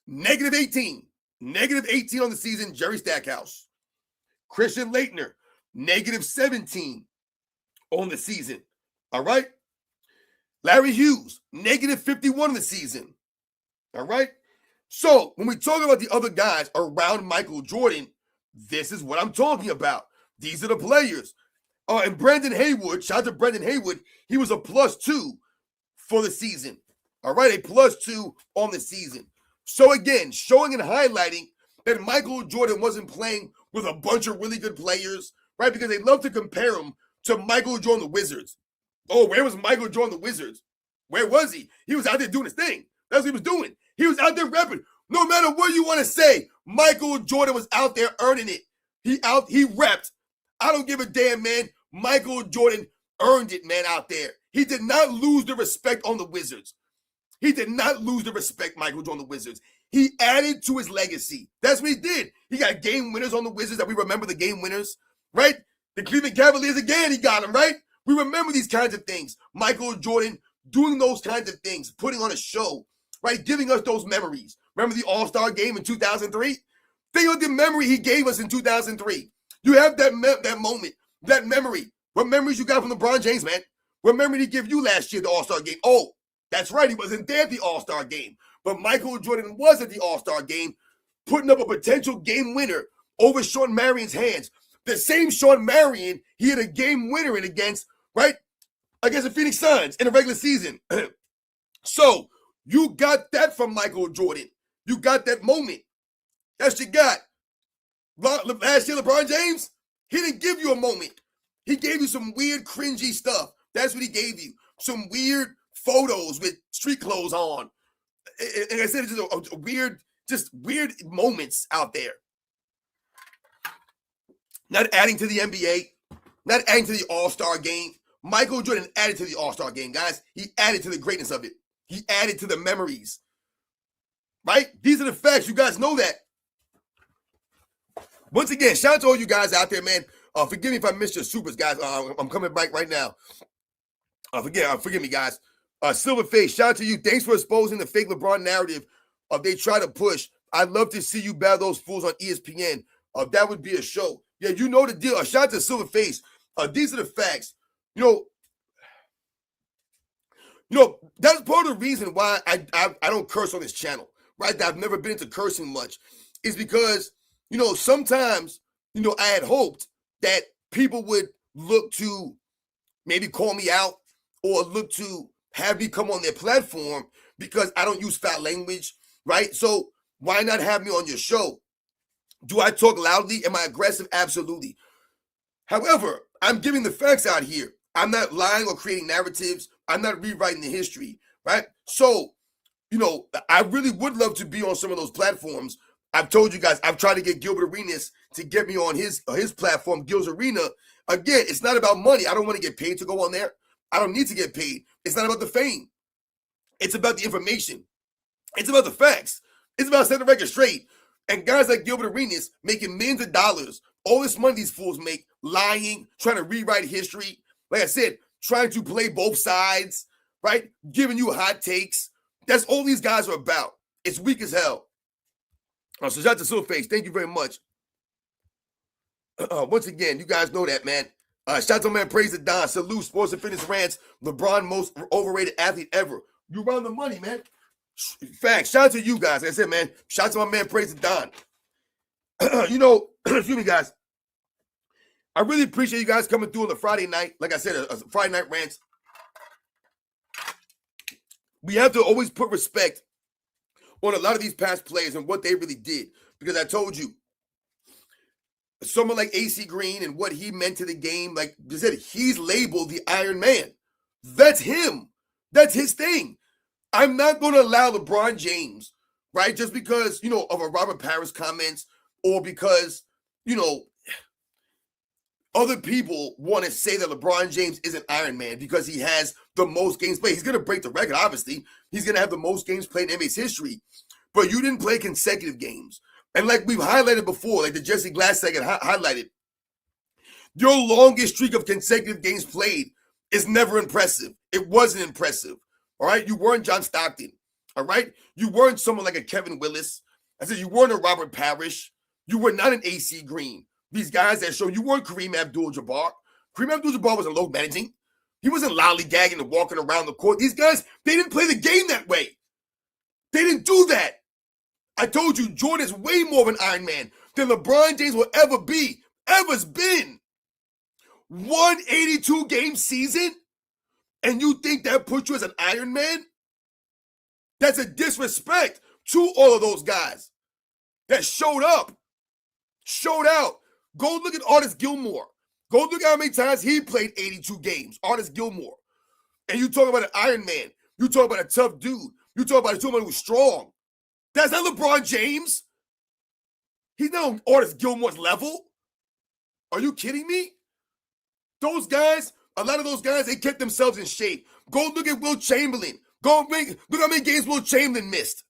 Negative 18. Negative 18 on the season, Jerry Stackhouse. Christian Laettner, negative 17 on the season. All right? Larry Hughes, negative 51 on the season. All right? So, when we talk about the other guys around Michael Jordan, this is what I'm talking about. These are the players. And Brandon Haywood, shout out to Brandon Haywood, he was a plus 2 for the season. All right, a plus 2 on the season. So again, showing and highlighting that Michael Jordan wasn't playing with a bunch of really good players, right? Because they love to compare him to Michael Jordan, the Wizards. Oh, where was Michael Jordan, the Wizards? Where was he? He was out there doing his thing. That's what he was doing. He was out there repping. No matter what you want to say, Michael Jordan was out there earning it. He repped. I don't give a damn, man. Michael Jordan earned it, man, out there. He did not lose the respect on the Wizards. He did not lose the respect, Michael Jordan, the Wizards. He added to his legacy. That's what he did. He got game winners on the Wizards that we remember the game winners, right? The Cleveland Cavaliers, again, he got them, right? We remember these kinds of things. Michael Jordan doing those kinds of things, putting on a show, right? Giving us those memories. Remember the All-Star game in 2003? Think of the memory he gave us in 2003. You have that moment, that memory. What memories you got from LeBron James, man? What memory did he give you last year, the All-Star game? Oh, that's right. He wasn't there at the All-Star game. But Michael Jordan was at the All-Star game, putting up a potential game winner over Shawn Marion's hands. The same Shawn Marion he had a game winner in against, right? Against the Phoenix Suns in the regular season. So you got that from Michael Jordan. You got that moment. That's what you got. Last year, LeBron James, he didn't give you a moment. He gave you some weird, cringy stuff. That's what he gave you. Some weird photos with street clothes on. And I said, it's just a weird, weird moments out there. Not adding to the NBA, not adding to the All-Star game. Michael Jordan added to the All-Star game, guys. He added to the greatness of it. He added to the memories. Right? These are the facts. You guys know that. Once again, shout out to all you guys out there, man. Forgive me if I missed your supers, guys. I'm coming back right now. Forgive me, guys. Silverface, shout out to you. Thanks for exposing the fake LeBron narrative they try to push. I'd love to see you battle those fools on ESPN. That would be a show. Yeah, you know the deal. Shout out to Silverface. These are the facts. You know, that's part of the reason why I don't curse on this channel, right? I've never been into cursing much. Is because, sometimes, I had hoped that people would look to maybe call me out or look to have me come on their platform because I don't use foul language, right? So why not have me on your show? Do I talk loudly? Am I aggressive? Absolutely. However, I'm giving the facts out here. I'm not lying or creating narratives. I'm not rewriting the history, right? So, I really would love to be on some of those platforms. I've told you guys, I've tried to get Gilbert Arenas to get me on his platform, Gil's Arena. Again, it's not about money. I don't want to get paid to go on there. I don't need to get paid. It's not about the fame. It's about the information. It's about the facts. It's about setting the record straight. And guys like Gilbert Arenas making millions of dollars, all this money these fools make, lying, trying to rewrite history. Like I said, trying to play both sides, right? Giving you hot takes. That's all these guys are about. It's weak as hell. So shout out to Silverface. Thank you very much. Once again, you guys know that, man. Shout out to my man Praise the Don. Salute Sports and Fitness Rants. LeBron, most overrated athlete ever. You run the money, man. Facts. Shout out to you guys. Like I said, man. Shout out to my man Praise the Don. Excuse me, guys. I really appreciate you guys coming through on the Friday night. Like I said, a Friday night rants. We have to always put respect on a lot of these past players and what they really did. Because I told you, someone like AC Green and what he meant to the game, like I said, he's labeled the Iron Man. That's him. That's his thing. I'm not going to allow LeBron James, right, just because, of a Robert Parrish comments or because, other people want to say that LeBron James isn't Iron Man because he has the most games played. He's going to break the record, obviously. He's going to have the most games played in NBA's history. But you didn't play consecutive games. And like we've highlighted before, like the Jesse Glass second highlighted, your longest streak of consecutive games played is never impressive. It wasn't impressive. All right? You weren't John Stockton. All right? You weren't someone like a Kevin Willis. I said you weren't a Robert Parrish. You were not an AC Green. These guys that show you weren't Kareem Abdul-Jabbar. Kareem Abdul-Jabbar wasn't low managing. He wasn't lollygagging and walking around the court. These guys, they didn't play the game that way. They didn't do that. I told you, Jordan's way more of an Iron Man than LeBron James will ever be, ever's been. 182 game season, and you think that puts you as an Iron Man? That's a disrespect to all of those guys. that showed up, showed out. Go look at Artis Gilmore. Go look at how many times he played 82 games, Artis Gilmore. And you talk about an Iron Man. You talk about a tough dude. You talk about someone who's strong. That's not LeBron James. He's not on Artis Gilmore's level. Are you kidding me? Those guys, a lot of those guys, they kept themselves in shape. Go look at Will Chamberlain. Look how many games Will Chamberlain missed.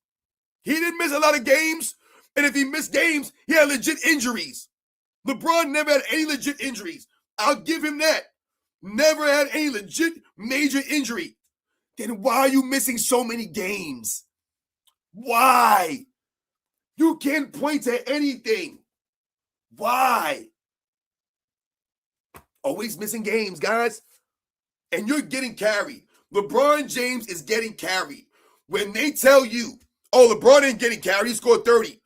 He didn't miss a lot of games. And if he missed games, he had legit injuries. LeBron never had any legit injuries. I'll give him that. Never had any legit major injury. Then why are you missing so many games? Why? You can't point to anything. Why? Always missing games, guys. And you're getting carried. LeBron James is getting carried. When they tell you, oh, LeBron ain't getting carried, he scored 30.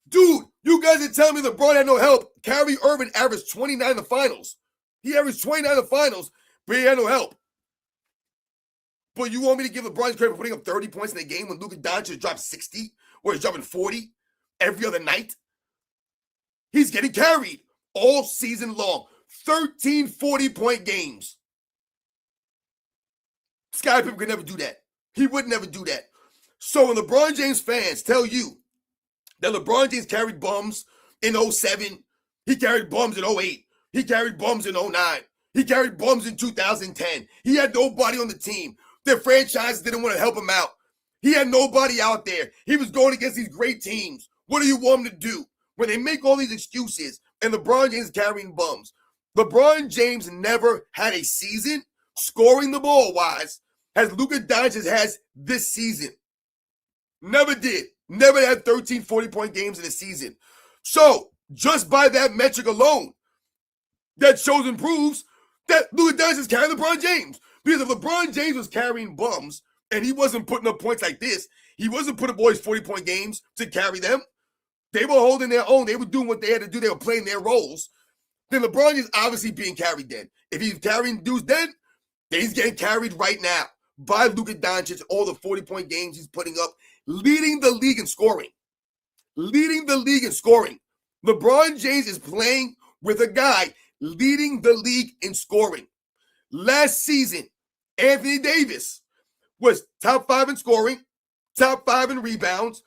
Dude, you guys are telling me LeBron had no help. Kyrie Irving averaged 29 in the finals. He averaged 29 in the finals, but he had no help. But you want me to give LeBron credit for putting up 30 points in a game when Luka Doncic dropped 60 or he's dropping 40 every other night? He's getting carried all season long. 13 40-point games. Scottie Pippen could never do that. He would never do that. So when LeBron James fans tell you that LeBron James carried bums in 07, he carried bums in 08, he carried bums in 09, he carried bums in 2010. He had nobody on the team. Their franchise didn't want to help him out. He had nobody out there. He was going against these great teams. What do you want him to do? When they make all these excuses and LeBron James carrying bums, LeBron James never had a season scoring the ball wise as Luka Doncic has this season. Never did. Never had 13 40-point games in a season. So just by that metric alone, that shows and proves that Luka Doncic is carrying LeBron James. Because if LeBron James was carrying bums and he wasn't putting up points like this, he wasn't putting up all these 40-point games to carry them. They were holding their own. They were doing what they had to do. They were playing their roles. Then LeBron is obviously being carried then. If he's carrying dudes then he's getting carried right now by Luka Doncic, all the 40-point games he's putting up, leading the league in scoring. Leading the league in scoring. LeBron James is playing with a guy leading the league in scoring. Last season, Anthony Davis was top 5 in scoring, top 5 in rebounds,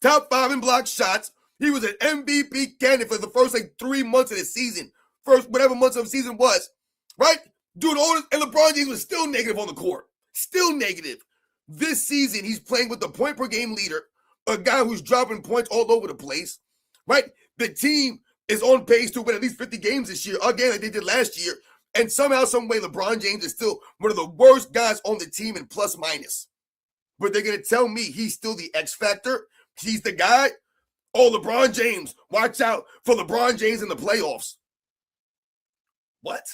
top 5 in block shots. He was an MVP candidate for the first 3 months of the season. First, whatever months of the season was, right? Doing all this, and LeBron James was still negative on the court. Still negative. This season, he's playing with the point per game leader, a guy who's dropping points all over the place, right? The team is on pace to win at least 50 games this year, again, like they did last year. And somehow, some way, LeBron James is still one of the worst guys on the team in plus minus. But they're going to tell me he's still the X factor. He's the guy. Oh, LeBron James. Watch out for LeBron James in the playoffs. What?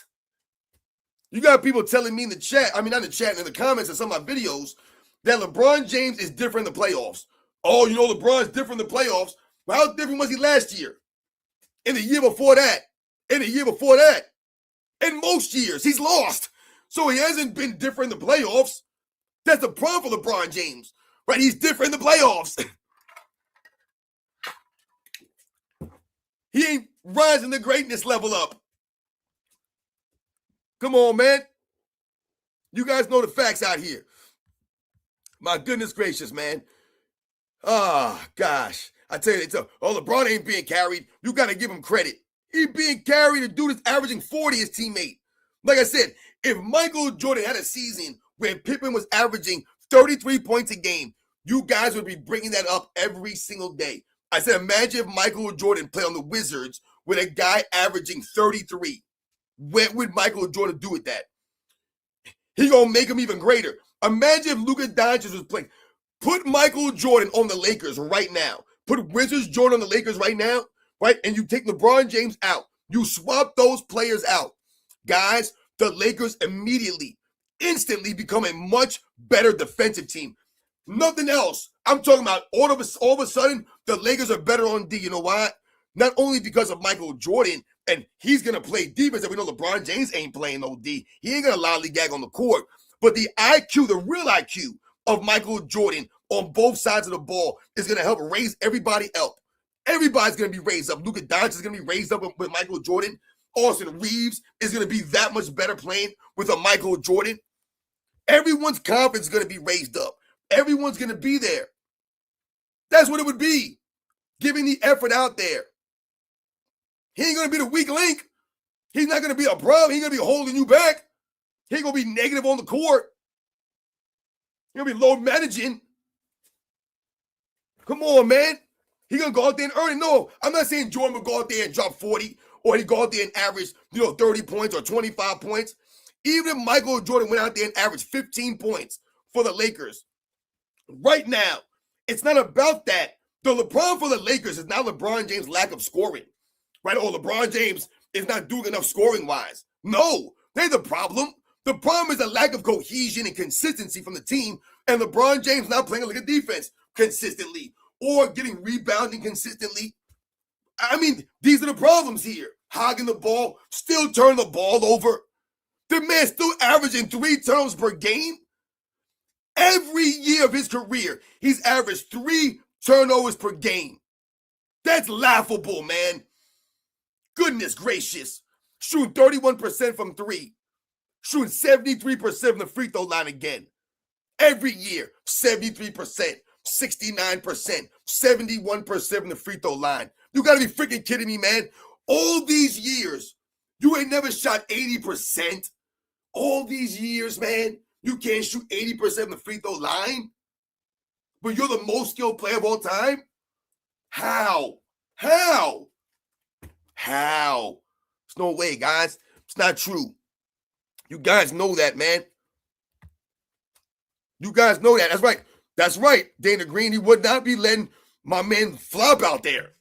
You got people telling me in the chat, not in the chat, in the comments of some of my videos, that LeBron James is different in the playoffs. Oh, LeBron's different in the playoffs. Well, how different was he last year? In the year before that? In the year before that? In most years, he's lost. So he hasn't been different in the playoffs. That's the problem for LeBron James, right? He's different in the playoffs. He ain't rising the greatness level up. Come on, man. You guys know the facts out here. My goodness gracious, man. Gosh. I tell you, LeBron ain't being carried. You got to give him credit. He being carried. A dude is averaging 40, his teammate. Like I said, if Michael Jordan had a season where Pippen was averaging 33 points a game, you guys would be bringing that up every single day. I said, imagine if Michael Jordan played on the Wizards with a guy averaging 33. What would Michael Jordan do with that? He gonna make him even greater. Imagine if Luka Doncic was playing. Put Michael Jordan on the Lakers right now. Put Wizards Jordan on the Lakers right now, right? And you take LeBron James out. You swap those players out. Guys, the Lakers immediately, instantly become a much better defensive team. Nothing else. I'm talking about all of a sudden, the Lakers are better on D. You know why? Not only because of Michael Jordan, and he's going to play defense, and we know LeBron James ain't playing no D. He ain't going to lollygag on the court. But the IQ, the real IQ of Michael Jordan on both sides of the ball is going to help raise everybody up. Everybody's going to be raised up. Luka Doncic is going to be raised up with Michael Jordan. Austin Reeves is going to be that much better playing with a Michael Jordan. Everyone's confidence is going to be raised up. Everyone's going to be there. That's what it would be. Giving the effort out there. He ain't going to be the weak link. He's not going to be a problem. He's going to be holding you back. He ain't going to be negative on the court. He's going to be low managing. Come on, man. He's going to go out there and earn it. No, I'm not saying Jordan will go out there and drop 40 or he go out there and average, 30 points or 25 points. Even if Michael Jordan went out there and averaged 15 points for the Lakers, right now, it's not about that. The LeBron for the Lakers is not LeBron James' lack of scoring, right? Or LeBron James is not doing enough scoring-wise. No, they're the problem. The problem is the lack of cohesion and consistency from the team, and LeBron James not playing like a defense consistently or getting rebounding consistently. I mean, these are the problems here. Hogging the ball, still turning the ball over. The man's still averaging 3 turnovers per game. Every year of his career, he's averaged 3 turnovers per game. That's laughable, man. Goodness gracious. Shooting 31% from 3. Shooting 73% from the free throw line again. Every year, 73%, 69%, 71% from the free throw line. You got to be freaking kidding me, man. All these years, you ain't never shot 80%. All these years, man, you can't shoot 80% of the free throw line? But you're the most skilled player of all time? How? There's no way, guys. It's not true. You guys know that, man. You guys know that. That's right. Dana Green, he would not be letting my man flop out there.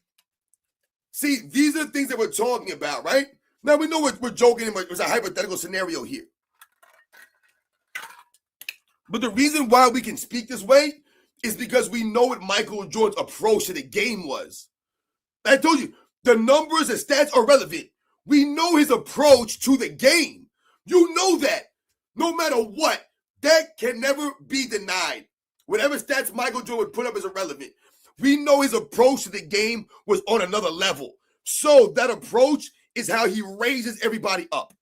See, these are the things that we're talking about, right? Now, we know we're joking. It was a hypothetical scenario here. But the reason why we can speak this way is because we know what Michael Jordan's approach to the game was. I told you, the numbers and stats are relevant. We know his approach to the game. You know that. No matter what, that can never be denied. Whatever stats Michael Jordan would put up is irrelevant. We know his approach to the game was on another level. So that approach is how he raises everybody up.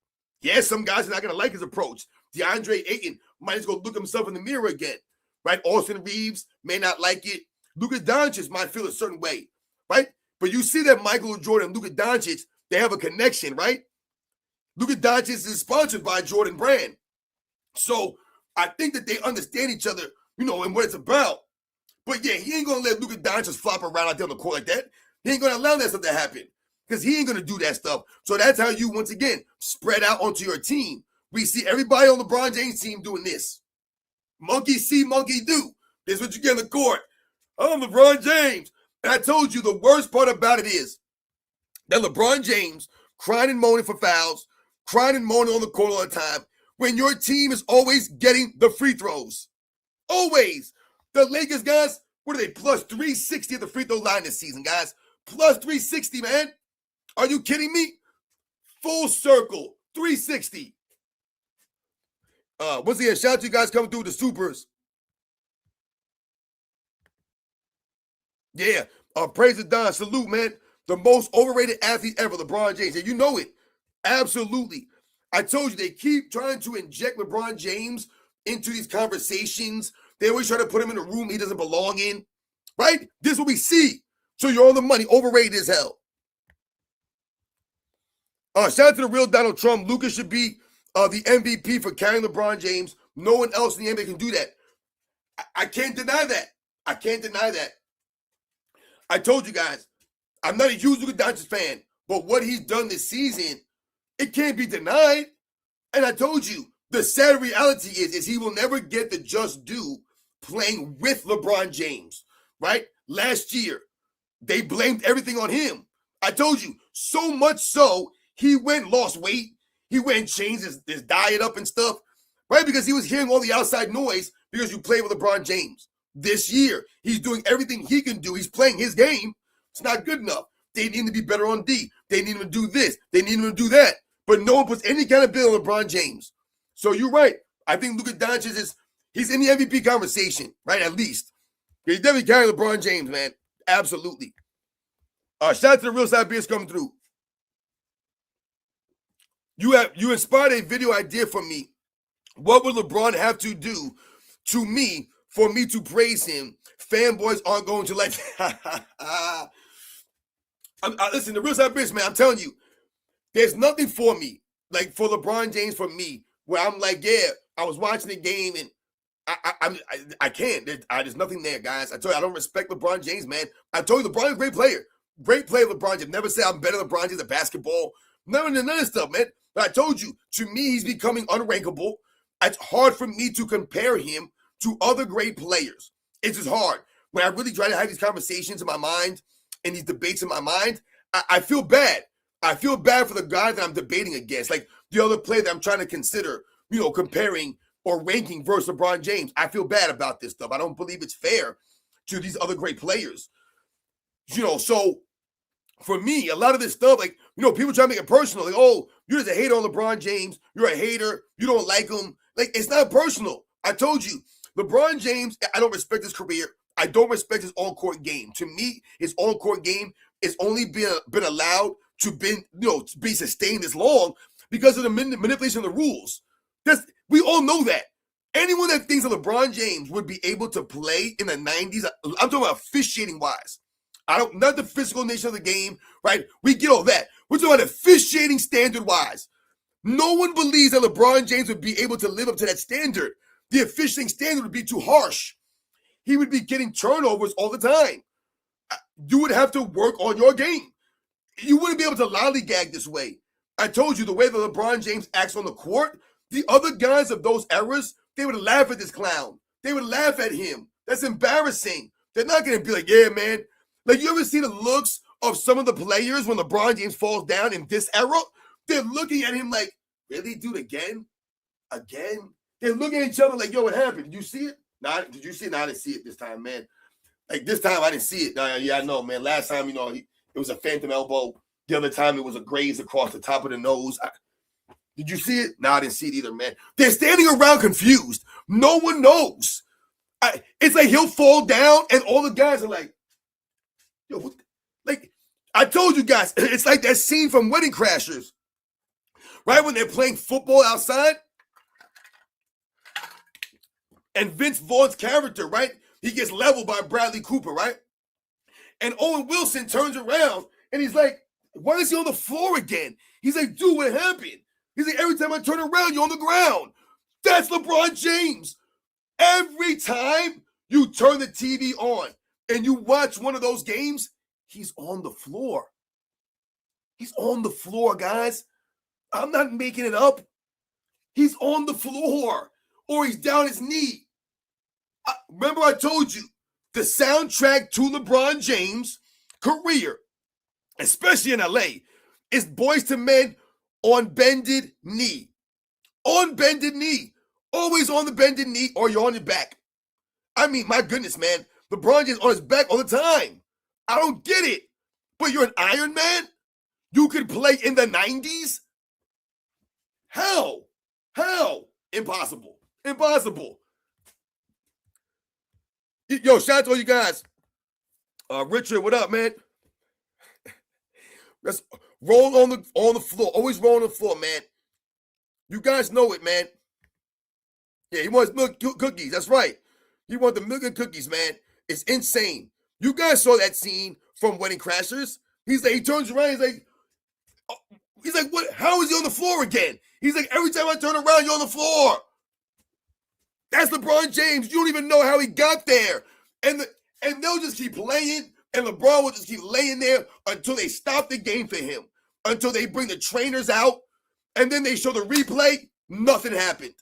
Yes, some guys are not going to like his approach. DeAndre Ayton might as well look himself in the mirror again, right? Austin Reeves may not like it. Luka Doncic might feel a certain way, right? But you see that Michael Jordan and Luka Doncic, they have a connection, right? Luka Doncic is sponsored by Jordan Brand. So I think that they understand each other, and what it's about. But yeah, he ain't going to let Luka Doncic flop around out there on the court like that. He ain't going to allow that stuff to happen because he ain't going to do that stuff. So that's how you, once again, spread out onto your team. We see everybody on LeBron James' team doing this. Monkey see, monkey do. This is what you get on the court. I'm LeBron James. And I told you the worst part about it is that LeBron James crying and moaning for fouls, crying and moaning on the court all the time, when your team is always getting the free throws. Always. The Lakers, guys, what are they? Plus 360 at the free throw line this season, guys. Plus 360, man. Are you kidding me? Full circle. 360. Once again, shout out to you guys coming through the supers. Yeah. Praise to Don. Salute, man. The most overrated athlete ever, LeBron James. And you know it. Absolutely. I told you, they keep trying to inject LeBron James into these conversations. They always try to put him in a room he doesn't belong in. Right? This is what we see. So you're on the money. Overrated as hell. Shout out to the real Donald Trump. Luka should be the MVP for carrying LeBron James. No one else in the NBA can do that. I can't deny that. I can't deny that. I told you guys, I'm not a huge Luka Doncic fan, but what he's done this season, it can't be denied. And I told you, the sad reality is he will never get the just due playing with LeBron James, right? Last year, they blamed everything on him. I told you, so much so, he went and lost weight. He went and changed his diet up and stuff, right? Because he was hearing all the outside noise because you played with LeBron James. This year, he's doing everything he can do. He's playing his game. It's not good enough. They need him to be better on D. They need him to do this. They need him to do that. But no one puts any kind of bill on LeBron James. So you're right. I think Luka Doncic he's in the MVP conversation, right? At least. He's definitely carrying LeBron James, man. Absolutely. Shout out to the Real Side Beers coming through. You inspired a video idea for me. What would LeBron have to do to me for me to praise him? Fanboys aren't going to like. Listen, the Real Side Beers, man, I'm telling you, there's nothing for me, like for LeBron James, for me, where I'm like, yeah, I was watching the game and I can't. There's nothing there, guys. I told you, I don't respect LeBron James, man. I told you, LeBron's a great player. Great player, LeBron James. Never say I'm better than LeBron James at basketball. None of this stuff, man. But I told you, to me, he's becoming unrankable. It's hard for me to compare him to other great players. It's just hard. When I really try to have these conversations in my mind and these debates in my mind, I feel bad. I feel bad for the guy that I'm debating against, like the other player that I'm trying to consider, comparing or ranking versus LeBron James. I feel bad about this stuff. I don't believe it's fair to these other great players. So for me, a lot of this stuff, like, people try to make it personal. Like, oh, you're just a hater on LeBron James. You're a hater. You don't like him. Like, it's not personal. I told you, LeBron James, I don't respect his career. I don't respect his on-court game. To me, his on-court game is only been allowed to be sustained this long because of the manipulation of the rules. We all know that. Anyone that thinks that LeBron James would be able to play in the 90s, I'm talking about officiating-wise. Not the physical nature of the game, right? We get all that. We're talking about officiating standard-wise. No one believes that LeBron James would be able to live up to that standard. The officiating standard would be too harsh. He would be getting turnovers all the time. You would have to work on your game. You wouldn't be able to lollygag this way. I told you, the way that LeBron James acts on the court, the other guys of those eras, they would laugh at this clown. They would laugh at him. That's embarrassing. They're not going to be like, yeah, man. Like, you ever see the looks of some of the players when LeBron James falls down in this era? They're looking at him like, really, dude, again? Again? They're looking at each other like, yo, what happened? Did you see it? Did you see it? No, I didn't see it this time, man. Like, this time, I didn't see it. Yeah, I know, man. Last time, it was a phantom elbow. The other time, it was a graze across the top of the nose. Did you see it? No, I didn't see it either, man. They're standing around confused. No one knows. It's like he'll fall down, and all the guys are like, yo, what? Like, I told you guys, it's like that scene from Wedding Crashers, right? When they're playing football outside, and Vince Vaughn's character, right? He gets leveled by Bradley Cooper, right? And Owen Wilson turns around, and he's like, why is he on the floor again? He's like, dude, what happened? He's like, every time I turn around, you're on the ground. That's LeBron James. Every time you turn the TV on and you watch one of those games, he's on the floor. He's on the floor, guys. I'm not making it up. He's on the floor, or he's down his knee. Remember I told you, the soundtrack to LeBron James' career, especially in LA, is Boyz II Men on bended knee. On bended knee. Always on the bended knee, or you're on your back. I mean, my goodness, man. LeBron James on his back all the time. I don't get it. But you're an Iron Man? You could play in the 90s? How? Impossible. Yo, shout out to all you guys. Richard, what up, man? Let's roll on the floor. Always roll on the floor, man. You guys know it, man. Yeah, he wants milk cookies. That's right. He wants the milk and cookies, man. It's insane. You guys saw that scene from Wedding Crashers. He's like, he turns around. He's like, what? How is he on the floor again? He's like, every time I turn around, you're on the floor. That's LeBron James. You don't even know how he got there. And they'll just keep playing, and LeBron will just keep laying there until they stop the game for him, until they bring the trainers out, and then they show the replay. Nothing happened.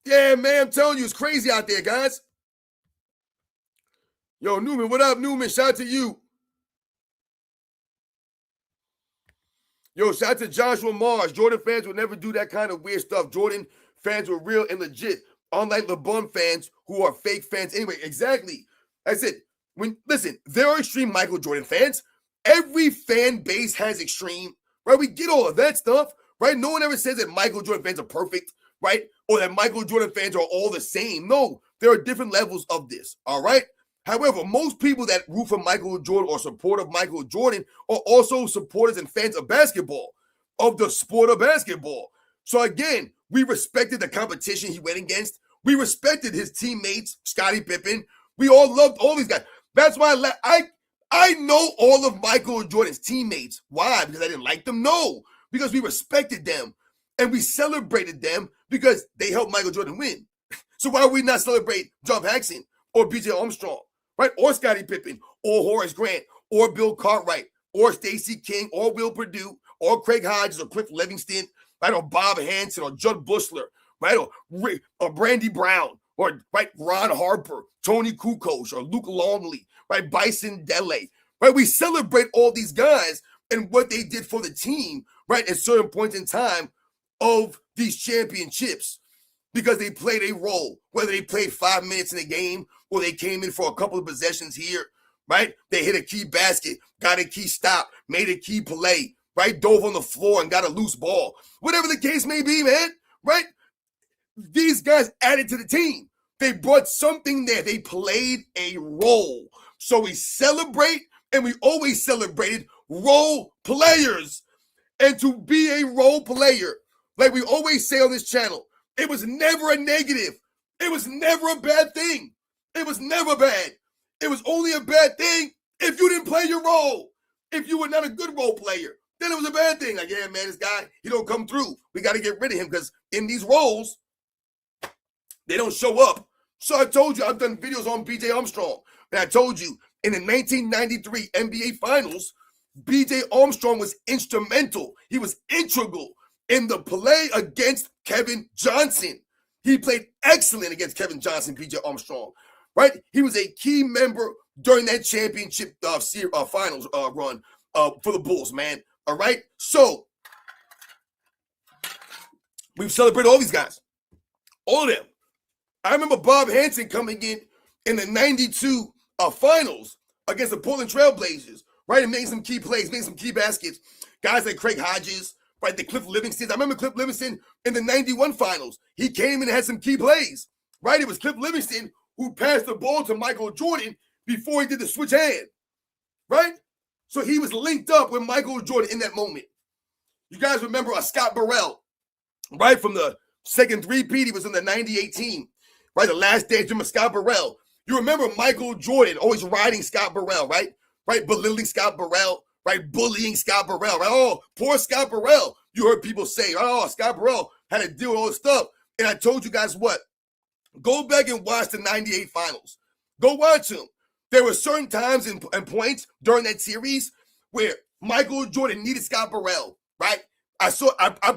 Yeah, man, I'm telling you, it's crazy out there, guys. Yo, Newman, what up, Newman? Shout out to you. Yo, shout out to Joshua Mars. Jordan fans would never do that kind of weird stuff. Jordan fans were real and legit, unlike LeBron fans who are fake fans. Anyway, exactly. I said, listen, there are extreme Michael Jordan fans. Every fan base has extreme, right? We get all of that stuff, right? No one ever says that Michael Jordan fans are perfect, right? Or that Michael Jordan fans are all the same. No, there are different levels of this, all right? However, most people that root for Michael Jordan or support of Michael Jordan are also supporters and fans of basketball, of the sport of basketball. So again, we respected the competition he went against. We respected his teammates, Scottie Pippen. We all loved all these guys. That's why I know all of Michael Jordan's teammates. Why? Because I didn't like them? No, because we respected them and we celebrated them because they helped Michael Jordan win. So why would we not celebrate John Paxson or B.J. Armstrong, right? Or Scottie Pippen or Horace Grant or Bill Cartwright or Stacey King or Will Perdue or Craig Hodges or Cliff Livingston, right? Or Bob Hansen or Judd Bushler, right? Or Brandy Brown or right Ron Harper, Tony Kukoc or Luke Longley, right? Bison Dele, right? We celebrate all these guys and what they did for the team, right? At certain points in time of these championships because they played a role, whether they played 5 minutes in a game or they came in for a couple of possessions here, right? They hit a key basket, got a key stop, made a key play, right? Dove on the floor and got a loose ball. Whatever the case may be, man, right? These guys added to the team. They brought something there. They played a role. So we celebrate, and we always celebrated role players. And to be a role player, like we always say on this channel, it was never a negative. It was never a bad thing. It was never bad. It was only a bad thing if you didn't play your role. If you were not a good role player, then it was a bad thing. Like, yeah, man, this guy, he don't come through. We got to get rid of him because in these roles, they don't show up. So I told you, I've done videos on B.J. Armstrong. And I told you, in the 1993 NBA Finals, B.J. Armstrong was instrumental. He was integral in the play against Kevin Johnson. He played excellent against Kevin Johnson, B.J. Armstrong, right? He was a key member during that championship finals run for the Bulls, man. All right? So, we've celebrated all these guys. All of them. I remember Bob Hansen coming in the 92 finals against the Portland Trail Blazers, right? And making some key plays, making some key baskets. Guys like Craig Hodges, right? The Cliff Livingston. I remember Cliff Livingston in the 91 finals. He came in and had some key plays, right? It was Cliff Livingston who passed the ball to Michael Jordan before he did the switch hand, right? So he was linked up with Michael Jordan in that moment. You guys remember Scott Burrell, right? From the second three-peat, he was in the 98 team, right? The last dance of Scott Burrell. You remember Michael Jordan always riding Scott Burrell, right? Right, belittling Scott Burrell, right? Bullying Scott Burrell, right? Oh, poor Scott Burrell. You heard people say, oh, Scott Burrell had to deal with all this stuff. And I told you guys what? Go back and watch the 98 finals. Go watch them. There were certain times and points during that series where Michael Jordan needed Scott Burrell, right? I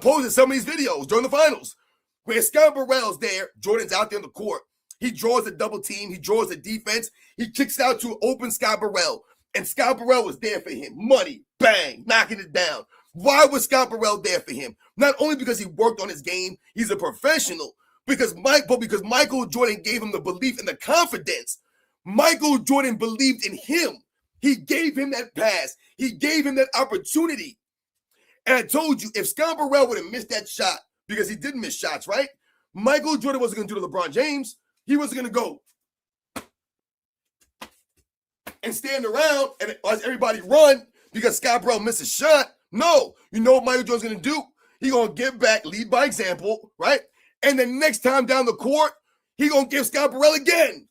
posted some of these videos during the finals where Scott Burrell's there, Jordan's out there on the court. He draws a double team. He draws the defense. He kicks out to open Scott Burrell. And Scott Burrell was there for him. Money, bang, knocking it down. Why was Scott Burrell there for him? Not only because he worked on his game, he's a professional, but because Michael Jordan gave him the belief and the confidence. Michael Jordan believed in him. He gave him that pass. He gave him that opportunity. And I told you, if Scott Burrell would have missed that shot, because he did miss shots, right? Michael Jordan wasn't going to do to LeBron James. He wasn't going to go and stand around and watch everybody run because Scott Burrell missed a shot. No. You know what Michael Jordan's going to do? He's going to get back, lead by example, right? And the next time down the court, he's going to give Scott Burrell again.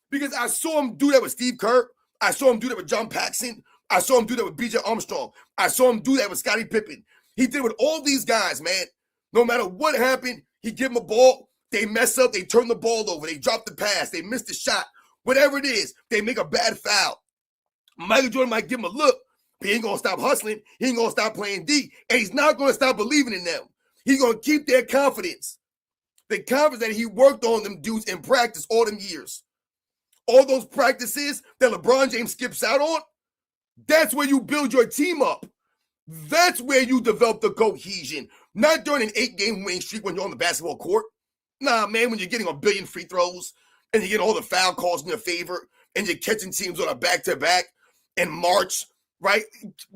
Because I saw him do that with Steve Kerr. I saw him do that with John Paxson. I saw him do that with B.J. Armstrong. I saw him do that with Scottie Pippen. He did it with all these guys, man. No matter what happened, he give them a ball. They mess up. They turn the ball over. They drop the pass. They miss the shot. Whatever it is, they make a bad foul. Michael Jordan might give him a look, but he ain't going to stop hustling. He ain't going to stop playing D. And he's not going to stop believing in them. He's going to keep their confidence. The confidence that he worked on them dudes in practice all them years. All those practices that LeBron James skips out on, that's where you build your team up. That's where you develop the cohesion. Not during an 8-game winning streak when you're on the basketball court. Nah, man, when you're getting a billion free throws and you get all the foul calls in your favor and you're catching teams on a back-to-back in March, right?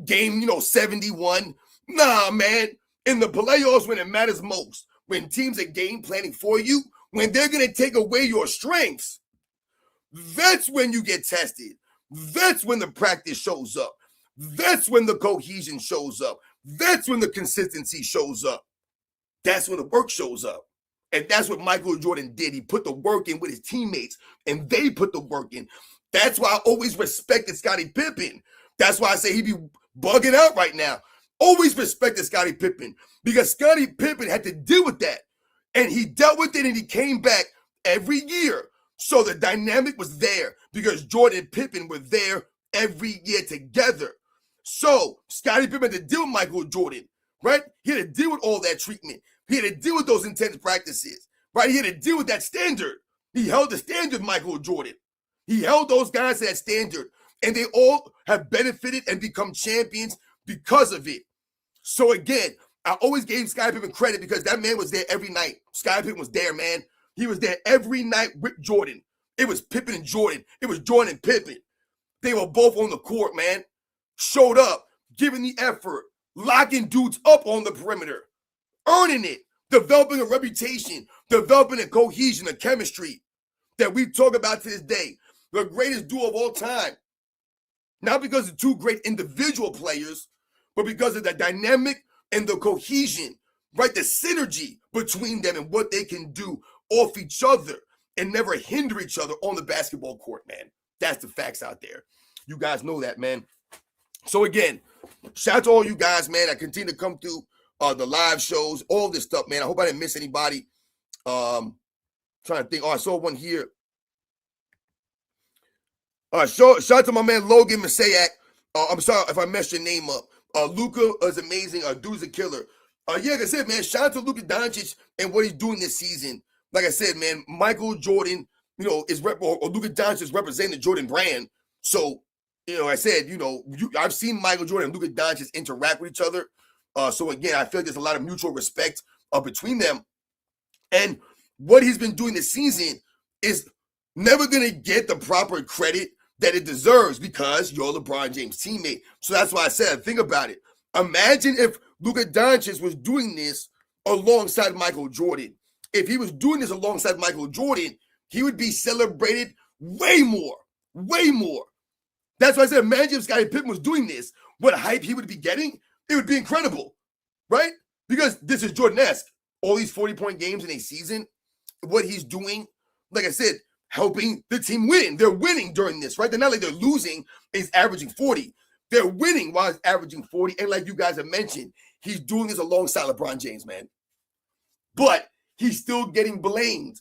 Game, 71. Nah, man. In the playoffs when it matters most, when teams are game planning for you, when they're going to take away your strengths, That's when you get tested. That's when the practice shows up. That's when the cohesion shows up. That's when the consistency shows up. That's when the work shows up. And that's what Michael Jordan did. He put the work in with his teammates, and they put the work in. That's why I always respected Scottie Pippen. That's why I say he be bugging out right now. Always respected Scottie Pippen because Scottie Pippen had to deal with that. And he dealt with it, and he came back every year. So the dynamic was there because Jordan and Pippen were there every year together. So Scottie Pippen had to deal with Michael Jordan, right? He had to deal with all that treatment. He had to deal with those intense practices, right? He had to deal with that standard. He held the standard, Michael Jordan. He held those guys to that standard, and they all have benefited and become champions because of it. So again, I always gave Scottie Pippen credit because that man was there every night. Scottie Pippen was there, man. He was there every night with Jordan. It was Pippen and Jordan. It was Jordan and Pippen. They were both on the court, man. Showed up, giving the effort, locking dudes up on the perimeter, earning it, developing a reputation, developing a cohesion, a chemistry that we talk about to this day. The greatest duo of all time. Not because of two great individual players, but because of the dynamic and the cohesion, right? The synergy between them and what they can do off each other and never hinder each other on the basketball court, man. That's the facts out there. You guys know that, man. So again, shout out to all you guys, man. I continue to come through the live shows, all this stuff, man. I hope I didn't miss anybody. Trying to think. Oh, I saw one here. Shout out to my man Logan Masayak. I'm sorry if I messed your name up. Luka is amazing. Dude's a killer. Yeah, like I said, man, shout out to Luka Doncic and what he's doing this season. Like I said, man, Michael Jordan, is or Luka Doncic is representing the Jordan brand. So, I said, I've seen Michael Jordan and Luka Doncic interact with each other. So again, I feel like there's a lot of mutual respect between them. And what he's been doing this season is never going to get the proper credit that it deserves because you're LeBron James' teammate. So that's why I said, think about it. Imagine if Luka Doncic was doing this alongside Michael Jordan. If he was doing this alongside Michael Jordan, he would be celebrated way more. That's why I said, imagine if Scottie Pippen was doing this, what hype he would be getting. It would be incredible, right? Because this is Jordan-esque. All these 40-point games in a season, what he's doing, like I said, helping the team win. They're winning during this, right? They're not like they're losing. He's averaging 40. They're winning while he's averaging 40. And like you guys have mentioned, he's doing this alongside LeBron James, man. But he's still getting blamed,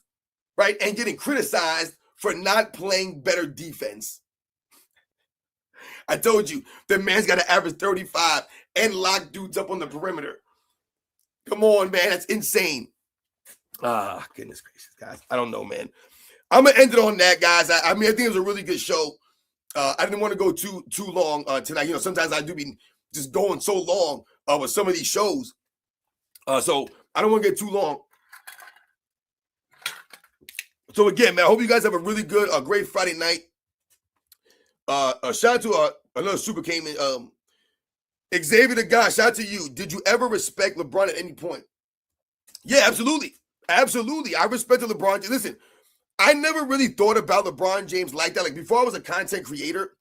right? And getting criticized for not playing better defense. I told you, the man's got to average 35 and lock dudes up on the perimeter. Come on, man. That's insane. Goodness gracious, guys. I don't know, man. I'm going to end it on that, guys. I think it was a really good show. I didn't want to go too long tonight. Sometimes I do be just going so long with some of these shows. So I don't want to get too long. So again, man, I hope you guys have a really good, great Friday night. Shout out to another super came in. Xavier the guy, shout out to you. Did you ever respect LeBron at any point? Yeah, absolutely. Absolutely. I respected LeBron. Listen, I never really thought about LeBron James like that. Like before I was a content creator,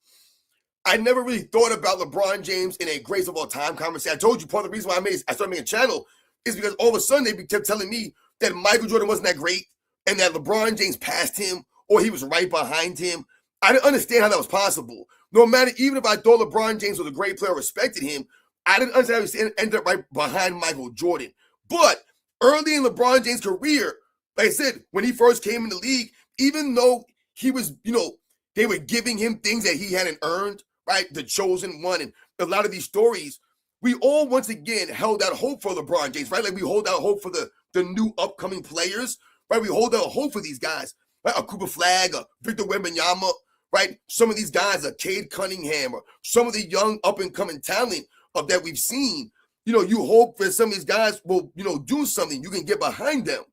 I never really thought about LeBron James in a greatest of all time conversation. I told you part of the reason why I started making a channel is because all of a sudden they kept telling me that Michael Jordan wasn't that great and that LeBron James passed him or he was right behind him. I didn't understand how that was possible. No matter, even if I thought LeBron James was a great player, respected him, I didn't understand how he ended up right behind Michael Jordan. But early in LeBron James' career, like I said, when he first came in the league, even though he was, they were giving him things that he hadn't earned, right? The chosen one and a lot of these stories, we all once again held out hope for LeBron James, right? Like we hold out hope for the new upcoming players, right? We hold out hope for these guys, right? A Cooper Flag, a Victor Wembanyama, right? Some of these guys, a Cade Cunningham, or some of the young up-and-coming talent that we've seen. You hope that some of these guys will, do something. You can get behind them.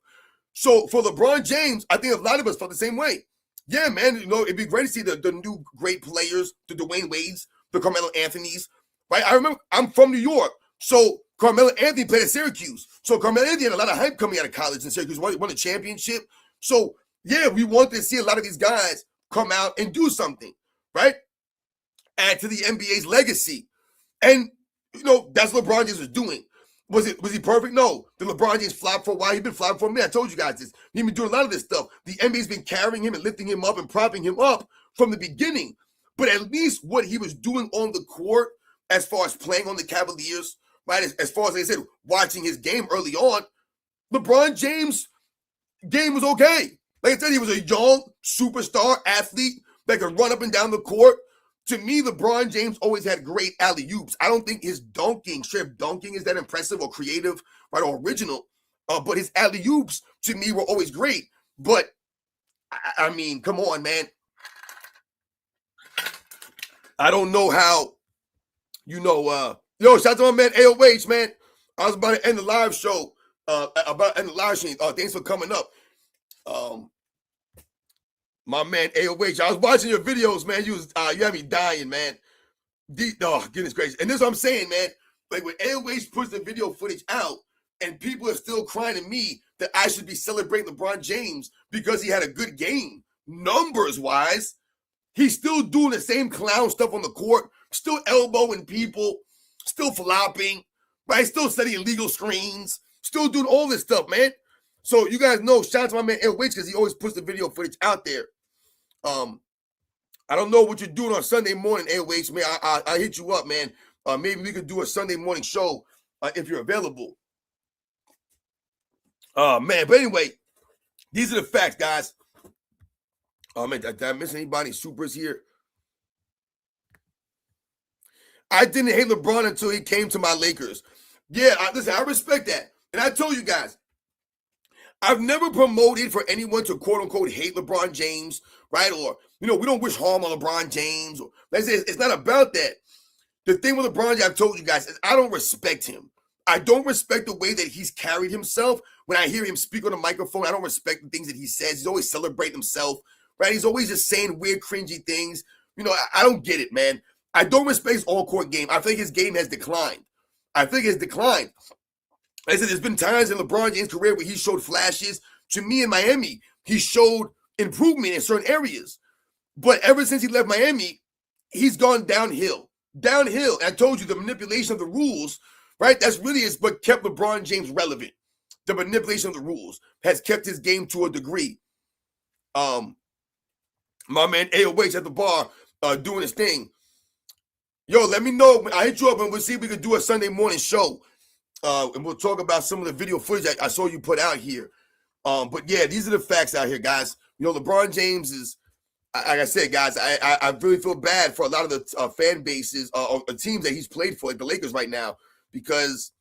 So for LeBron James, I think a lot of us felt the same way. Yeah, man, it'd be great to see the new great players, the Dwayne Wades, the Carmelo Anthonys, right? I remember I'm from New York, so Carmelo Anthony played at Syracuse. So Carmelo Anthony had a lot of hype coming out of college in Syracuse, won a championship. So yeah, we wanted to see a lot of these guys come out and do something, right? Add to the NBA's legacy. And, that's what LeBron James was doing. Was he perfect? No. Did LeBron James flop for a while? He's been flopping for a minute. I told you guys this. He's been doing a lot of this stuff. The NBA's been carrying him and lifting him up and propping him up from the beginning. But at least what he was doing on the court, as far as playing on the Cavaliers, right? As far as, like I said, watching his game early on, LeBron James' game was okay. Like I said, he was a young superstar athlete that could run up and down the court. To me, LeBron James always had great alley-oops. I don't think his straight dunking is that impressive or creative, right, or original. But his alley-oops, to me, were always great. But, I mean, come on, man. I don't know how, shout out to my man AOH, man. I was about to end the live show. Thanks for coming up. My man AOH, I was watching your videos, man. You had me dying, man. Goodness gracious. And this is what I'm saying, man. Like when AOH puts the video footage out and people are still crying to me that I should be celebrating LeBron James because he had a good game. Numbers-wise, he's still doing the same clown stuff on the court, still elbowing people, still flopping, right? Still setting illegal screens, still doing all this stuff, man. So you guys know, shout out to my man AOH because he always puts the video footage out there. I don't know what you're doing on Sunday morning, AOH, man. I hit you up, man. Maybe we could do a Sunday morning show if you're available. Man. But anyway, these are the facts, guys. Man, did I miss anybody? Supers here. I didn't hate LeBron until he came to my Lakers. Yeah, listen, I respect that. And I told you guys, I've never promoted for anyone to quote-unquote hate LeBron James, right? Or, we don't wish harm on LeBron James. Or, it's not about that. The thing with LeBron James, I've told you guys, is I don't respect him. I don't respect the way that he's carried himself. When I hear him speak on the microphone, I don't respect the things that he says. He's always celebrating himself, right? He's always just saying weird, cringy things. I don't get it, man. I don't respect his all-court game. I think his game has declined. I said there's been times in LeBron James' career where he showed flashes. To me in Miami, he showed improvement in certain areas. But ever since he left Miami, he's gone downhill. And I told you the manipulation of the rules, right? That's really is what kept LeBron James relevant. The manipulation of the rules has kept his game to a degree. My man AOH at the bar doing his thing. Yo, let me know. I hit you up and we'll see if we can do a Sunday morning show. And we'll talk about some of the video footage I saw you put out here. But yeah, these are the facts out here, guys. LeBron James is, like I said, guys, I really feel bad for a lot of the fan bases or teams that he's played for, like the Lakers right now, because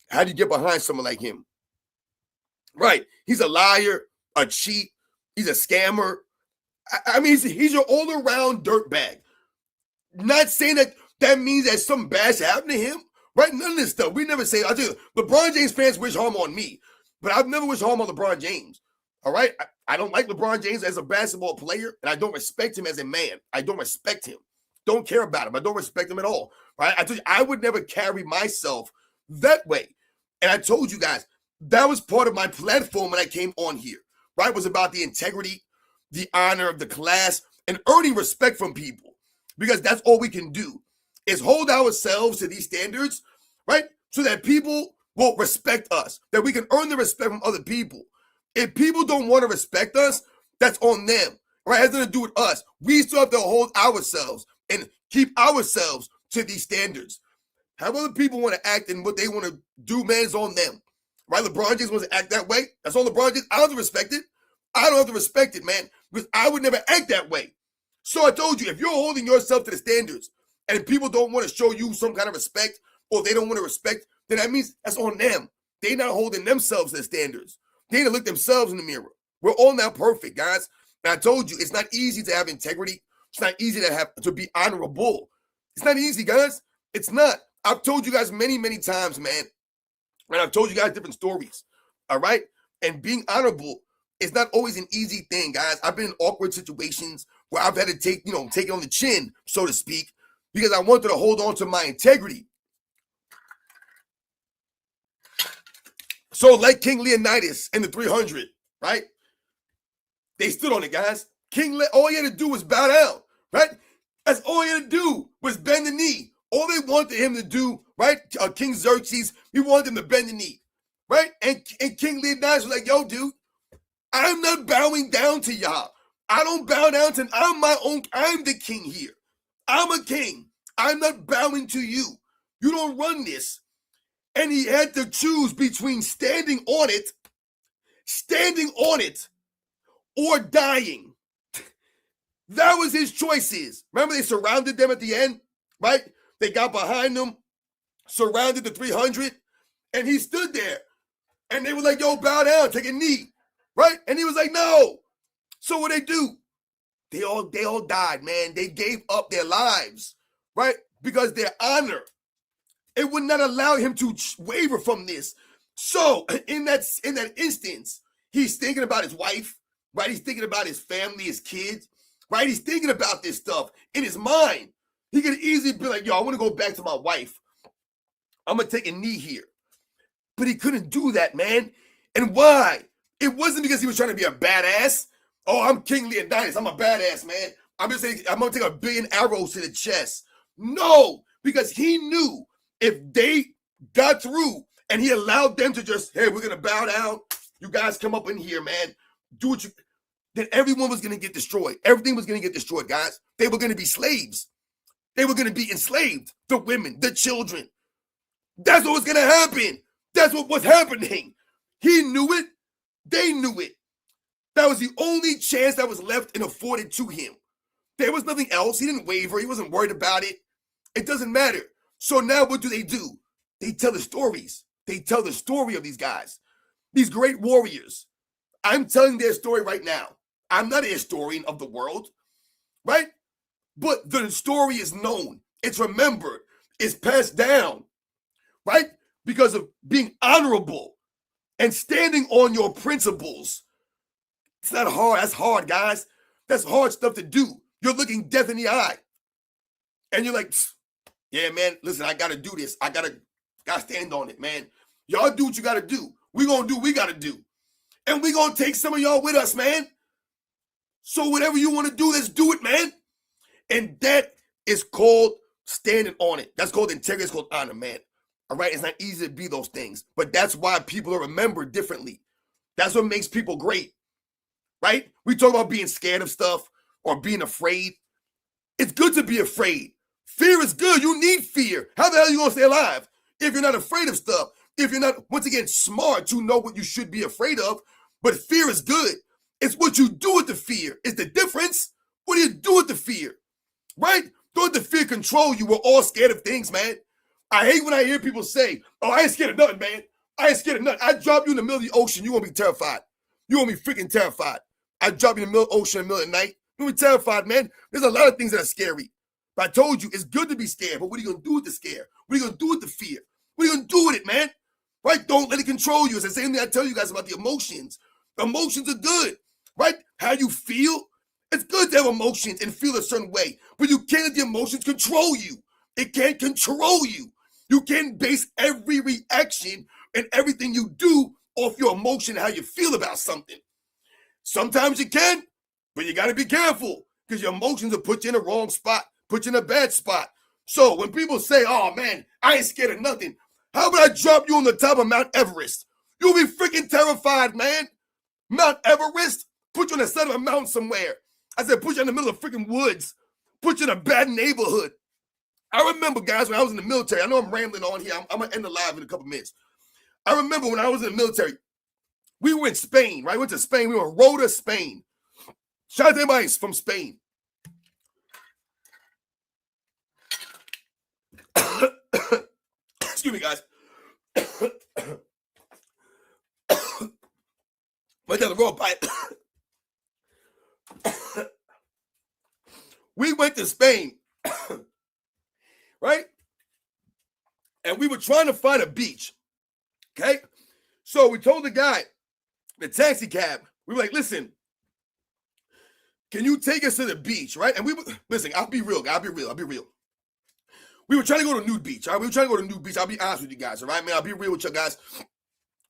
how do you get behind someone like him? Right. He's a liar, a cheat. He's a scammer. I mean, he's your all-around dirtbag. Not saying that means that something bad should happen to him. Right? None of this stuff. We never say, I'll tell you, LeBron James fans wish harm on me, but I've never wished harm on LeBron James. All right? I don't like LeBron James as a basketball player, and I don't respect him as a man. I don't respect him. Don't care about him. I don't respect him at all. Right? I told you, I would never carry myself that way. And I told you guys, that was part of my platform when I came on here. Right? It was about the integrity, the honor of the class, and earning respect from people. Because that's all we can do. Is hold ourselves to these standards, right? So that people will respect us, that we can earn the respect from other people. If people don't want to respect us, that's on them, right? It has nothing to do with us. We still have to hold ourselves and keep ourselves to these standards. How other people want to act and what they want to do, man, is on them, right? LeBron James wants to act that way. That's all LeBron James. I don't have to respect it. I don't have to respect it, man, because I would never act that way. So I told you, if you're holding yourself to the standards, and people don't want to show you some kind of respect, or they don't want to respect, then that means that's on them. They're not holding themselves to the standards. They need to look themselves in the mirror. We're all now perfect, guys. And I told you, it's not easy to have integrity. It's not easy to be honorable. It's not easy, guys. It's not. I've told you guys many, many times, man. And I've told you guys different stories. All right? And being honorable is not always an easy thing, guys. I've been in awkward situations where I've had to take it on the chin, so to speak, because I wanted to hold on to my integrity. So like King Leonidas in the 300, right? They stood on it, guys. all he had to do was bow down, right? That's all he had to do was bend the knee. All they wanted him to do, right? King Xerxes, he wanted him to bend the knee, right? And King Leonidas was like, yo, dude, I'm not bowing down to y'all. I don't bow down to, I'm the king here. I'm a king. I'm not bowing to you. You don't run this. And he had to choose between standing on it, or dying. That was his choices. Remember, they surrounded them at the end, right? They got behind them, surrounded the 300, and he stood there. And they were like, yo, bow down, take a knee, right? And he was like, no. So what they do? They all died, man. They gave up their lives, right? Because their honor, it would not allow him to waver from this. So in that instance, he's thinking about his wife, right? He's thinking about his family, his kids, right? He's thinking about this stuff in his mind. He could easily be like, yo, I want to go back to my wife. I'm going to take a knee here. But he couldn't do that, man. And why? It wasn't because he was trying to be a badass. Oh, I'm King Leonidas. I'm a badass, man. I'm going to take 1 billion arrows to the chest. No, because he knew if they got through and he allowed them to just, hey, we're going to bow down. You guys come up in here, man. Do what you, then everyone was going to get destroyed. Everything was going to get destroyed, guys. They were going to be slaves. They were going to be enslaved. The women, the children. That's what was going to happen. That's what was happening. He knew it. They knew it. That was the only chance that was left and afforded to him. There was nothing else. He didn't waver. He wasn't worried about it. It doesn't matter. So now what do? They tell the stories. They tell the story of these guys, these great warriors. I'm telling their story right now. I'm not a historian of the world, right? But the story is known. It's remembered. It's passed down, right? Because of being honorable and standing on your principles. It's not hard. That's hard, guys. That's hard stuff to do. You're looking death in the eye. And you're like, yeah, man, listen, I got to do this. I got to stand on it, man. Y'all do what you got to do. We're going to do what we got to do. And we're going to take some of y'all with us, man. So whatever you want to do, let's do it, man. And that is called standing on it. That's called integrity. It's called honor, man. All right? It's not easy to be those things. But that's why people are remembered differently. That's what makes people great, right? We talk about being scared of stuff or being afraid. It's good to be afraid. Fear is good. You need fear. How the hell are you going to stay alive if you're not afraid of stuff? If you're not, once again, smart to know what you should be afraid of. But fear is good. It's what you do with the fear. It's the difference. What do you do with the fear? Right? Don't let the fear control you. We're all scared of things, man. I hate when I hear people say, oh, I ain't scared of nothing, man. I ain't scared of nothing. I drop you in the middle of the ocean, you won't be terrified. You won't be freaking terrified. I drop you in the middle of the ocean in the middle of the night. You won't be terrified, man. There's a lot of things that are scary. But I told you, it's good to be scared, but what are you going to do with the scare? What are you going to do with the fear? What are you going to do with it, man? Right? Don't let it control you. It's the same thing I tell you guys about the emotions. Emotions are good, right? How you feel. It's good to have emotions and feel a certain way, but you can't let the emotions control you. It can't control you. You can't base every reaction and everything you do off your emotion, how you feel about something. Sometimes you can, but you got to be careful because your emotions will put you in a wrong spot, put you in a bad spot. So when people say, oh man, I ain't scared of nothing. How about I drop you on the top of Mount Everest? You'll be freaking terrified, man. Mount Everest, put you on the side of a mountain somewhere. I said, put you in the middle of freaking woods, put you in a bad neighborhood. I remember, guys, when I was in the military, I know I'm rambling on here. I'm going to end the live in a couple minutes. I remember when I was in the military, we were in Spain, right? We went to Spain. We were in Rota, Spain. Shout out to everybody from Spain. Excuse me, guys. Went down the road pipe. We went to Spain, right? And we were trying to find a beach, okay? So we told the guy, the taxi cab, we were like, listen, can you take us to the beach, right? And we were, listen, I'll be real. We were trying to go to a nude beach, all right? We were trying to go to a nude beach. I'll be honest with you guys, all right, man? I'll be real with you guys.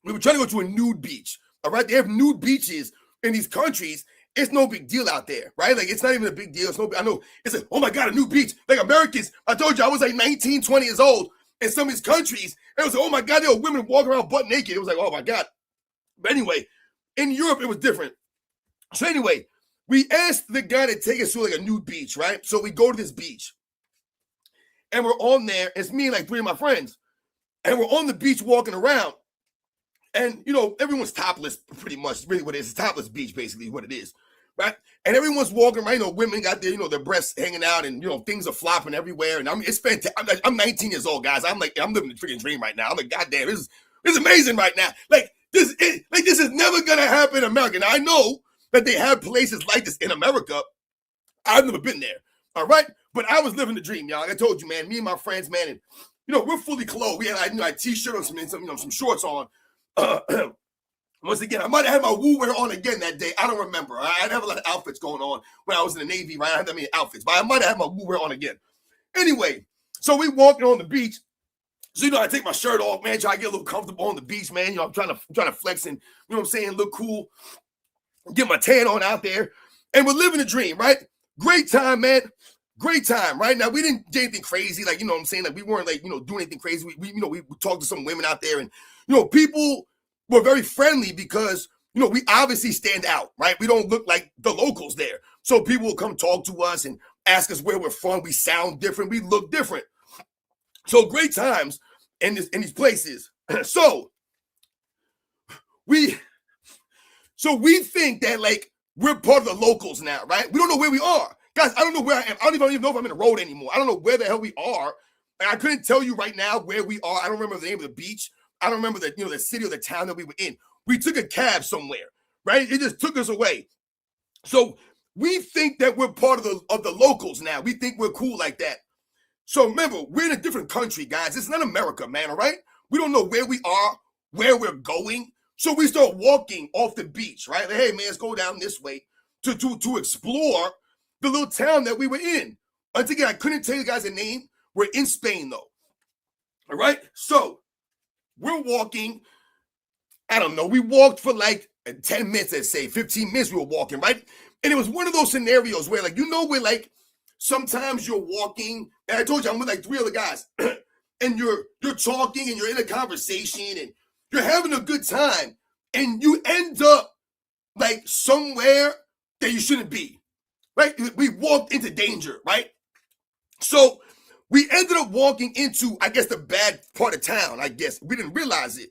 We were trying to go to a nude beach, all right? They have nude beaches in these countries, it's no big deal out there, right? Like, it's not even a big deal. I know it's like, oh my God, a new beach. Like, Americans, I told you, I was like 19, 20 years old in some of these countries. And it was like, oh my God, there were women walking around butt naked. It was like, oh my God. But anyway, in Europe, it was different. So anyway, we asked the guy to take us to like a new beach, right? So we go to this beach. And we're on there. It's me and like 3 of my friends. And we're on the beach walking around. And, you know, everyone's topless pretty much. Really what it is. It's a topless beach, basically, what it is. Right? And everyone's walking around. You know, women got their, you know, their breasts hanging out and, you know, things are flopping everywhere. And it's fantastic. I'm 19 years old, guys. I'm living the freaking dream right now. I'm like, goddamn, this is amazing right now. Like, this is never going to happen in America. Now, I know that they have places like this in America. I've never been there. All right? But I was living the dream, y'all. Like I told you, man, me and my friends, man, and, you know, we're fully clothed. We had, like, you know, a t-shirt and some shorts on. Once again, I might have had my woo wear on again that day. I don't remember. I didn't have a lot of outfits going on when I was in the Navy, right? I had that many outfits, but I might have had my woo wear on again. Anyway, so we walking on the beach. So, you know, I take my shirt off, man, try to get a little comfortable on the beach, man. You know, I'm trying to flex and, you know what I'm saying, look cool, get my tan on out there. And we're living the dream, right? Great time, man. Great time, right? Now, we didn't do anything crazy. Like, you know what I'm saying? Like, we weren't, like, you know, doing anything crazy. We talked to some women out there and, you know, people were very friendly because, you know, we obviously stand out, right? We don't look like the locals there. So people will come talk to us and ask us where we're from. We sound different. We look different. So great times in these places. So we think that, like, we're part of the locals now, right? We don't know where we are. Guys, I don't know where I am. I don't even know if I'm in the road anymore. I don't know where the hell we are. And I couldn't tell you right now where we are. I don't remember the name of the beach. I don't remember the city or the town that we were in. We took a cab somewhere, right? It just took us away. So we think that we're part of the locals now. We think we're cool like that. So remember, we're in a different country, guys. It's not America, man, all right? We don't know where we are, where we're going. So we start walking off the beach, right? Like, hey, man, let's go down this way to explore the little town that we were in. Once again, I couldn't tell you guys a name. We're in Spain, though. All right? So we're walking. I don't know. We walked for like 10 minutes, let's say, 15 minutes we were walking, right? And it was one of those scenarios where, like, you know, where, like, sometimes you're walking, and I told you I'm with like 3 other guys, and you're talking and you're in a conversation and you're having a good time, and you end up like somewhere that you shouldn't be, right? We walked into danger, right? So we ended up walking into, I guess, the bad part of town, I guess. We didn't realize it.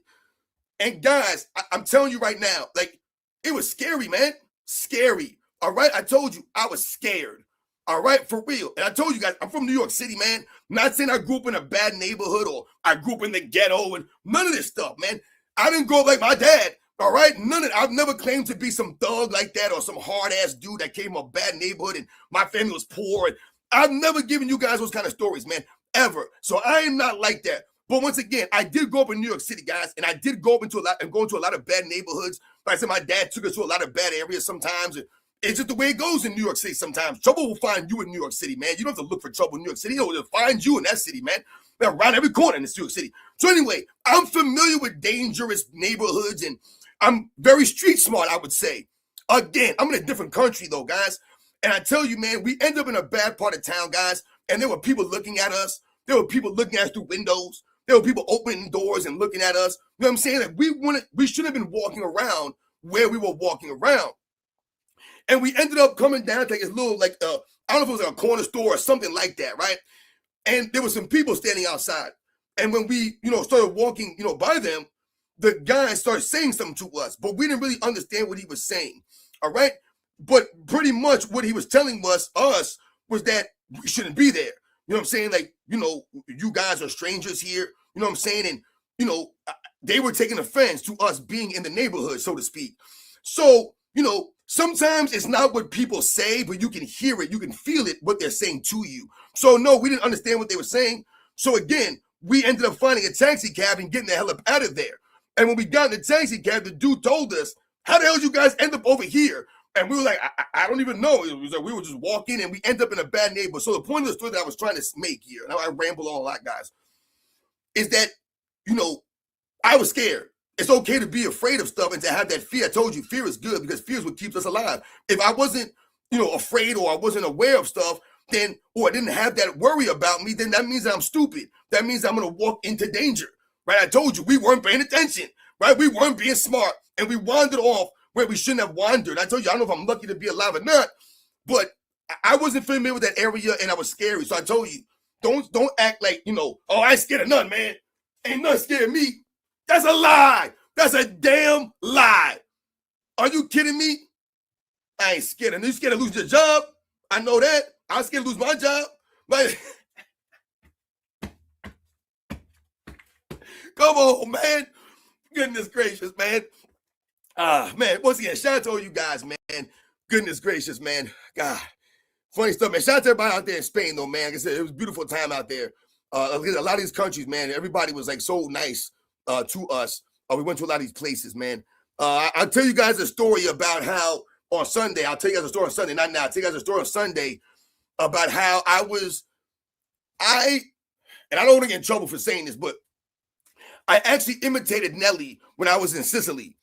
And guys, I'm telling you right now, like, it was scary, man. Scary. All right? I told you, I was scared. All right? For real. And I told you guys, I'm from New York City, man. Not saying I grew up in a bad neighborhood or I grew up in the ghetto and none of this stuff, man. I didn't grow up like my dad. All right? None of it. I've never claimed to be some thug like that or some hard-ass dude that came from a bad neighborhood and my family was poor. And I've never given you guys those kind of stories, man, ever. So I am not like that. But once again, I did grow up in New York City, guys, and I did go into a lot of bad neighborhoods. Like I said, my dad took us to a lot of bad areas sometimes. And it's just the way it goes in New York City sometimes. Trouble will find you in New York City, man. You don't have to look for trouble in New York City. It'll find you in that city, man. They're around every corner in this New York City. So anyway, I'm familiar with dangerous neighborhoods, and I'm very street smart, I would say. Again, I'm in a different country, though, guys. And I tell you, man, we end up in a bad part of town, guys, and there were people looking at us. There were people looking at us through windows. There were people opening doors and looking at us. You know what I'm saying? Like, we should have been walking around where we were walking around. And we ended up coming down to like a little, like, I don't know if it was like a corner store or something like that, right? And there were some people standing outside. And when we, you know, started walking, you know, by them, the guy started saying something to us, but we didn't really understand what he was saying, all right? But pretty much what he was telling us was that we shouldn't be there. You know what I'm saying? Like, you know, you guys are strangers here. You know what I'm saying? And, you know, they were taking offense to us being in the neighborhood, so to speak. So, you know, sometimes it's not what people say, but you can hear it. You can feel it, what they're saying to you. So, no, we didn't understand what they were saying. So, again, we ended up finding a taxi cab and getting the hell up out of there. And when we got in the taxi cab, the dude told us, how the hell did you guys end up over here? And we were like, I don't even know. It was like we were just walking and we end up in a bad neighborhood. So the point of the story that I was trying to make here, and I ramble on a lot, guys, is that, you know, I was scared. It's okay to be afraid of stuff and to have that fear. I told you, fear is good because fear is what keeps us alive. If I wasn't, afraid or I wasn't aware of stuff, then, or I didn't have that worry about me, then that means that I'm stupid. That means I'm going to walk into danger, right? I told you, we weren't paying attention, right? We weren't being smart and we wandered off where we shouldn't have wandered. I told you, I don't know if I'm lucky to be alive or not, but I wasn't familiar with that area and I was scary. So I told you, don't act like, oh, I ain't scared of none, man. Ain't nothing scared of me. That's a lie. That's a damn lie. Are you kidding me? I ain't scared. And you scared to lose your job? I know that. I was scared to lose my job. But come on, man. Goodness gracious, man. Man, once again, shout out to all you guys, man. Goodness gracious, man. God. Funny stuff, man. Shout out to everybody out there in Spain, though, man. Like I said, it was a beautiful time out there. A lot of these countries, man, everybody was like so nice to us. We went to a lot of these places, man. I'll tell you guys a story about how on Sunday, I'll tell you guys a story on Sunday, not now. I'll tell you guys a story on Sunday about how and I don't want to get in trouble for saying this, but I actually imitated Nelly when I was in Sicily.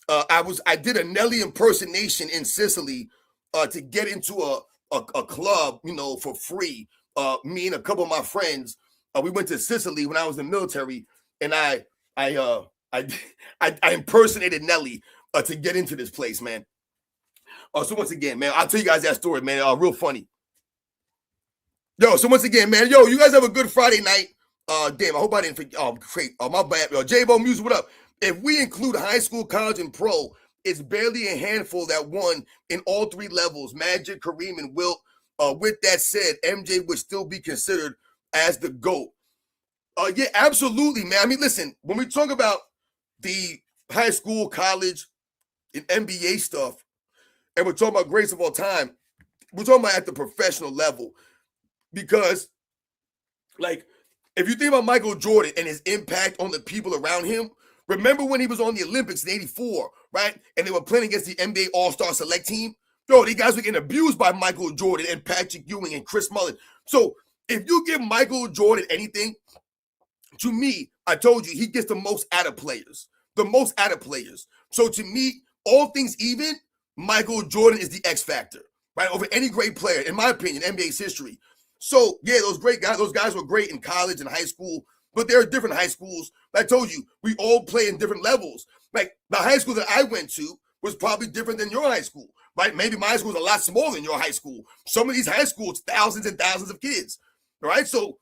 I did a Nelly impersonation in Sicily to get into a club, for free. Me and a couple of my friends, we went to Sicily when I was in the military, and I impersonated Nelly to get into this place, man. So once again, man, I'll tell you guys that story, man. Real funny. Yo, so once again, man, you guys have a good Friday night. Damn, I hope I didn't forget. Oh, great. Oh, my bad. Yo, J-Bo Music, what up? If we include high school, college, and pro, it's barely a handful that won in all three levels, Magic, Kareem, and Wilt. With that said, MJ would still be considered as the GOAT. Yeah, absolutely, man. I mean, listen, when we talk about the high school, college, and NBA stuff, and we're talking about greats of all time, we're talking about at the professional level. Because, like, if you think about Michael Jordan and his impact on the people around him, remember when he was on the Olympics in '84, right? And they were playing against the NBA All-Star Select team? Yo, these guys were getting abused by Michael Jordan and Patrick Ewing and Chris Mullin. So if you give Michael Jordan anything, to me, I told you, he gets the most out of players. The most out of players. So to me, all things even, Michael Jordan is the X factor, right? Over any great player, in my opinion, NBA's history. So, yeah, those guys were great in college and high school, but there are different high schools. I told you, we all play in different levels. Like, the high school that I went to was probably different than your high school, right? Maybe my high school is a lot smaller than your high school. Some of these high schools, thousands and thousands of kids, all right? So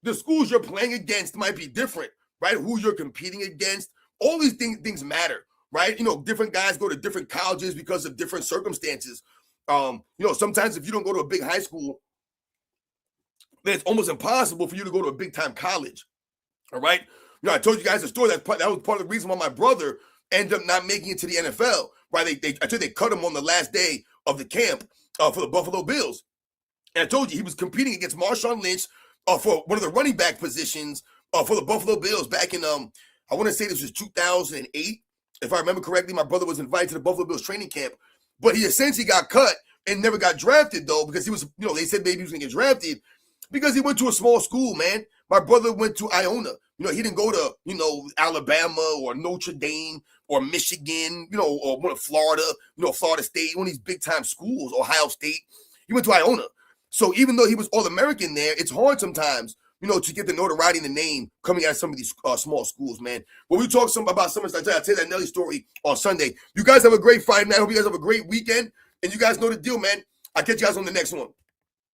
the schools you're playing against might be different, right? Who you're competing against, all these things matter, right? Different guys go to different colleges because of different circumstances. Sometimes if you don't go to a big high school, then it's almost impossible for you to go to a big-time college, all right? I told you guys the story. That was part of the reason why my brother ended up not making it to the NFL, right? I told you they cut him on the last day of the camp for the Buffalo Bills. And I told you he was competing against Marshawn Lynch for one of the running back positions for the Buffalo Bills back in, I want to say this was 2008. If I remember correctly, my brother was invited to the Buffalo Bills training camp, but he essentially got cut and never got drafted, though, because he was, they said maybe he was going to get drafted because he went to a small school, man. My brother went to Iona. He didn't go to, Alabama or Notre Dame or Michigan, or one of Florida, Florida State, one of these big-time schools, Ohio State. He went to Iona. So even though he was All-American there, it's hard sometimes, to get the notoriety and the name coming out of some of these small schools, man. When we talk about some of this, I'll tell you that Nelly story on Sunday. You guys have a great Friday night. I hope you guys have a great weekend. And you guys know the deal, man. I'll catch you guys on the next one.